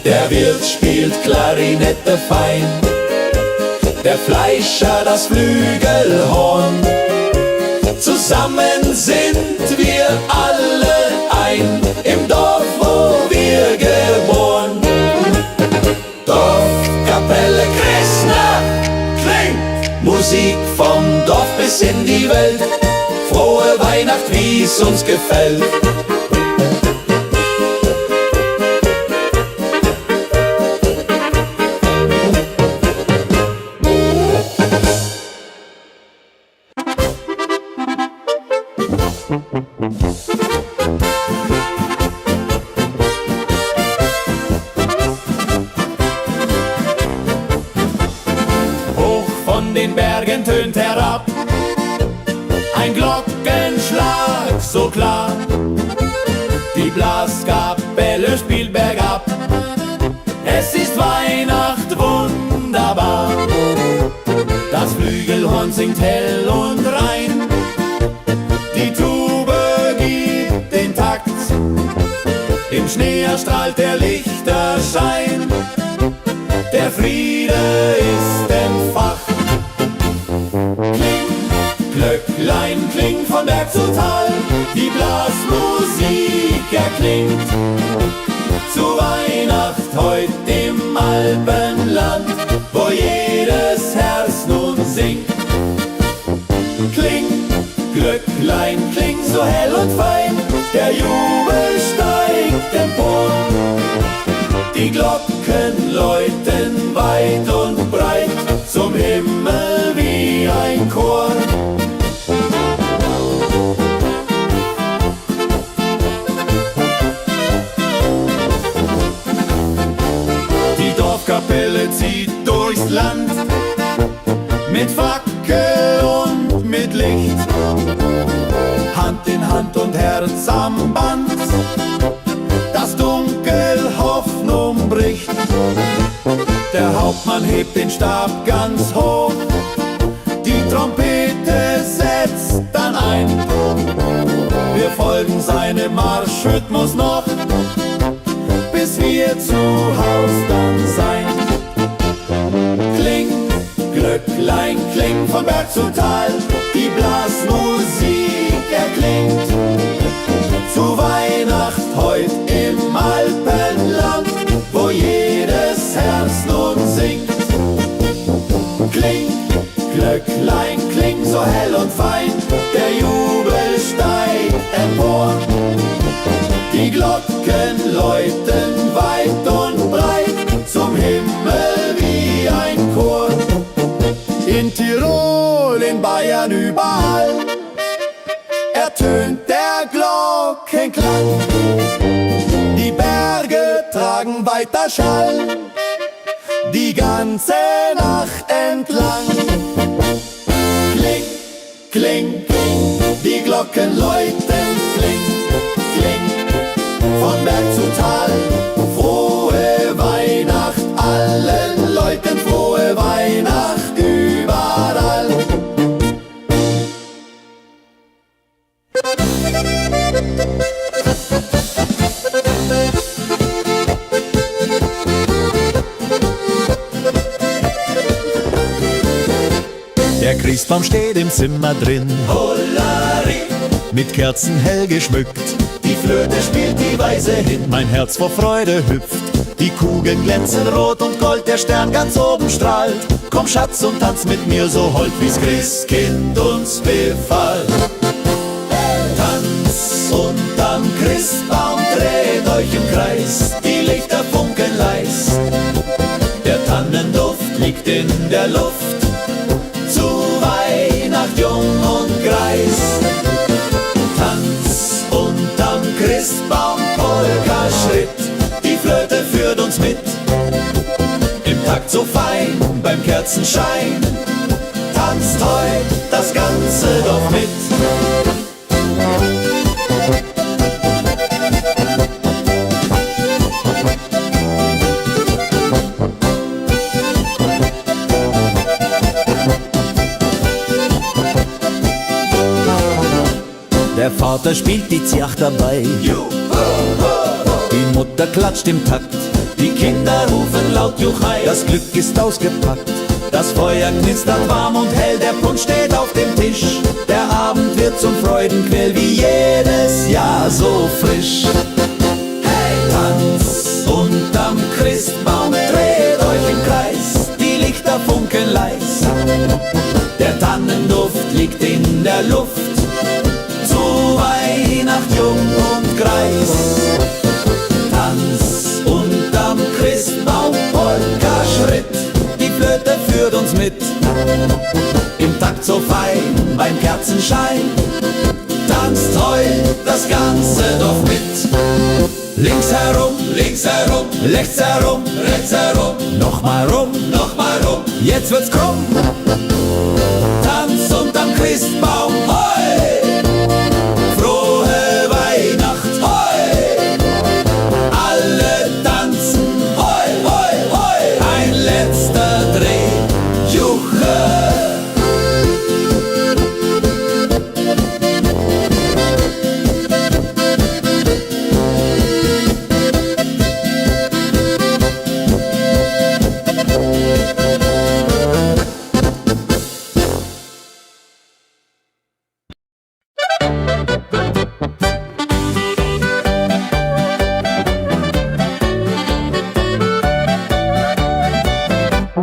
Der Wirt spielt Klarinette fein, der Fleischer das Flügelhorn. Zusammen sind wir alle ein, im Dorf, wo wir geboren. Dorfkapelle Christnacht klingt, Musik vom Dorf bis in die Welt. Frohe Weihnacht, wie's uns gefällt. Hoch von den Bergen tönt herab ein Glockenschlag so klar. Die Blaskapelle spielt bergab, es ist Weihnacht wunderbar. Das Flügelhorn singt hell und rein, die Tube gibt den Takt, im Schnee erstrahlt der Lichterschein. Alpenland, wo jedes Herz nun singt. Kling, Glöcklein, kling so hell und fein, der Jubel steigt empor. Die Glocken läuten weit und breit zum Himmel wie ein Chor. Die Dorfkapelle zieht durchs Land mit Fackel und mit Licht, Hand in Hand und Herz am Band, das Dunkel Hoffnung bricht. Der Hauptmann hebt den Stab ganz hoch, die Trompete setzt dann ein. Wir folgen seinem Marschrhythmus noch, bis wir zu Haus dann sein. Kling, Glöcklein, kling von Berg zu Tal, die Blasmusik erklingt. Zu Weihnacht heut im Alpenland, wo jedes Herz nun singt. Kling, Glöcklein, kling so hell und fein, der Jubel steigt empor. Die Glocken läuten weit und breit zum Himmel wie ein Chor. In Tirol, in Bayern, überall ertönt der Glockenklang. Die Berge tragen weiter Schall, die ganze Nacht entlang. Kling, kling, kling, die Glocken läuten, kling, kling, von Berg zu Tal. Frohe Weihnacht allen Leuten, frohe Weihnacht überall. Der Christbaum steht im Zimmer drin, Hollari, mit Kerzen hell geschmückt. die Flöte spielt die Weise hin. Mein Herz vor Freude hüpft, die Kugeln glänzen rot und gold, der Stern ganz oben strahlt. Komm Schatz und tanz mit mir so hold, wie's Christkind uns befahl. Tanz unterm Christbaum, dreht euch im Kreis, die Lichter funkeln leis. Der Tannenduft liegt in der Luft, zu Weihnacht jung und greis. Tanz unterm Christbaum, Polka-Schritt, die Flöte führt uns mit. Im Takt so fein, beim Kerzenschein, tanzt heut das Ganze doch mit. Der Vater spielt die Ziach dabei, die Mutter klatscht im Takt, die Kinder rufen laut Juchai. Das Glück ist ausgepackt, das Feuer knistert warm und hell, der Punsch steht auf dem Tisch. Der Abend wird zum Freudenquell, wie jedes Jahr so frisch. Hey! Tanz unterm Christbaum, dreht euch im Kreis, die Lichter funkeln leis. Der Tannenduft liegt in der Luft, zu Weihnacht jung und greis. Tanz unterm Christbaum, Polka-Schritt, die Flöte führt uns mit. Im Takt so fein, beim Kerzenschein, tanzt heut das Ganze doch mit. Links herum, rechts herum, nochmal rum, jetzt wird's krumm. Tanz unterm Christbaum, hoi! Frohe Weihnacht, hoi! Alle tanzen, hoi, hoi, hoi! Ein letzter Dreh, Juche!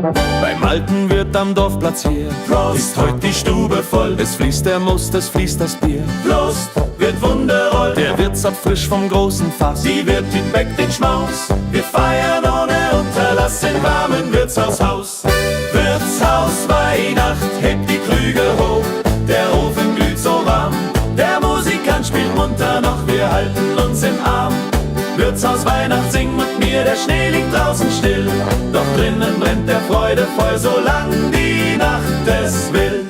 Beim alten Wirt am Dorfplatz hier ist heut die Stube voll. Es fließt der Most, es fließt das Bier. Prost, wird wundervoll. Der Wirt zapft frisch vom großen Fass. Die Wirtin bäckt den Schmaus. Wir feiern ohne Unterlass im warmen Wirtshaushaus. Wirtshaus Weihnacht, hebt die Krüge hoch. Der Ofen glüht so warm. Der Musikant spielt munter noch, wir halten uns im Arm. Wirtshaus Weihnacht, sing mit mir, der Schnee liegt draußen still. Doch drinnen brennt der Freude voll, solang die Nacht es will.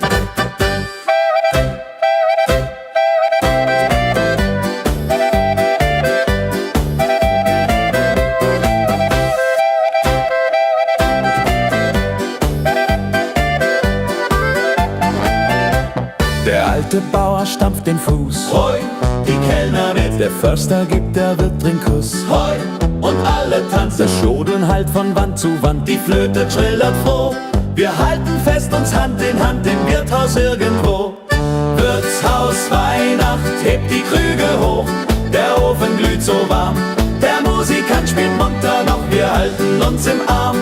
Der alte Bauer stampft den Fuß. Hoi, die Kellner mit. Der Förster gibt der Wirt den Kuss. Hoi, und alle tanzen. Das Jodeln hallt von Wand zu Wand. Die Flöte trillert froh. Wir halten fest uns Hand in Hand im Wirtshaus irgendwo. Wirtshaus Weihnacht, hebt die Krüge hoch. Der Ofen glüht so warm. Der Musikant spielt munter noch, wir halten uns im Arm.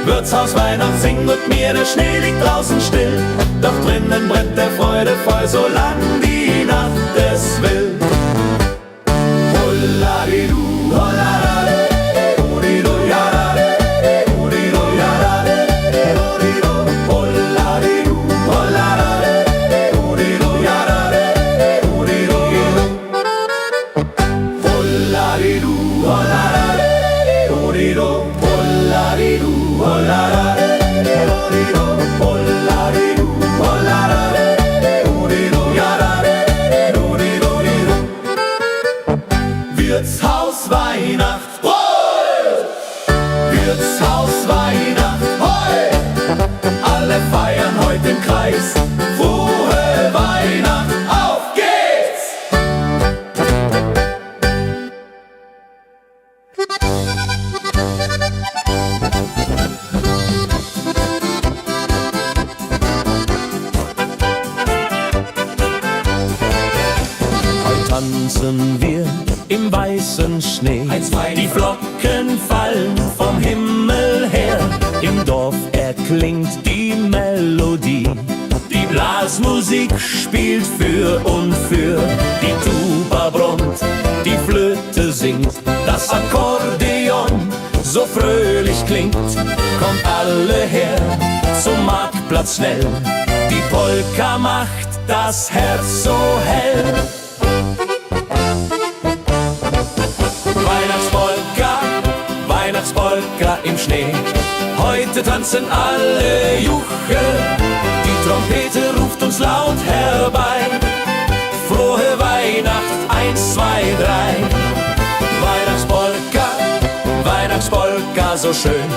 Wirtshaus Weihnacht, sing mit mir, der Schnee liegt draußen still. Doch drinnen brennt der Freude voll, solang die Nacht es will. Holladidu, holladade, hodidu, yadade, hodidu, yadade, hodidu, holladidu, holladade, hodidu, yadade, hodidu, holladidu, holladade, hodidu, holladidu, holladade, hodidu, holladidu, holladade, hodidu, yadade, hodidu, hodidu. Wirtshaus Weihnacht, hoi! Wirtshaus Weihnacht, hoi! Alle feiern heute im Kreis. Frohe Weihnacht, auf geht's! Heute tanzen wir im weißen Schnee. Die Flocken fallen vom Himmel her. Im Dorf erklingt die Melodie. Die Blasmusik spielt für und für. Die Tuba brummt, die Flöte singt. Das Akkordeon so fröhlich klingt. Kommt alle her zum Marktplatz schnell. Die Polka macht das Herz so hell. Weihnachtspolka, Weihnachtspolka im Schnee. Heute tanzen alle Juche. Die Trompete ruft uns laut herbei. Frohe Weihnacht, 1, 2, 3. Weihnachtspolka, Weihnachtspolka so schön.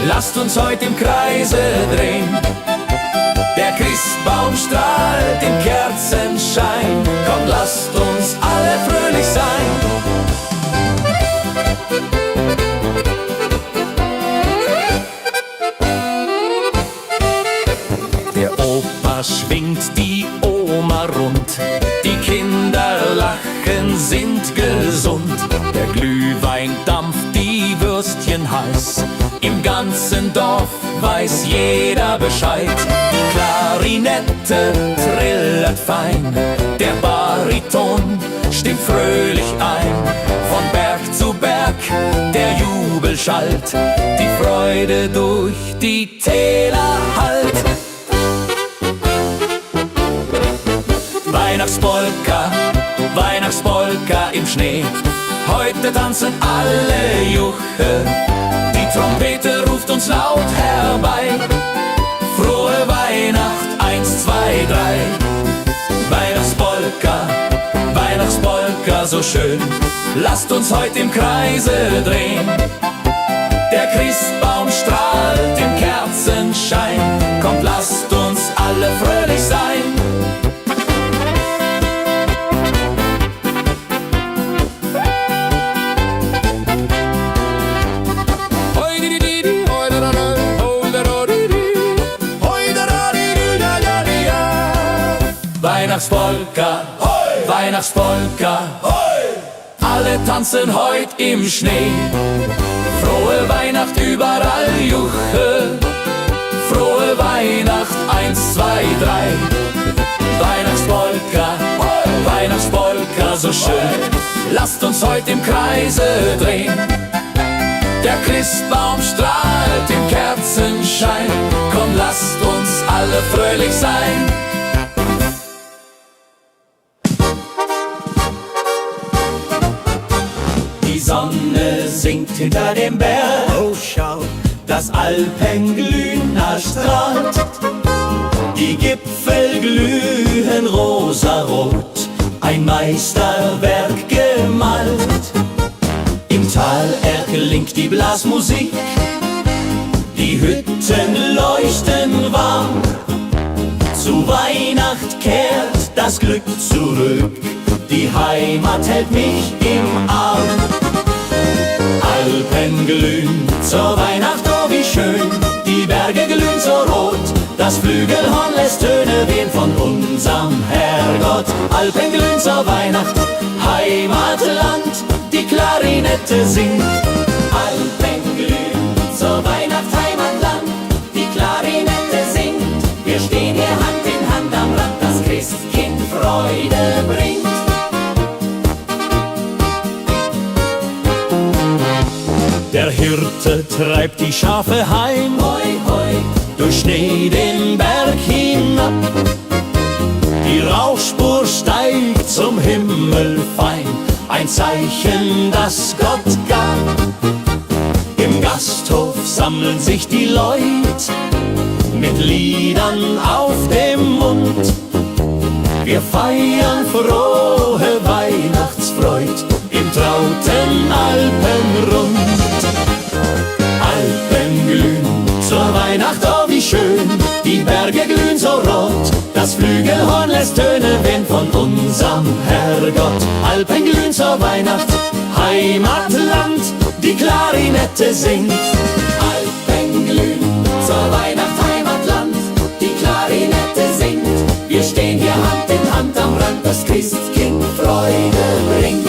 Lasst uns heute im Kreise drehen. Der Christbaum strahlt im Kerzenschein. Komm, lasst uns alle fröhlich sein. Der Opa schwingt die Oma rund. Die Kinder lachen, sind gesund. Der Glühwein dampft, die Würstchen heiß. Im ganzen Dorf weiß jeder Bescheid. Die Klarinette trillert fein. Der Bariton stimmt fröhlich ein. Von Berg zu Berg der Jubel schallt. Die Freude durch die Täler hallt. Weihnachtspolka, Weihnachtspolka im Schnee. Heute tanzen alle Juche. Die Trompete ruft uns laut herbei. Frohe Weihnacht, 1, 2, 3. Weihnachtspolka, Weihnachtspolka so schön. Lasst uns heute im Kreise drehen. Der Christbaum strahlt im Kerzenschein. Kommt, lasst uns alle fröhlich sein. Weihnachtspolka, hoi! Weihnachtspolka, hoi! Alle tanzen heut im Schnee. Frohe Weihnacht, überall Juche. immer so schön. Lasst uns heute im Kreise drehen. Der Christbaum strahlt im Kerzenschein. Komm, lasst uns alle fröhlich sein. Die Sonne sinkt hinter dem Berg. Oh, schau, das Alpenglühen erstrahlt. Die Gipfel glühen rosarot, ein Meisterwerk gemalt. Im Tal erklingt die Blasmusik, die Hütten leuchten warm. Zu Weihnacht kehrt das Glück zurück, die Heimat hält mich im Arm. Alpen glühen zur Weihnacht, oh wie schön, die Berge glühen so rot, das Flügelhorn lässt Töne wehen von unserem Herrgott. Alpen glühen zur Weihnacht, Heimatland, die Klarinette singt. Alpen glühen zur Weihnacht, Heimatland, die Klarinette singt. Wir stehen hier Hand in Hand am Rand, das Christkind Freude bringt. Der Hirte treibt die Schafe heim, hoi, hoi, durch Schnee den Berg hinab. Die Rauchspur steigt zum Himmel fein, ein Zeichen, das Gott gab. Im Gasthof sammeln sich die Leute mit Liedern auf dem Mund. Wir feiern frohe Weihnachtsfreud im trauten Alpenrund. Alpen glühen zur Weihnacht, oh wie schön, die Berge glühen so rot, das Flügelhorn lässt Töne wehen von unserem Herrgott. Alpen glühen zur Weihnacht, Heimatland, die Klarinette singt. Alpen glühen zur Weihnacht, Heimatland, die Klarinette singt. Wir stehen hier Hand in Hand am Rand, das Christkind Freude bringt.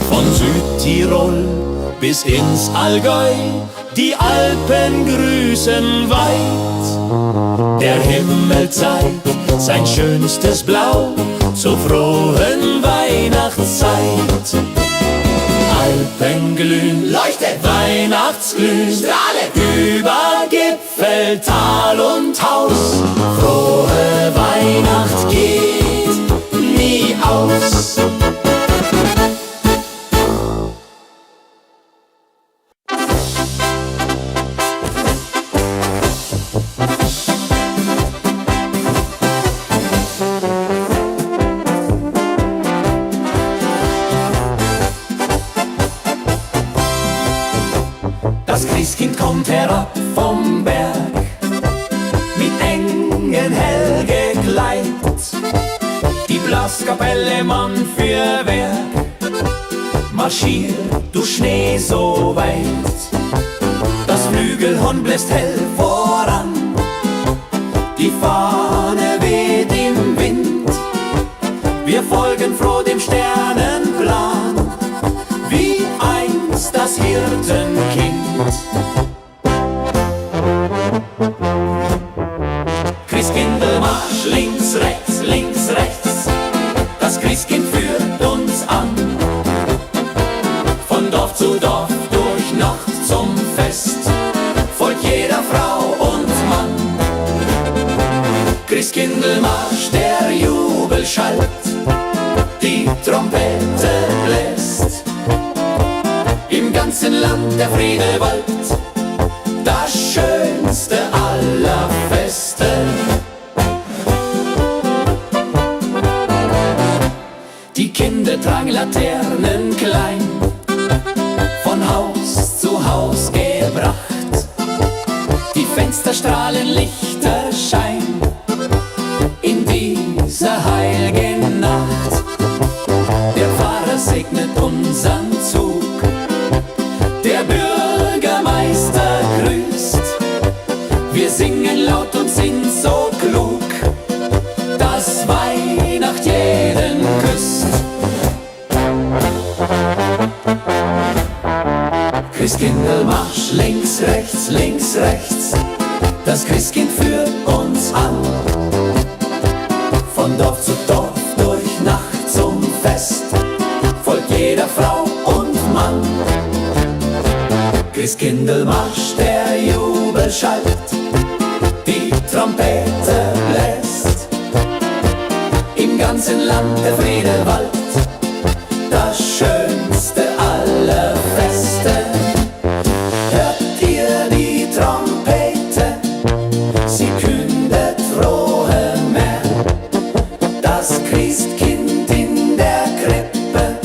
Von Südtirol bis ins Allgäu, die Alpen grüßen weit. Der Himmel zeigt sein schönstes Blau zur frohen Weihnachtszeit. Alpen glühen, leuchtet, Weihnachtsglühen, strahlet über Gipfel, Tal und Haus. Frohe Weihnacht geht nie aus. Das Christkind kommt herab vom Berg, mit Engeln hell gekleidet. Die Blaskapelle Mann für Werk marschiert durch Schnee so weit. Das Flügelhorn bläst hell voran, die Fahne weht im Wind. Wir folgen froh dem Sternenplan, wie einst das Hirtenkind. Christkindlmarsch, links, rechts, das Christkind führt uns an. Von Dorf zu Dorf, durch Nacht zum Fest, folgt jeder Frau und Mann. Christkindlmarsch, der Jubel schallt, die Trompete bläst. Im ganzen Land der Friede wallt, das schönste aller Feste. Die Kinder tragen Laternen klein, von Haus zu Haus gebracht. Die Fenster strahlen Lichterschein in dieser heiligen Nacht. Der Pfarrer segnet unseren Zug, der Bürgermeister grüßt. Wir singen laut und sind so klug, dass Weihnacht jeden küsst. Christkindlmarsch, links, rechts, das Christkind führt uns an. Von Dorf zu Dorf, durch Nacht zum Fest, folgt jeder Frau und Mann. Christkindlmarsch, der Jubel schallt, die Trompete bläst. Im ganzen Land der Friede wallt, das schönste aller Feste. Hört ihr die Trompete? Sie kündet frohe Mär. Das Christkind in der Krippe,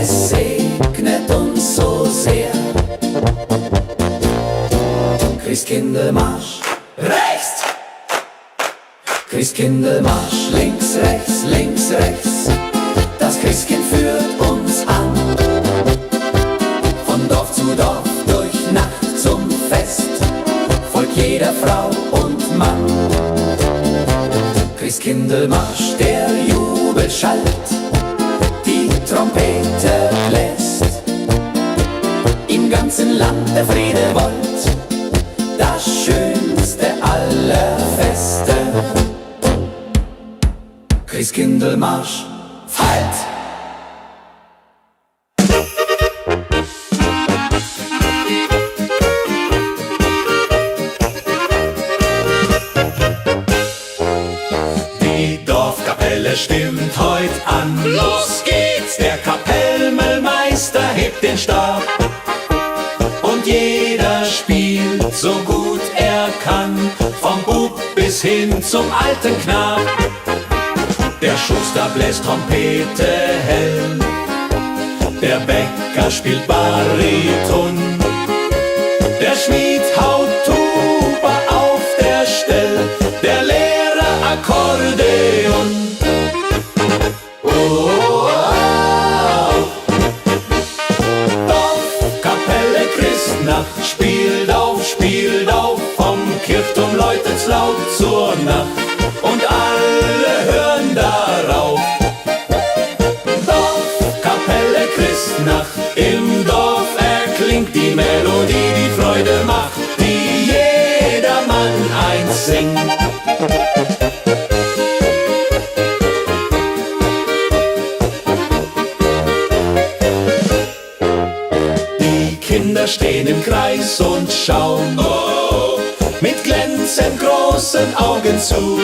es segnet uns so sehr. Christkindlmarsch rechts, Christkindlmarsch links, rechts, links, rechts. Das Christkind führt uns an, von Dorf zu Dorf, durch Nacht zum Fest, folgt jeder Frau und Mann. Christkindlmarsch, der Jubel schallt, die Trompete bläst. Im ganzen Land der Friede wollt, das schönste aller Feste. Christkindlmarsch halt! Die Dorfkapelle stimmt heut an. Los geht's! Der Kapellmeister hebt den Stab und jeder spielt so gut er kann, vom Bub bis hin zum alten Knab. Der Schuster bläst Trompete hell, der Bäcker spielt Bariton, der Schmied haut Tuba auf der Stell, der Lehrer Akkordeon. Oh, oh, oh. Dorfkapelle Christnacht spielt auf, vom Kirchturm läutet's laut zur Nacht und alle hören darauf. Dorfkapelle Christnacht, im Dorf erklingt die Melodie, die Freude macht, die jedermann eins singt. Die Kinder stehen im Kreis und schauen mit glänzend großen Augen zu.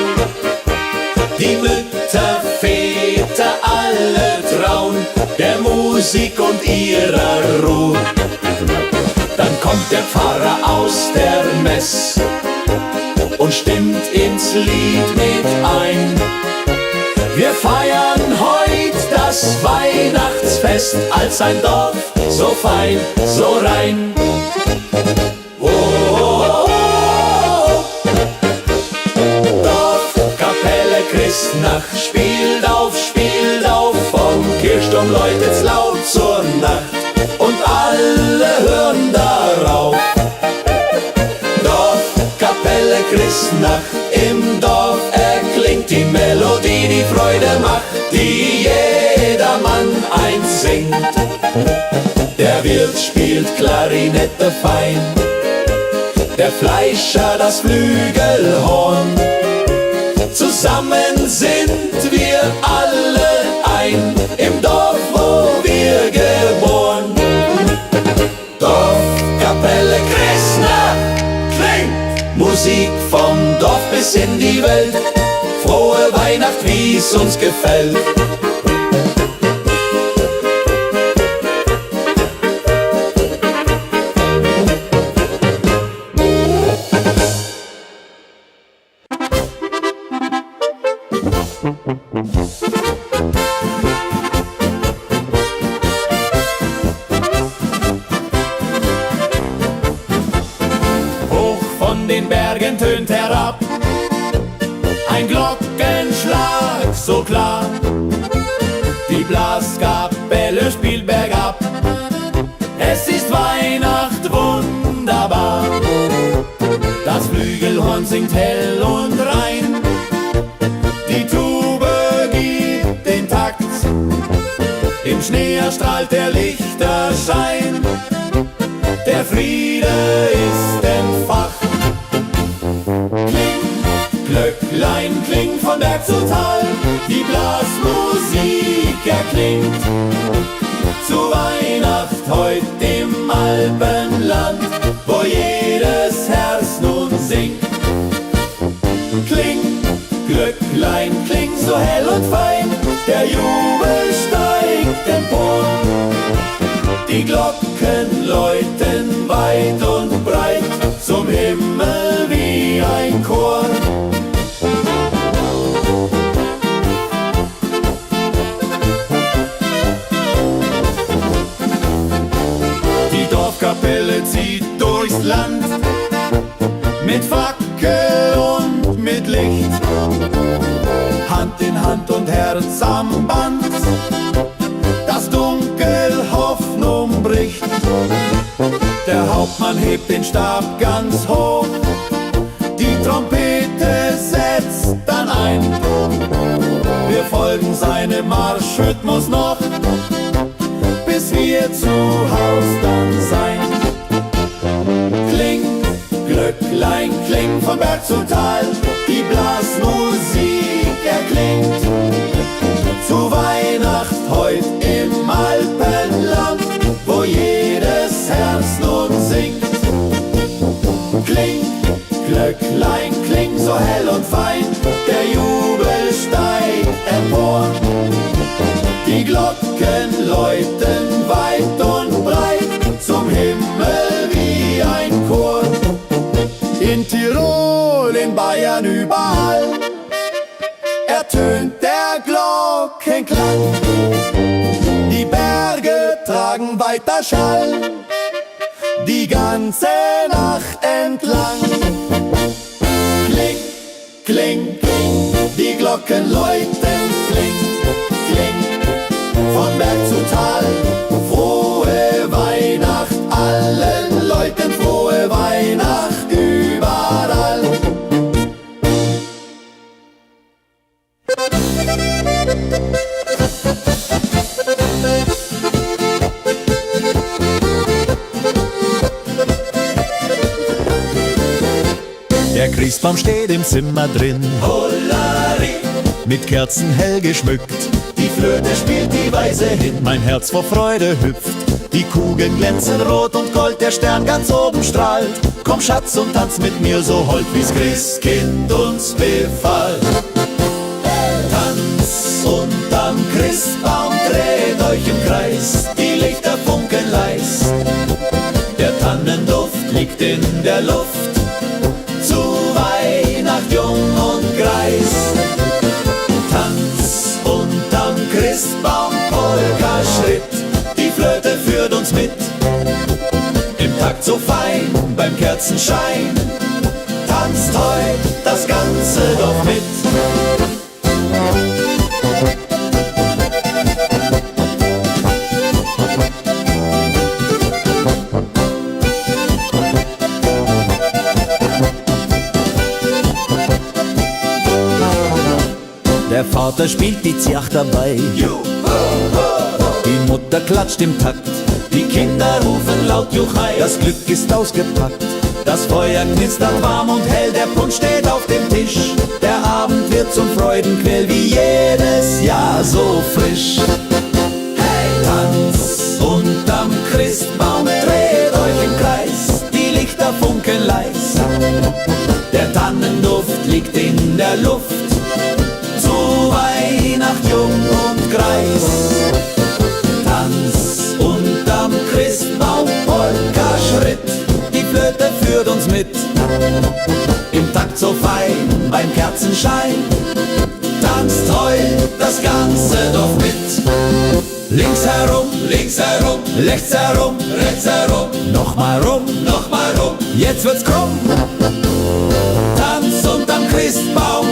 Die Mütter, Väter, alle trauen der Musik und ihrer Ruhe. Dann kommt der Pfarrer aus der Mess und stimmt ins Lied mit ein. Wir feiern heut das Weihnachtsfest als ein Dorf, so fein, so rein. Oh, oh, oh. Dorfkapelle Christnacht spielt auf, vom Kirchturm läutet's laut zur Nacht und alle hören darauf. Dorfkapelle Christnacht, im Dorf erklingt die Melodie, die Freude macht, die jedermann eins singt. Der Wirt spielt Klarinette fein, der Fleischer das Flügelhorn. Zusammen sind wir alle ein, im Dorf, wo wir geboren. Dorfkapelle Christnacht klingt, Musik vom Dorf bis in die Welt. Frohe Weihnacht, wie's uns gefällt. Hoch von den Bergen tönt herab ein Glockenschlag so klar. Die Blaskapelle spielt bergab, es ist Weihnacht wunderbar. Das Flügelhorn singt hell und rein, die Tube gibt den Takt, im Schnee erstrahlt der Lichterschein, der Friede ist entfacht. Kling, Glöcklein klingt von Berg zu Bergzutal die Blasmusik erklingt. Zu Weihnacht heut im Alpenland, wo jedes Herz nun singt. Kling, Glöcklein, kling so hell und fein, der Jubel steigt empor. Die Glocken läuten weit und breit zum Himmel wie ein Chor. Die Dorfkapelle zieht durchs Land mit Fackel und mit Licht, Hand in Hand und Herz am Band, das Dunkel Hoffnung bricht. Der Hauptmann hebt den Stab ganz hoch, die Trompete setzt dann ein. Wir folgen seinem Marschrhythmus noch, bis wir zu Haus dann sein. Kling, Glöcklein, kling von Berg zu Tal, die Blasmusik erklingt. Zu Weihnacht heut im Alpenland, wo jedes Herz nun singt. Kling, Glöcklein, kling so hell und fein, der Jubel steigt empor. Die Glocken läuten weit und breit zum Himmel wie ein Chor. In Tirol, in Bayern, überall ertönt der Glockenklang. Die Berge tragen weiter Schall, die ganze Nacht entlang. Kling, kling, kling, die Glocken läuten, kling, kling, von Berg zu Tal. Frohe Weihnacht allen Leuten, frohe Weihnacht überall. Der Christbaum steht im Zimmer drin, Hollari, mit Kerzen hell geschmückt. die Flöte spielt die Weise hin. Mein Herz vor Freude hüpft, die Kugeln glänzen rot und gold, der Stern ganz oben strahlt. Komm Schatz und tanz mit mir so hold, wie's Christkind uns befahl. Tanz unterm Christbaum, dreht euch im Kreis, die Lichter funkeln leis. Der Tannenduft liegt in der Luft, zu Weihnacht jung und greis. Tanz unterm Christbaum, Polka-Schritt, die Flöte führt uns mit. Im Takt so fein, beim Kerzenschein, tanzt heut das Ganze doch mit. Der Vater spielt die Ziach dabei, die Mutter klatscht im Takt, Die Kinder rufen laut Juchai, das Glück ist ausgepackt. das Feuer knistert warm und hell, der Punsch steht auf dem Tisch. Der Abend wird zum Freudenquell, wie jedes Jahr so frisch. Hey! Tanz unterm Christbaum, dreht euch im Kreis, die Lichter funkeln leis. Der Tannenduft liegt in der Luft, zu Weihnacht jung und greis. Tanz unterm Christbaum, Polka-Schritt, die Flöte führt uns mit. Im Takt so fein, beim Kerzenschein, tanzt heut das Ganze doch mit. Links herum, rechts herum, Nochmal rum, jetzt wird's krumm. Tanz unterm Christbaum,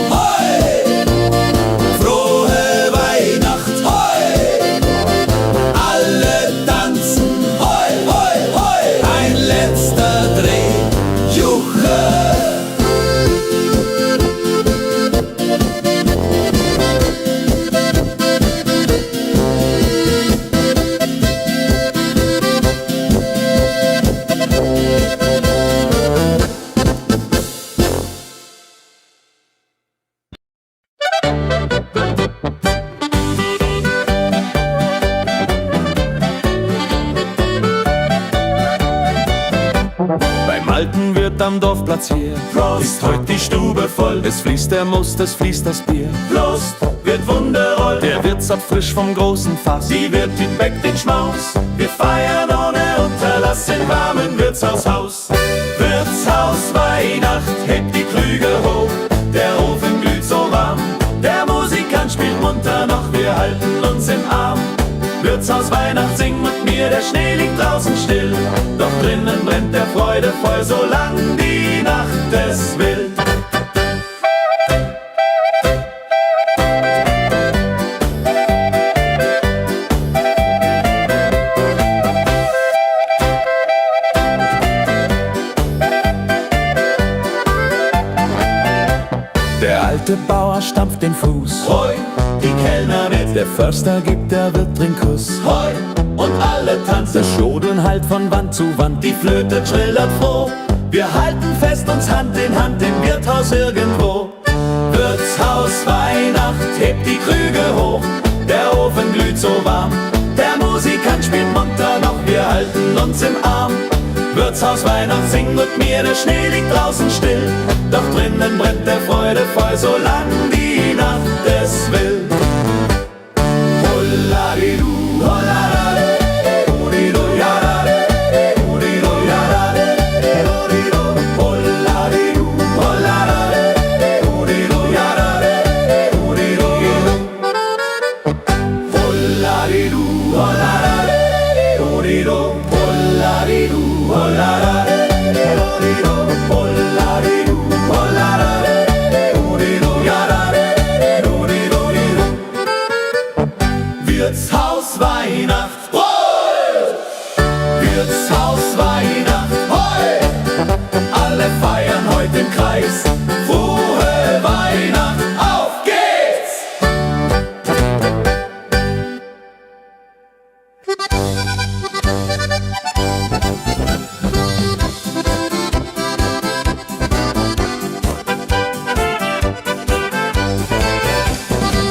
gehalten wird am Dorfplatz hier. Prost, ist heut die Stube voll. Es fließt der Most, es fließt das Bier. Prost, wird wundervoll. Der Wirt zapft frisch vom großen Fass. Die Wirtin bäckt den Schmaus. Wir feiern ohne Unterlass im warmen Wirtshaushaus. Wirtshaus Weihnacht, hebt die Krüge hoch. Der Ofen glüht so warm. Der Musikant spielt munter noch, wir halten uns im Arm. Wirtshaus Weihnacht, sing mit mir, der Schnee liegt draußen still. Doch drinnen brennt der Freude voll, solang die Nacht es will. Der alte Bauer stampft den Fuß. Hoi, die Kellner mit. Der Förster gibt der Wirt den Kuss. Hoi, und alle tanzen. Das Jodeln hallt von Wand zu Wand. Die Flöte trillert froh. Wir halten fest uns Hand in Hand im Wirtshaus irgendwo. Wirtshaus Weihnacht, hebt die Krüge hoch. Der Ofen glüht so warm. Der Musikant spielt munter noch, wir halten uns im Arm. Wirtshaus Weihnacht, sing mit mir, der Schnee liegt draußen still. Doch drinnen brennt der Freude voll, solang die Nacht es will. Holladidu, holladade, hudidu, yadade, hudidu, yadade, hudidu, holladidu, holladade, hudidu, yadade, hudidu, holladidu, holladade, hudidu, holladidu, holladade, hudidu, holladidu, holladade, hudidu, yadade, hudidu, Wirtshaus Weihnacht, hoi! Wirtshaus Weihnacht, hoi! Alle feiern heute im Kreis. Frohe Weihnacht, auf geht's!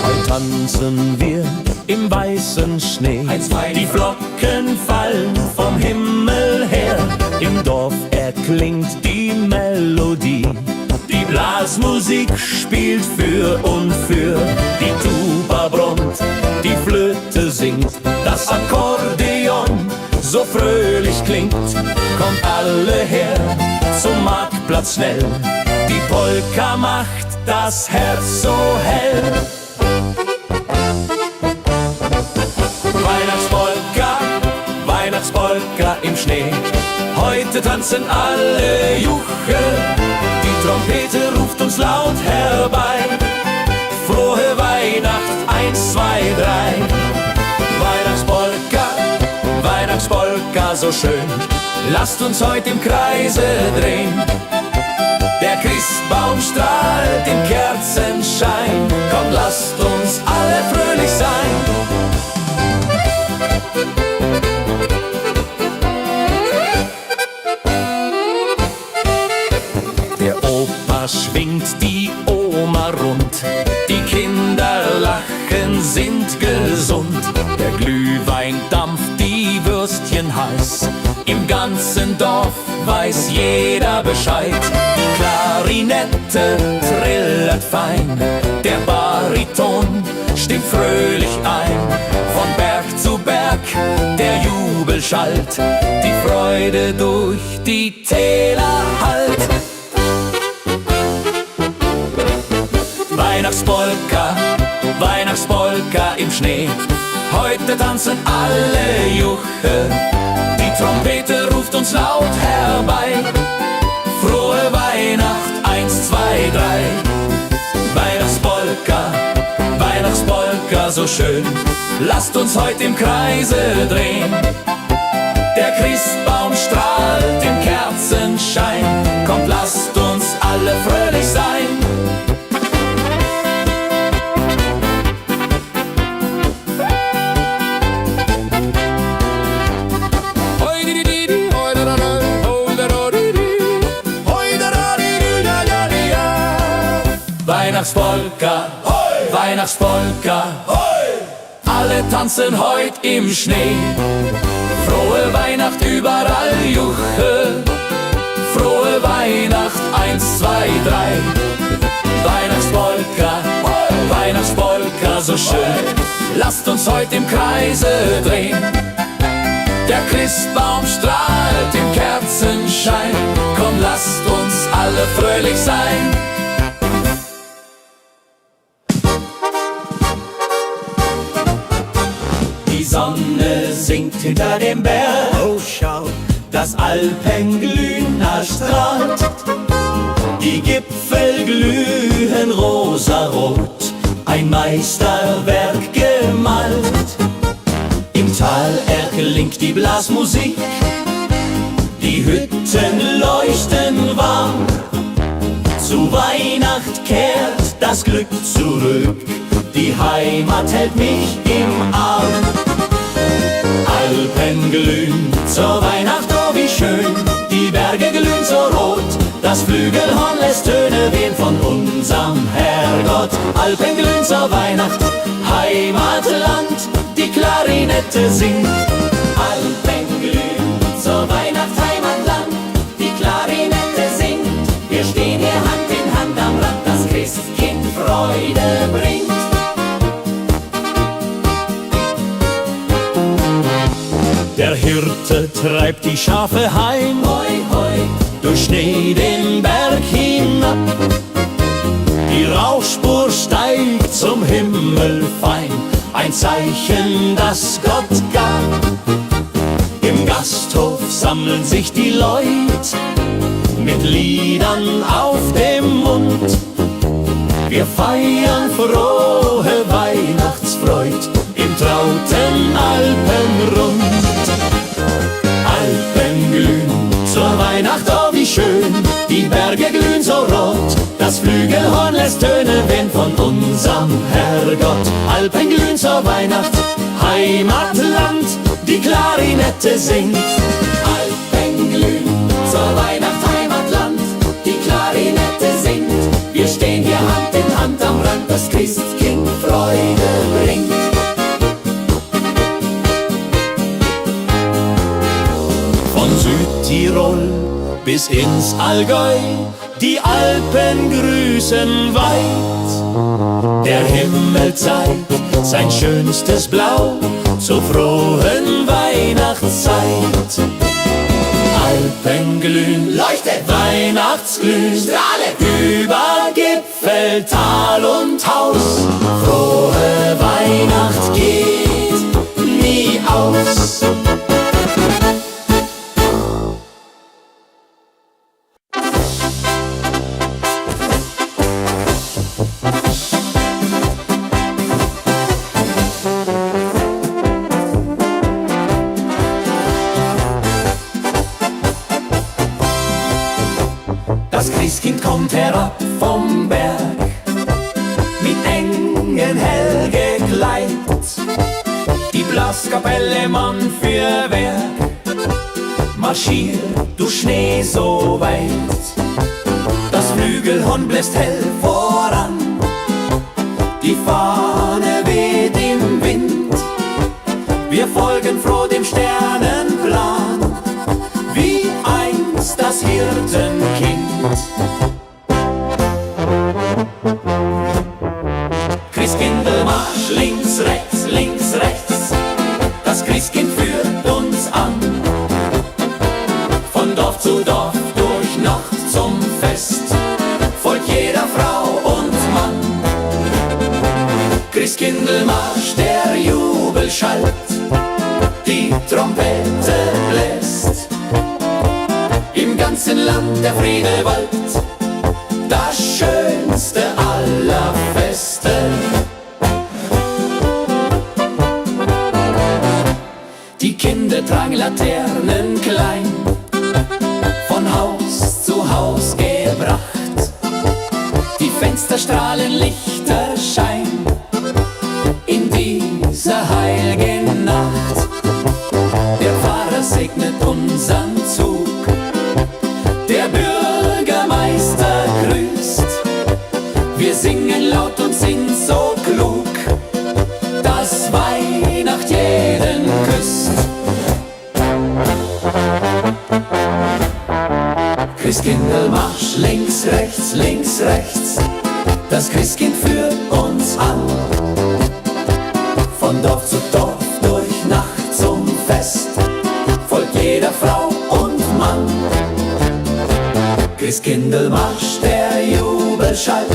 Heute tanzen wir im weißen Schnee. Die Flocken fallen vom Himmel her. Im Dorf erklingt die Melodie. Die Blasmusik spielt für und für. Die Tuba brummt, die Flöte singt. Das Akkordeon so fröhlich klingt. Kommt alle her zum Marktplatz schnell. Die Polka macht das Herz so hell. Weihnachtspolka, Weihnachtspolka im Schnee. Heute tanzen alle Juche. Die Trompete ruft uns laut herbei. Frohe Weihnacht, 1, 2, 3. Weihnachtspolka, Weihnachtspolka so schön. Lasst uns heute im Kreise drehen. Der Christbaum strahlt im Kerzenschein. Komm, lasst uns alle fröhlich sein. Der Opa schwingt die Oma rund. Die Kinder lachen, sind gesund. Der Glühwein dampft, die Würstchen heiß. Im ganzen Dorf weiß jeder Bescheid. Die Klarinette trillert fein. Der Bariton stimmt fröhlich ein. Von Berg zu Berg der Jubel schallt. Die Freude durch die Täler hallt. Weihnachtspolka, Weihnachtspolka im Schnee. Heute tanzen alle Juche. Die Trompete ruft uns laut herbei. Frohe Weihnacht, 1, 2, 3. Weihnachtspolka, Weihnachtspolka so schön. Lasst uns heute im Kreise drehen. Der Christbaum strahlt im Kerzenschein. Kommt, lasst uns alle fröhlich sein. Weihnachtspolka, hoi! Weihnachtspolka, hoi! Alle tanzen heut im Schnee. Frohe Weihnacht überall Juche. Frohe 2, 3. Weihnachtspolka, Weihnachtspolka, so schön. Lasst uns heute im Kreise drehen. Der Christbaum strahlt im Kerzenschein. Komm, lasst uns alle fröhlich sein. Die Sonne sinkt hinter dem Berg. Oh, schau, Das Alpenglühen erstrahlt. Die Gipfel glühen rosarot, ein Meisterwerk gemalt. Im Tal erklingt die Blasmusik, die Hütten leuchten warm. Zu Weihnacht kehrt das Glück zurück, die Heimat hält mich im Arm. Alpen glühen zur Weihnacht, oh wie schön, die Berge glühen so rot, das Flügelhorn lässt Töne wehen von unserem Herrgott. Alpen glühen zur Weihnacht, Heimatland, die Klarinette singt. Alpen glühen zur Weihnacht, Heimatland, die Klarinette singt. Wir stehen hier Hand in Hand am Rand, das Christkind Freude bringt. Der Hirte treibt die Schafe heim, hoi, hoi, durch Schnee den Berg hinab. Die Rauchspur steigt zum Himmel fein, ein Zeichen, das Gott gab. Im Gasthof sammeln sich die Leute mit Liedern auf dem Mund. Wir feiern frohe Weihnachtsfreud im trauten Alpenrund. Alpen glühen zur Weihnacht, oh wie schön, die Berge glühen so rot, das Flügelhorn lässt Töne wehen von unserem Herrgott. Alpen glühen zur Weihnacht, Heimatland, die Klarinette singt. Alpen glühen zur Weihnacht, Heimatland, die Klarinette singt. Wir stehen hier Hand in Hand am Rand, das Christkind Freude bringt. Südtirol bis ins Allgäu, die Alpen grüßen weit. Der Himmel zeigt sein schönstes Blau zur frohen Weihnachtszeit. Alpen glühen, leuchtet, Weihnachtsglühen, strahlet über Gipfel, Tal und Haus. Frohe Weihnacht geht nie aus. Das Christkind kommt herab vom Berg, mit Engeln hell gekleidet. Die Blaskapelle Mann für Werk marschiert durch Schnee so weit. Das Flügelhorn bläst hell voran, die Fahne weht im Wind. Wir folgen froh dem Sternenplan, wie einst das Hirtenkind. Christkindlmarsch, links, rechts, das Christkind führt uns an. Von Dorf zu Dorf, durch Nacht zum Fest, folgt jeder Frau und Mann. Christkindlmarsch, der Jubel schallt, die Trompete bläst. Im ganzen Land der Friede wallt, das schönste aller Feste. Die Kinder tragen Laternen klein, von Haus zu Haus gebracht. Die Fenster strahlen Lichterschein in dieser heiligen Nacht. Der Pfarrer segnet unseren Zug, der Bürgermeister grüßt. Wir singen laut und sind so klug, dass Weihnacht jeden küsst. Christkindlmarsch, links, rechts, das Christkind führt uns an. Von Dorf zu Dorf, durch Nacht zum Fest, folgt jeder Frau und Mann. Christkindlmarsch, der Jubel schallt,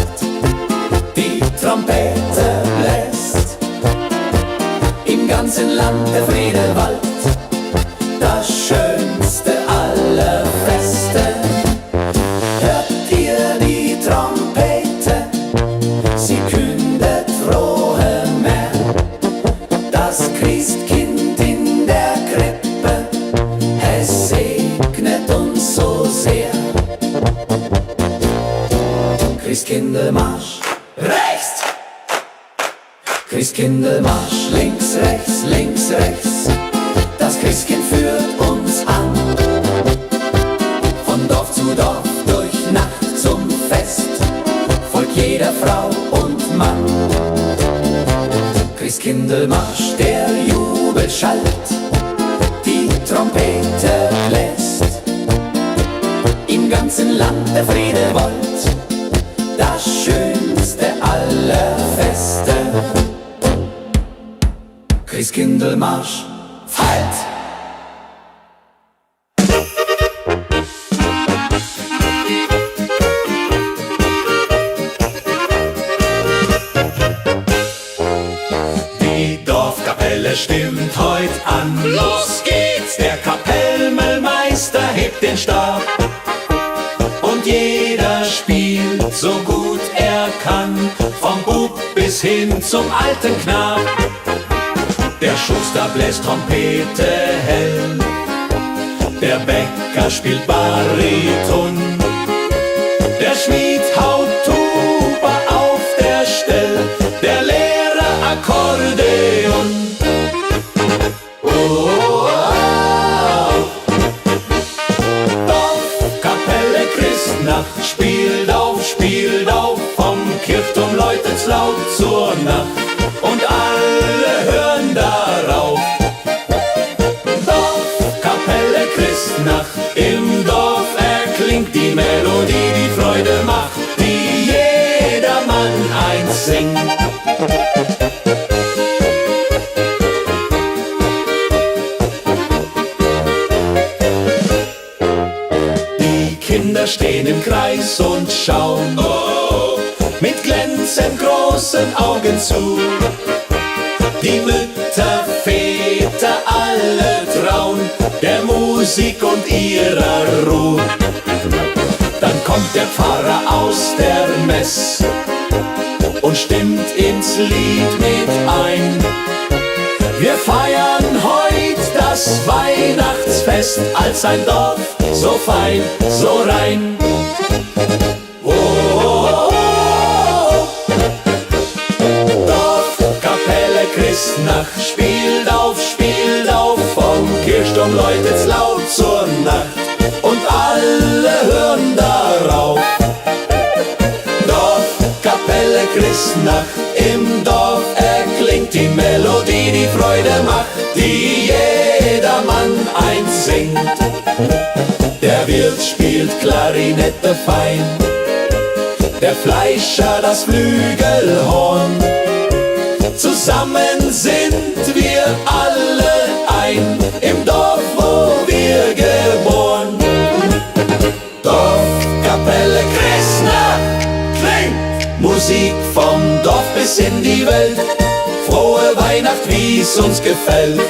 die Trompete bläst, im ganzen Land der Friede wallt, das schönste aller Feste. Hört ihr die Trompete, sie kündet frohe Mär, das Christkind in der Krippe, es segnet uns so sehr. Christkindlmarsch, rechts! Christkindlmarsch, links, rechts, das Christkind führt uns an. Von Dorf zu Dorf, durch Nacht zum Fest, folgt jeder Frau und Mann. Christkindlmarsch, der Jubel schallt, die Trompete bläst, im ganzen Land der Friede wollt, das schönste aller Feste. Christkindlmarsch, halt! Die Dorfkapelle stimmt heut an. Los geht's! Der Kapellmeister hebt den Stab und jeder spielt so gut er kann, vom Bub bis hin zum alten Knab. Der Schuster bläst Trompete hell, der Bäcker spielt Bariton, der Schmied haut Tuba auf der Stell, der Lehrer Akkordeon. Oh, oh, oh. Dorfkapelle Christnacht, spielt auf, vom Kirchturm läutet's laut zur Nacht und alle hören darauf. Dorfkapelle Christnacht, im Dorf erklingt die Melodie, die Freude macht, die jedermann einsingt. Die Kinder stehen im Kreis und schauen, oh, mit glänzend großen Augen zu. Die Mütter, Väter, alle trauen der Musik und ihrer Ruhe. Dann kommt der Pfarrer aus der Mess und stimmt ins Lied mit ein. Wir feiern heut das Weihnachtsfest als ein Dorf so fein, so rein. Oh, oh, oh. Dorfkapelle Christnacht, spielt auf, vom Kirchturm läutet's laut zur Nacht und alle hören darauf. Dorfkapelle Christnacht, im Dorf erklingt die Melodie, die Freude macht, die jedermann einsingt. Der Wirt spielt Klarinette fein, der Fleischer das Flügelhorn. Zusammen sind wir alle ein, im Dorf, wo wir geboren. Dorfkapelle Christnacht klingt, Musik vom Dorf bis in die Welt. Frohe Weihnacht, wie's uns gefällt.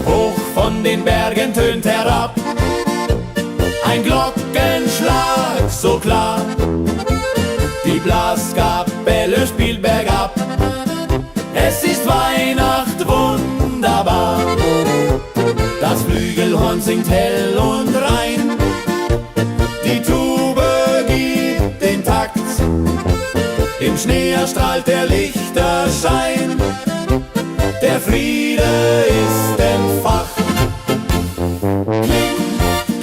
Hoch von den Bergen tönt herab ein Glockenschlag so klar. Die Blaskapelle spielt bergab, es ist Weihnacht wunderbar. Das Flügelhorn singt hell und rein, die Tube gibt den Takt, im Schnee erstrahlt der Lichterschein. der Friede ist entfacht. Kling,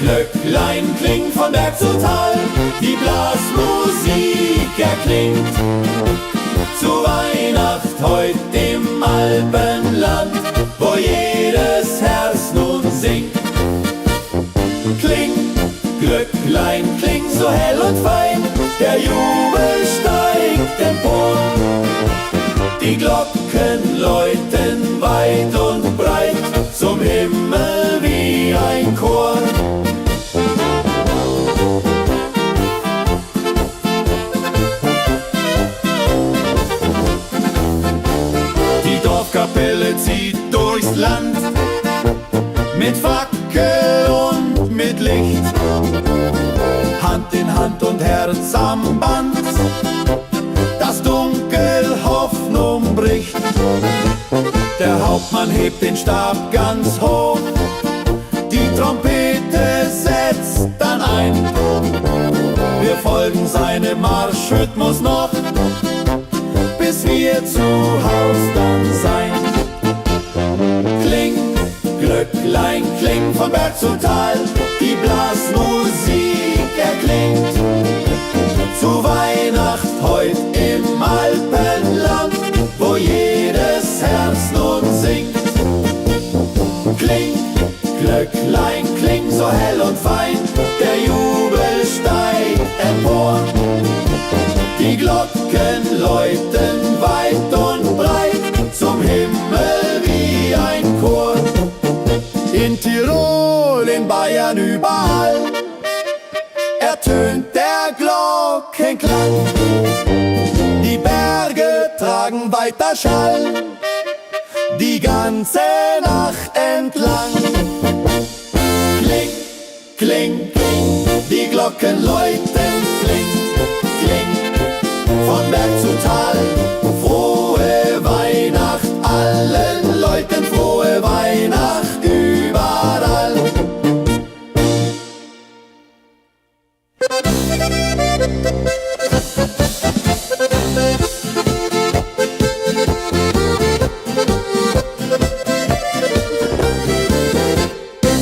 Glöcklein, kling von Berg zu Tal, die Blasmusik erklingt. Zu Weihnacht heut im Alpenland, wo jedes Herz nun singt. Kling, Glöcklein, kling so hell und fein, der Jubel steigt empor. Die Glocken läuten weit und breit zum Himmel wie ein Chor. Die Dorfkapelle zieht durchs Land mit Fackel und mit Licht, Hand in Hand und Herz am Band, das Dunkel Hoffnung bricht. Der Hauptmann hebt den Stab ganz hoch, die Trompete setzt dann ein. Wir folgen seinem Marschrhythmus noch, bis wir zu Haus dann sein. Kling, Glöcklein, kling von Berg zu Tal, die Blasmusik erklingt. Zu Weihnacht heut im Alpenland, wo jedes Herz nun singt. Kling, Glöcklein, kling so hell und fein, der Jubel steigt empor. Die Glocken läuten weit und breit zum Himmel wie ein Chor. In Tirol, in Bayern, überall ertönt der Glockenklang. Die Berge tragen weiter Schall, die ganze Nacht entlang. Kling, kling, kling, die Glocken läuten, kling, kling, von Berg zu Tal. Frohe Weihnacht allen Leuten, frohe Weihnacht überall.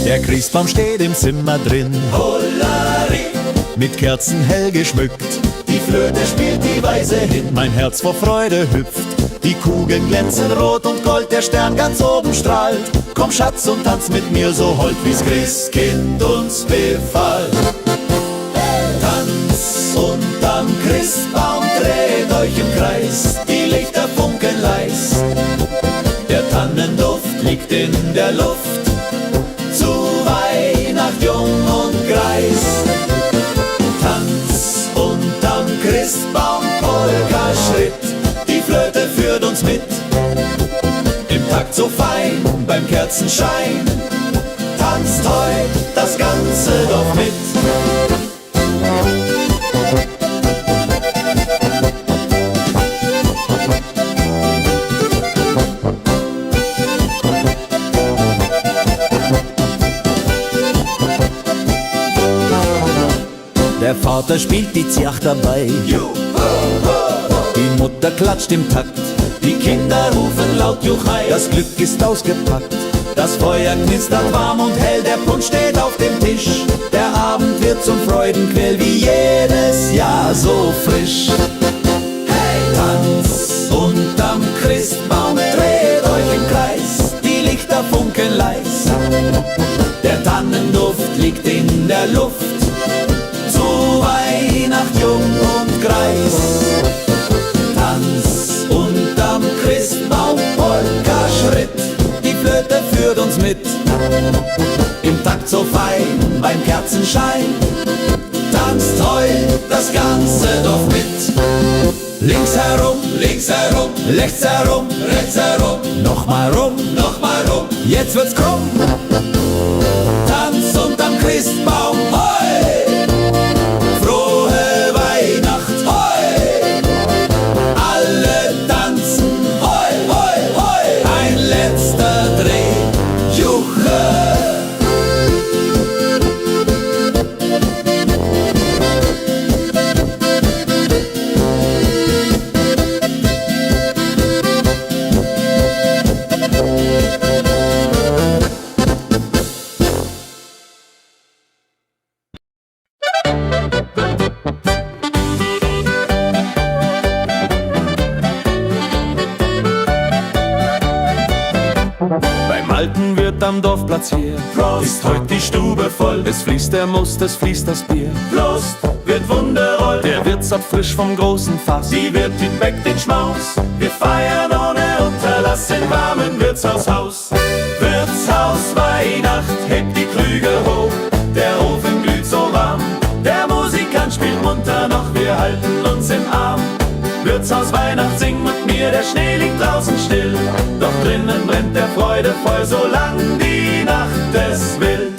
Der Christbaum steht im Zimmer drin, Hollari, mit Kerzen hell geschmückt. die Flöte spielt die Weise hin. Mein Herz vor Freude hüpft, die Kugeln glänzen rot und gold, der Stern ganz oben strahlt. Komm Schatz und tanz mit mir so hold, wie's Christkind uns befahl. Tanz unterm Christbaum, dreht euch im Kreis, die Lichter funkeln leis. Der Tannenduft liegt in der Luft, zu Weihnacht jung und greis. Tanz unterm Christbaum, Polka-Schritt, die Flöte führt uns mit. Im Takt so fein, beim Kerzenschein, tanzt heut das ganze Dorf mit. Der Vater spielt die Ziach dabei, die Mutter klatscht im Takt, die Kinder rufen laut Juchai, das Glück ist ausgepackt. Das Feuer knistert warm und hell, der Punsch steht auf dem Tisch. Der Abend wird zum Freudenquell, wie jedes Jahr so frisch. Hey! Tanz unterm Christbaum, dreht euch im Kreis, die Lichter funkeln leis. Der Tannenduft liegt in der Luft, zu Weihnacht jung und greis. Tanz unterm Christbaum, Polka-Schritt, die Flöte führt uns mit. Im Takt so fein, beim Kerzenschein, tanzt heut das ganze Dorf mit. Links herum, rechts herum, nochmal rum, jetzt wird's krumm. Tanz unterm Christbaum, hoi, frohe Weihnacht, hoi. Alle tanzen, hoi, hoi, hoi, ein letzter Dreh, Juche. gehalten wird am Dorfplatz hier. Prost, ist heut die Stube voll, es fließt der Most, es fließt das Bier. Prost, wird wundervoll, der Wirtsab frisch vom großen Fass. Die Wirtin weckt den Schmaus, wir feiern ohne Unterlass im warmen Wirtshaushaus. Wirtshaus Weihnacht, hebt die Krüge hoch, der Ofen glüht so warm, der Musikant spielt munter noch, wir halten uns im Arm. Wirtshaus Weihnacht, sing mit mir, der Schnee liegt draußen still, doch drinnen brennt der Freude voll, solang die Nacht es will.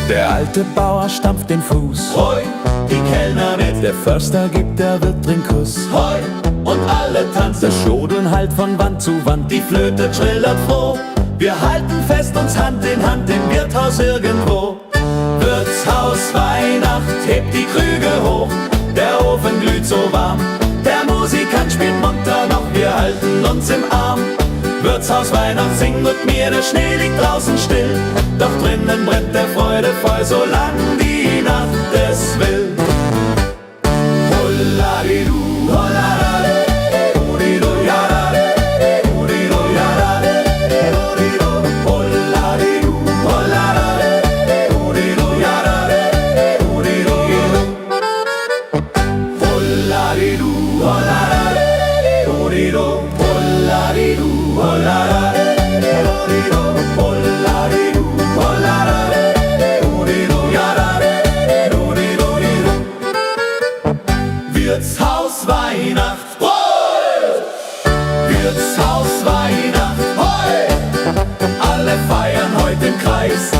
Der alte Bauer stampft den Fuß, hoi, die Kellner mit, der Förster gibt der Wirt den Kuss, hoi, und alle tanzen. Das Jodeln hallt von Wand zu Wand, die Flöte trillert froh. Wir halten fest uns Hand in Hand im Wirtshaus irgendwo. Wirtshaus Weihnacht, hebt die Krüge hoch, der Ofen glüht so warm, der Musikant spielt munter noch, wir halten uns im Arm. Wirtshaus Weihnacht, sing mit mir, der Schnee liegt draußen still, doch drinnen brennt der Freude voll, solang die Nacht es will. Holladidu, holladade, hodido, yadade, hodido, yadade, hodido, holladidu, holladade, hodido, yadade, hodido, holladidu, holladade, hodido, holladidu, holladade, hodido, holladidu, holladade, hodido, yadade, hodido, hodido. Wirtshaus Weihnacht, hoi! Wirtshaus Weihnacht, hoi! Alle feiern heute im Kreis.